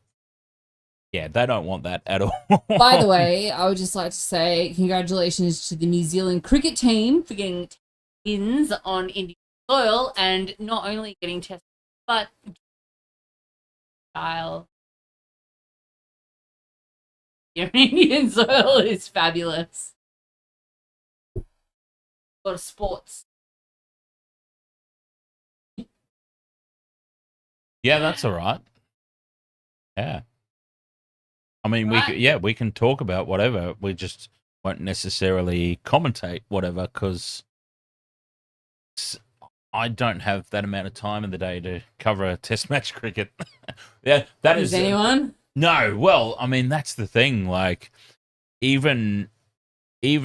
Yeah, they don't want that at all. By the way, I would just like to say congratulations to the New Zealand cricket team for getting wins on Indian soil, and not only getting tested, but style. Your Indian soil is fabulous. A lot of sports. Yeah, that's all right. Yeah. I mean, we can talk about whatever. We just won't necessarily commentate whatever, because I don't have that amount of time in the day to cover a test match cricket. Yeah, that is. Does anyone? No. Well, I mean, that's the thing. Like, even a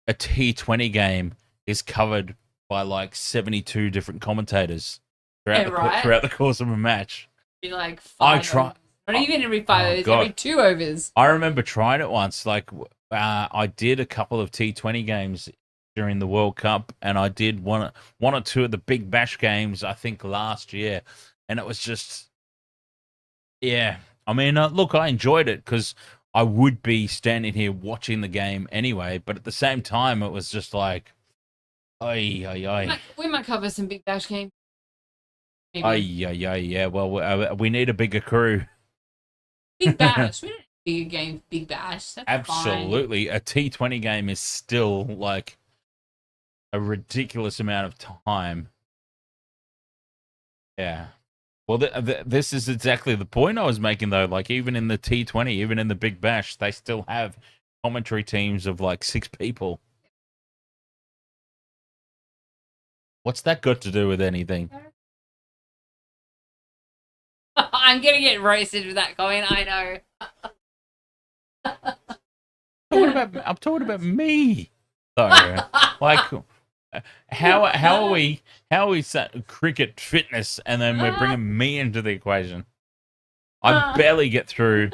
T20 game is covered by like 72 different commentators throughout the course of a match. Be like I try. Not even every 5 overs, every 2 overs. I remember trying it once. Like, I did a couple of T20 games during the World Cup, and I did one or two of the Big Bash games, I think, last year, and it was just, yeah. I mean, look, I enjoyed it because I would be standing here watching the game anyway, but at the same time, it was just like, ay. We might cover some Big Bash games. Yeah. Well, we need a bigger crew. Big Bash. We don't need bigger games. Big Bash. That's absolutely fine. A T20 game is still like a ridiculous amount of time. Yeah. Well, this is exactly the point I was making, though. Like, even in the T20, even in the Big Bash, they still have commentary teams of like 6 people. What's that got to do with anything? I'm gonna get roasted with that comment. I know. I'm talking about me. Sorry, like, how are we cricket fitness, and then we're bringing me into the equation? I barely get through.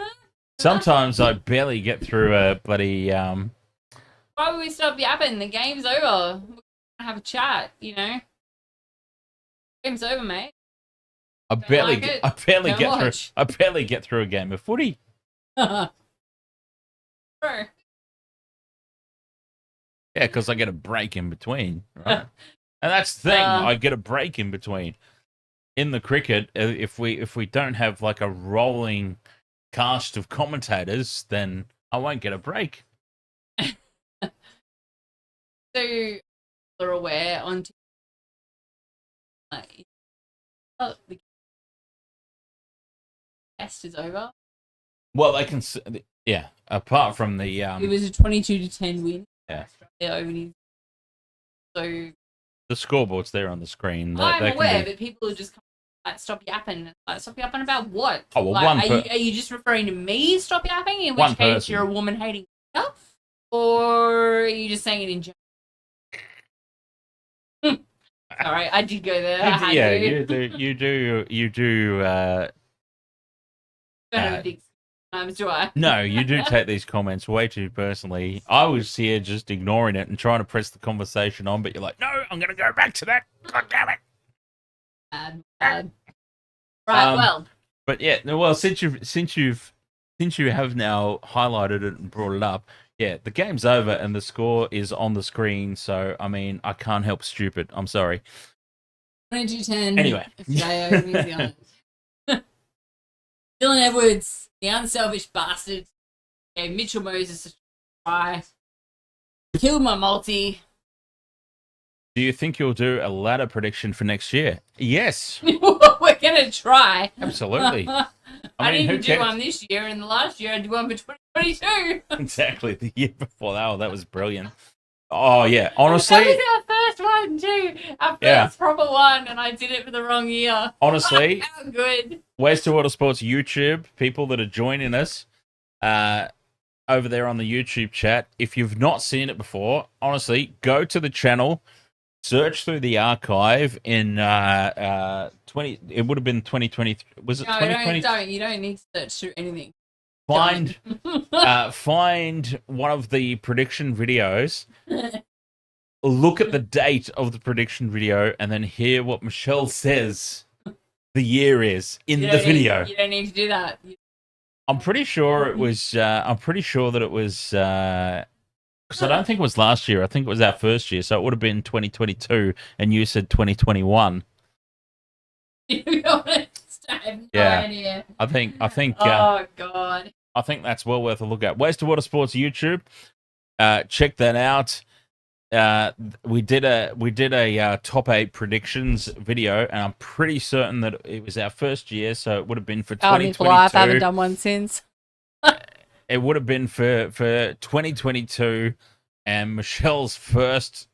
Sometimes I barely get through a bloody. Why would we stop yapping? The game's over. We're gonna have a chat. You know, game's over, mate. I barely get through a game of footy. Bro. Yeah, because I get a break in between, right? And that's the thing. I get a break in between. In the cricket, if we don't have like a rolling cast of commentators, then I won't get a break. So they're aware on the test is over. Well, they can, yeah. Apart from the it was a 22-10 win. Yeah. So the scoreboard's there on the screen. I'm aware, but people are just like, stop yapping. Stop yapping about what? Oh, well, like, are you just referring to me? Stop yapping. In which case, you're a woman hating yourself, or are you just saying it in general? All right, I did go there. You do. Kind of a big Do I? No, you do take these comments way too personally. I was here just ignoring it and trying to press the conversation on, but you're like, no, I'm going to go back to that. God damn it. Bad. Right, well. But yeah, well, since you have now highlighted it and brought it up, yeah, the game's over and the score is on the screen. So I mean, I can't help stupid. I'm sorry. 22-10. Anyway, Australia, New Zealand. Dylan Edwards, the unselfish bastard, gave Mitchell Moses a try. Killed my multi. Do you think you'll do a ladder prediction for next year? Yes. We're going to try. Absolutely. I didn't do one this year, and the last year I did one for 2022. Exactly. The year before that. Oh, that was brilliant. Oh, yeah. Honestly. That was our first one, too. Our first proper one, and I did it for the wrong year. Honestly. How good. Ways to Water Sports YouTube, people that are joining us over there on the YouTube chat. If you've not seen it before, honestly, go to the channel. Search through the archive in 20. It would have been 2020. Was it 2020? Don't. You don't need to search through anything. Find one of the prediction videos. Look at the date of the prediction video, and then hear what Michelle says the year is in the video. You don't need to do that. I'm pretty sure it was. I'm pretty sure that it was. Because I don't think it was last year. I think it was our first year. So it would have been 2022, and you said 2021. To be honest, I have no idea. I think. Oh God. I think that's well worth a look at. Ways to Water Sports YouTube. Check that out. We did a top 8 predictions video, and I'm pretty certain that it was our first year, so it would have been for 2022. I haven't done one since. It would have been for 2022, and Michelle's first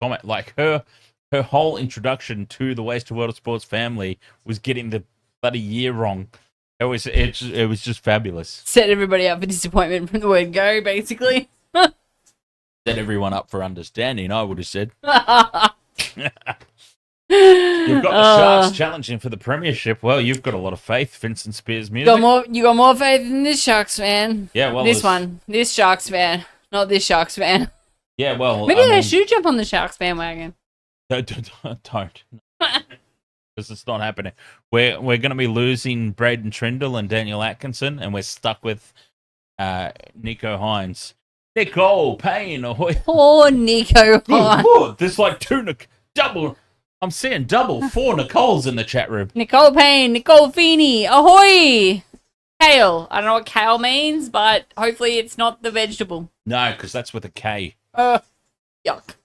comment, like her whole introduction to the Ways to Water Sports family was getting the bloody year wrong. It was just fabulous. Set everybody up for disappointment from the word go, basically. Set everyone up for understanding, I would have said. You've got the Sharks challenging for the premiership. Well, you've got a lot of faith, Vincent Spears music. You got more faith in this Sharks fan. Yeah, well, this Sharks fan, not this Sharks fan. Yeah, well, maybe they should jump on the Sharks bandwagon. Don't, because it's not happening. We're going to be losing Braden Trindle and Daniel Atkinson, and we're stuck with Nico Hines. Nicole Payne, ahoy! Poor Nico Hines. Good. There's like double. I'm seeing 4 Nicoles in the chat room. Nicole Payne, Nicole Feeney, ahoy! Kale. I don't know what kale means, but hopefully it's not the vegetable. No, because that's with a K. Yuck.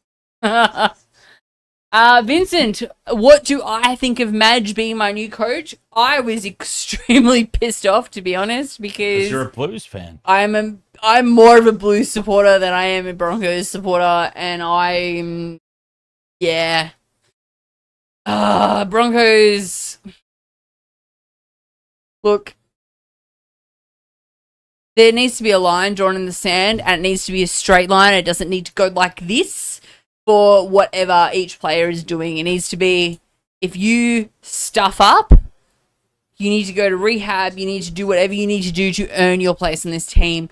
Vincent, what do I think of Madge being my new coach? I was extremely pissed off, to be honest, because you're a Blues fan. I'm more of a Blues supporter than I am a Broncos supporter, and Broncos. Look, there needs to be a line drawn in the sand, and it needs to be a straight line. It doesn't need to go like this for whatever each player is doing. It needs to be, if you stuff up, you need to go to rehab. You need to do whatever you need to do to earn your place in this team.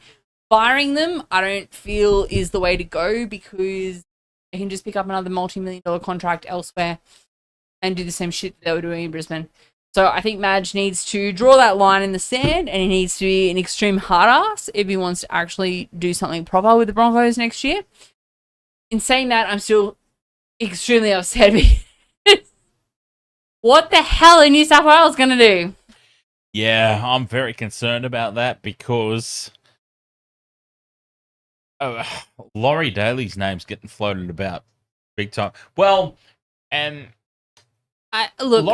Firing them, I don't feel is the way to go, because they can just pick up another multi-million-dollar contract elsewhere and do the same shit that they were doing in Brisbane. So I think Madge needs to draw that line in the sand, and he needs to be an extreme hard ass if he wants to actually do something proper with the Broncos next year. In saying that, I'm still extremely upset because what the hell are New South Wales going to do? Yeah, I'm very concerned about that because Laurie Daly's name's getting floated about big time. Well, and I love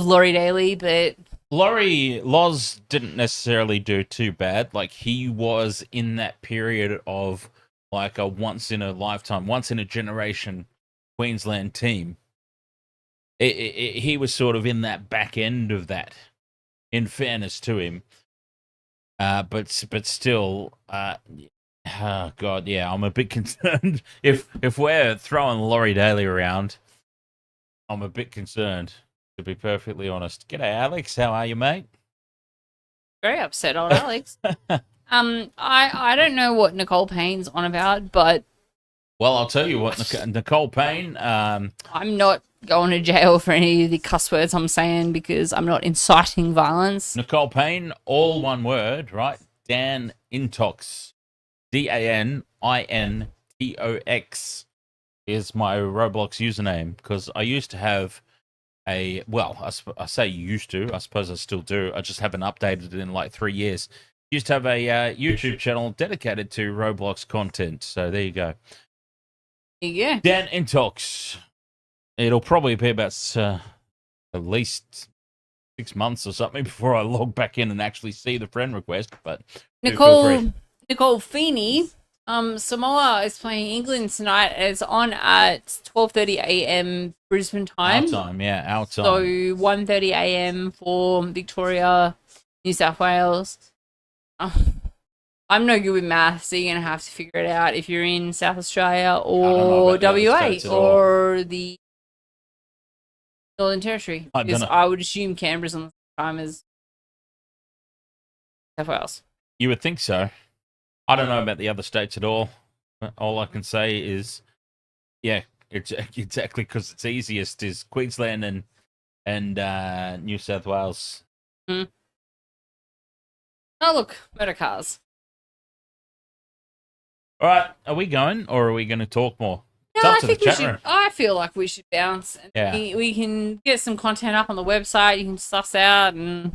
Laurie Daly, but Loz didn't necessarily do too bad. Like, he was in that period of like a once in a lifetime, once in a generation Queensland team. He was sort of in that back end of that, in fairness to him. But still, oh God, yeah, I'm a bit concerned. If we're throwing Laurie Daly around, I'm a bit concerned, to be perfectly honest. G'day, Alex. How are you, mate? Very upset, old Alex. I don't know what Nicole Payne's on about, but Well, I'll tell you what, Nicole Payne. I'm not going to jail for any of the cuss words I'm saying because I'm not inciting violence. Nicole Payne, all one word, right? Dan Intox, DANINTOX is my Roblox username because I used to have I say used to, I suppose I still do. I just haven't updated it in like 3 years. Used to have a YouTube channel dedicated to Roblox content. So there you go. Yeah. Dan Intox. It'll probably be about at least 6 months or something before I log back in and actually see the friend request. But Nicole Feeney, Samoa is playing England tonight. It's on at 12:30 a.m. Brisbane time. Our time. So 1:30 a.m. for Victoria, New South Wales. I'm no good with math, so you're going to have to figure it out if you're in South Australia or WA or the Northern Territory. Because I would assume Canberra's on the same time as South Wales. You would think so. I don't know about the other states at all. All I can say is, yeah, it's exactly because it's easiest is Queensland and New South Wales. Mm. Oh, look, motor cars. All right, are we going or are we going to talk more? No, I think we should. I feel like we should bounce. Yeah. We can get some content up on the website. You can suss out and.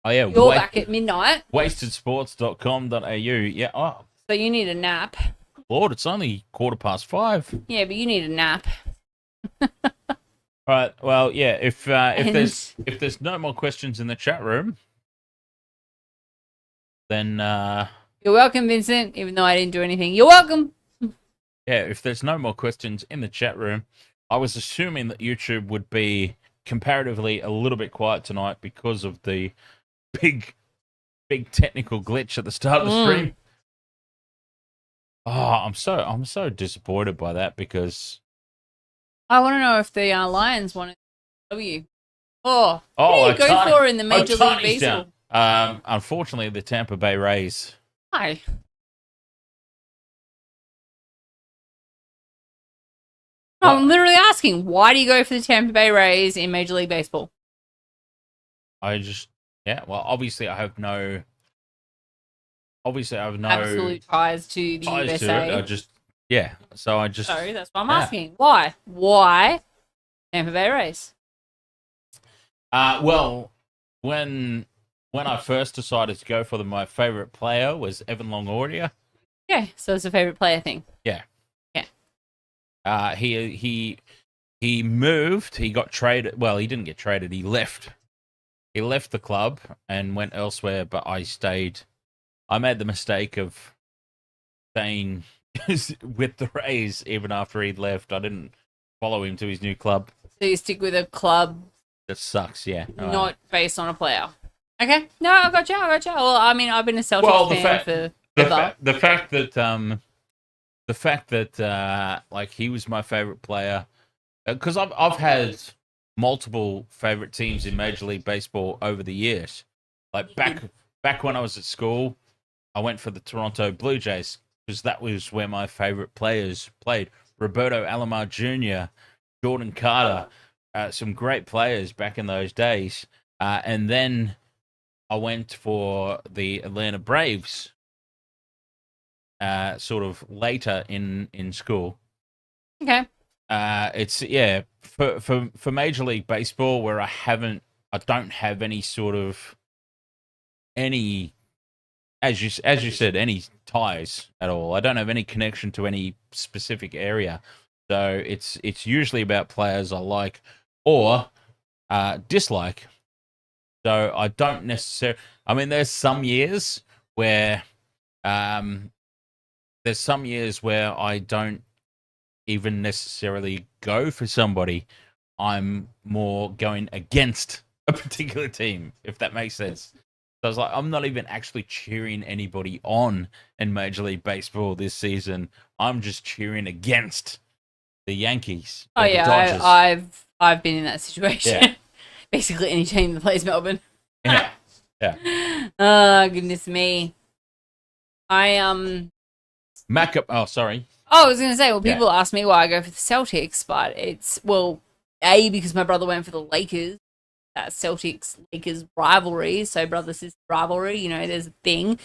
Oh, yeah. You're back at midnight. Wastedsports.com.au. Yeah. Oh. So you need a nap. Lord, it's only 5:15. Yeah, but you need a nap. All right. Well, yeah. If there's no more questions in the chat room, then you're welcome, Vincent. Even though I didn't do anything, you're welcome. Yeah. If there's no more questions in the chat room, I was assuming that YouTube would be comparatively a little bit quiet tonight because of the big technical glitch at the start of the stream. Oh, I'm so disappointed by that because I want to know if the Lions want to W. What do you go for in the Major League Baseball? Unfortunately, the Tampa Bay Rays. Why? I'm literally asking, why do you go for the Tampa Bay Rays in Major League Baseball? Obviously I have no absolute ties to the USA. So that's why I'm asking. Why Tampa Bay Rays? Well, when I first decided to go for them, my favorite player was Evan Longoria. Yeah, so it's a favorite player thing. Yeah. He moved. He got traded. Well, he didn't get traded. He left. He left the club and went elsewhere. But I stayed. I made the mistake of staying with the Rays even after he'd left. I didn't follow him to his new club. So you stick with a club that sucks. Yeah, not based on a player. Okay, no, I got you. Well, I mean, I've been a Celtics fan for the fact that like he was my favorite player because I've had multiple favorite teams in Major League Baseball over the years. Like back when I was at school, I went for the Toronto Blue Jays because that was where my favorite players played. Roberto Alomar Jr., Jordan Carter, some great players back in those days. And then I went for the Atlanta Braves sort of later in school. Okay. For Major League Baseball where I don't have any sort of as you said, any ties at all. I don't have any connection to any specific area. So it's usually about players I like or dislike. So I don't necessarily. I mean, there's some years where I don't even necessarily go for somebody. I'm more going against a particular team, if that makes sense. So I was like, I'm not even actually cheering anybody on in Major League Baseball this season. I'm just cheering against the Yankees. Oh yeah, I've been in that situation. Yeah. Basically, any team that plays Melbourne. Yeah. Yeah. Oh, goodness me. Oh, sorry. Oh, I was going to say, well, Yeah. people ask me why I go for the Celtics, but it's, well, A, because my brother went for the Lakers. That Celtics-Lakers rivalry, so brother-sister rivalry, you know, there's a thing.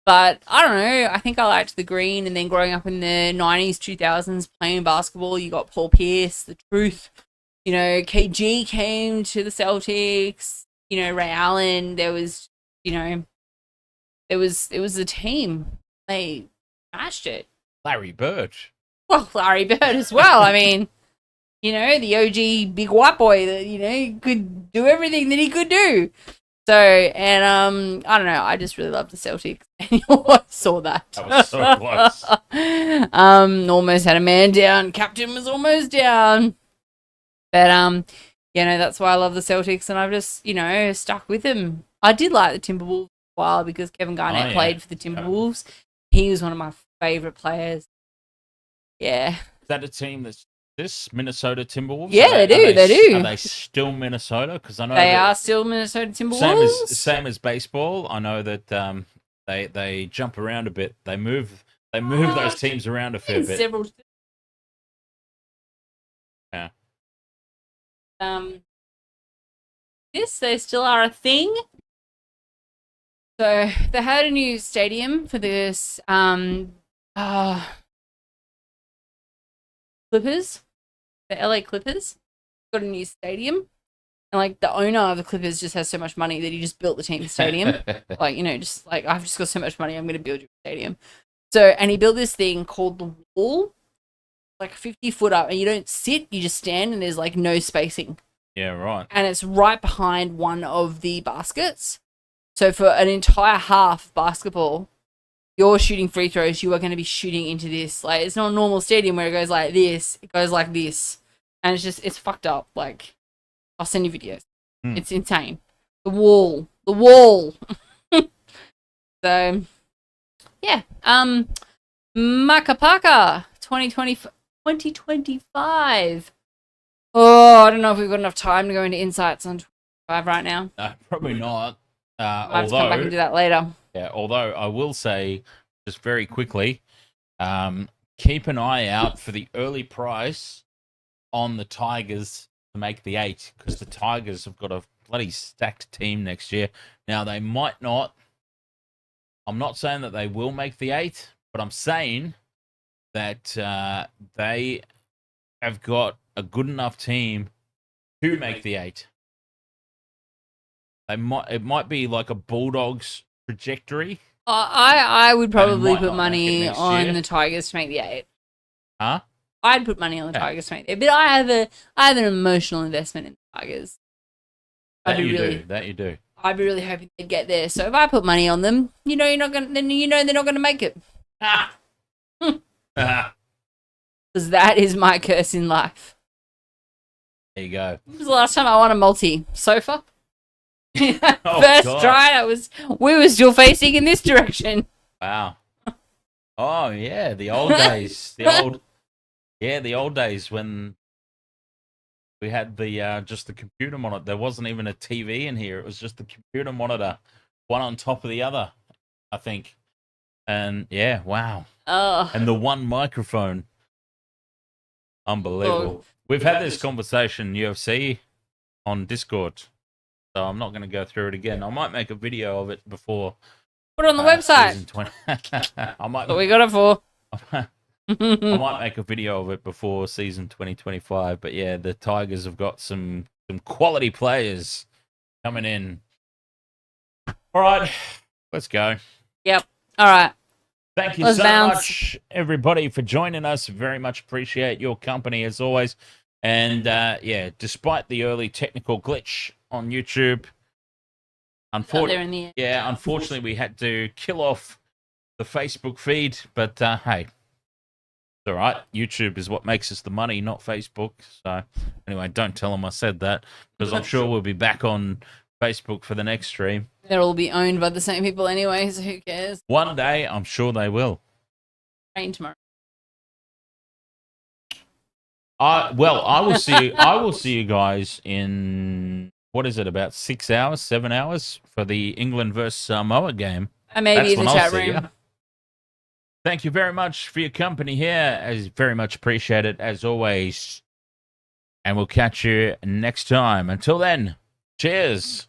But I don't know, I think I liked the green, and then growing up in the 90s, 2000s, playing basketball, you got Paul Pierce, The Truth, you know, KG came to the Celtics, you know, Ray Allen, there was, you know, it was a team. They smashed it. Larry Bird. Well, Larry Bird as well. I mean, you know, the OG big white boy that, you know, could do everything that he could do. So, and I don't know, I just really love the Celtics. And you always saw that. That was so close. Almost had a man down. Captain was almost down. But you know, that's why I love the Celtics, and I've just, you know, stuck with them. I did like the Timberwolves for a while because Kevin Garnett played for the Timberwolves. He was one of my favorite players. Yeah. Is that a team that's this Minnesota Timberwolves? Yeah, they do. Are they still Minnesota? Because I know they are still Minnesota Timberwolves. Same as baseball. I know that they jump around a bit. They move those teams around a fair bit. Yeah. Yes, they still are a thing. So they had a new stadium for this Clippers, the LA Clippers. Got a new stadium. And like the owner of the Clippers just has so much money that he just built the team stadium. Like, you know, just like, I've just got so much money, I'm gonna build your stadium. So, and he built this thing called the Wall, like 50 foot up, and you don't sit, you just stand, and there's like no spacing. Yeah, right. And it's right behind one of the baskets. So for an entire half of basketball, you're shooting free throws, you are going to be shooting into this. Like, it's not a normal stadium where it goes like this, it goes like this. And it's just, it's fucked up. Like, I'll send you videos. It's insane. The wall. So, yeah. Makapaka 2025. Oh, I don't know if we've got enough time to go into insights on 25 right now. Probably not. I'll have to come back and do that later. Yeah, although I will say, just very quickly, keep an eye out for the early price on the Tigers to make the 8, because the Tigers have got a bloody stacked team next year. Now, they might not. I'm not saying that they will make the 8, but I'm saying that they have got a good enough team to make the 8. It might be like a Bulldogs trajectory. I would probably put money on the Tigers to make the 8. Huh? I'd put money on the Tigers to make the 8, but I have an emotional investment in the Tigers. That you do. I'd be really hoping they'd get there. So if I put money on them, you know, they're not gonna make it. Because that is my curse in life. There you go. When was the last time I won a multi? Sofa? Oh, First God. try, we were still facing in this direction. Wow. Oh yeah, the old days. The old days when we had the just the computer monitor. There wasn't even a TV in here. It was just the computer monitor, one on top of the other, I think. And yeah, wow. Oh. And the one microphone. Unbelievable. We've had this conversation, UFC, on Discord. So I'm not going to go through it again. I might make a video of it before. Put it on the website. Season 20. That's what we got it for. I might make a video of it before season 2025. But yeah, the Tigers have got some quality players coming in. All right, let's go. Yep. All right. Thank you so much, everybody, for joining us. Very much appreciate your company as always. And yeah, despite the early technical glitch on YouTube, unfortunately, we had to kill off the Facebook feed. But hey, it's all right. YouTube is what makes us the money, not Facebook. So anyway, don't tell them I said that, because I'm sure we'll be back on Facebook for the next stream. They'll all be owned by the same people anyway, so who cares? One day, I'm sure they will. Rain tomorrow. I will see you guys in what is it, about 6 hours, 7 hours for the England versus Samoa game. And maybe in the chat room. Thank you very much for your company here. As very much appreciated as always. And we'll catch you next time. Until then, cheers.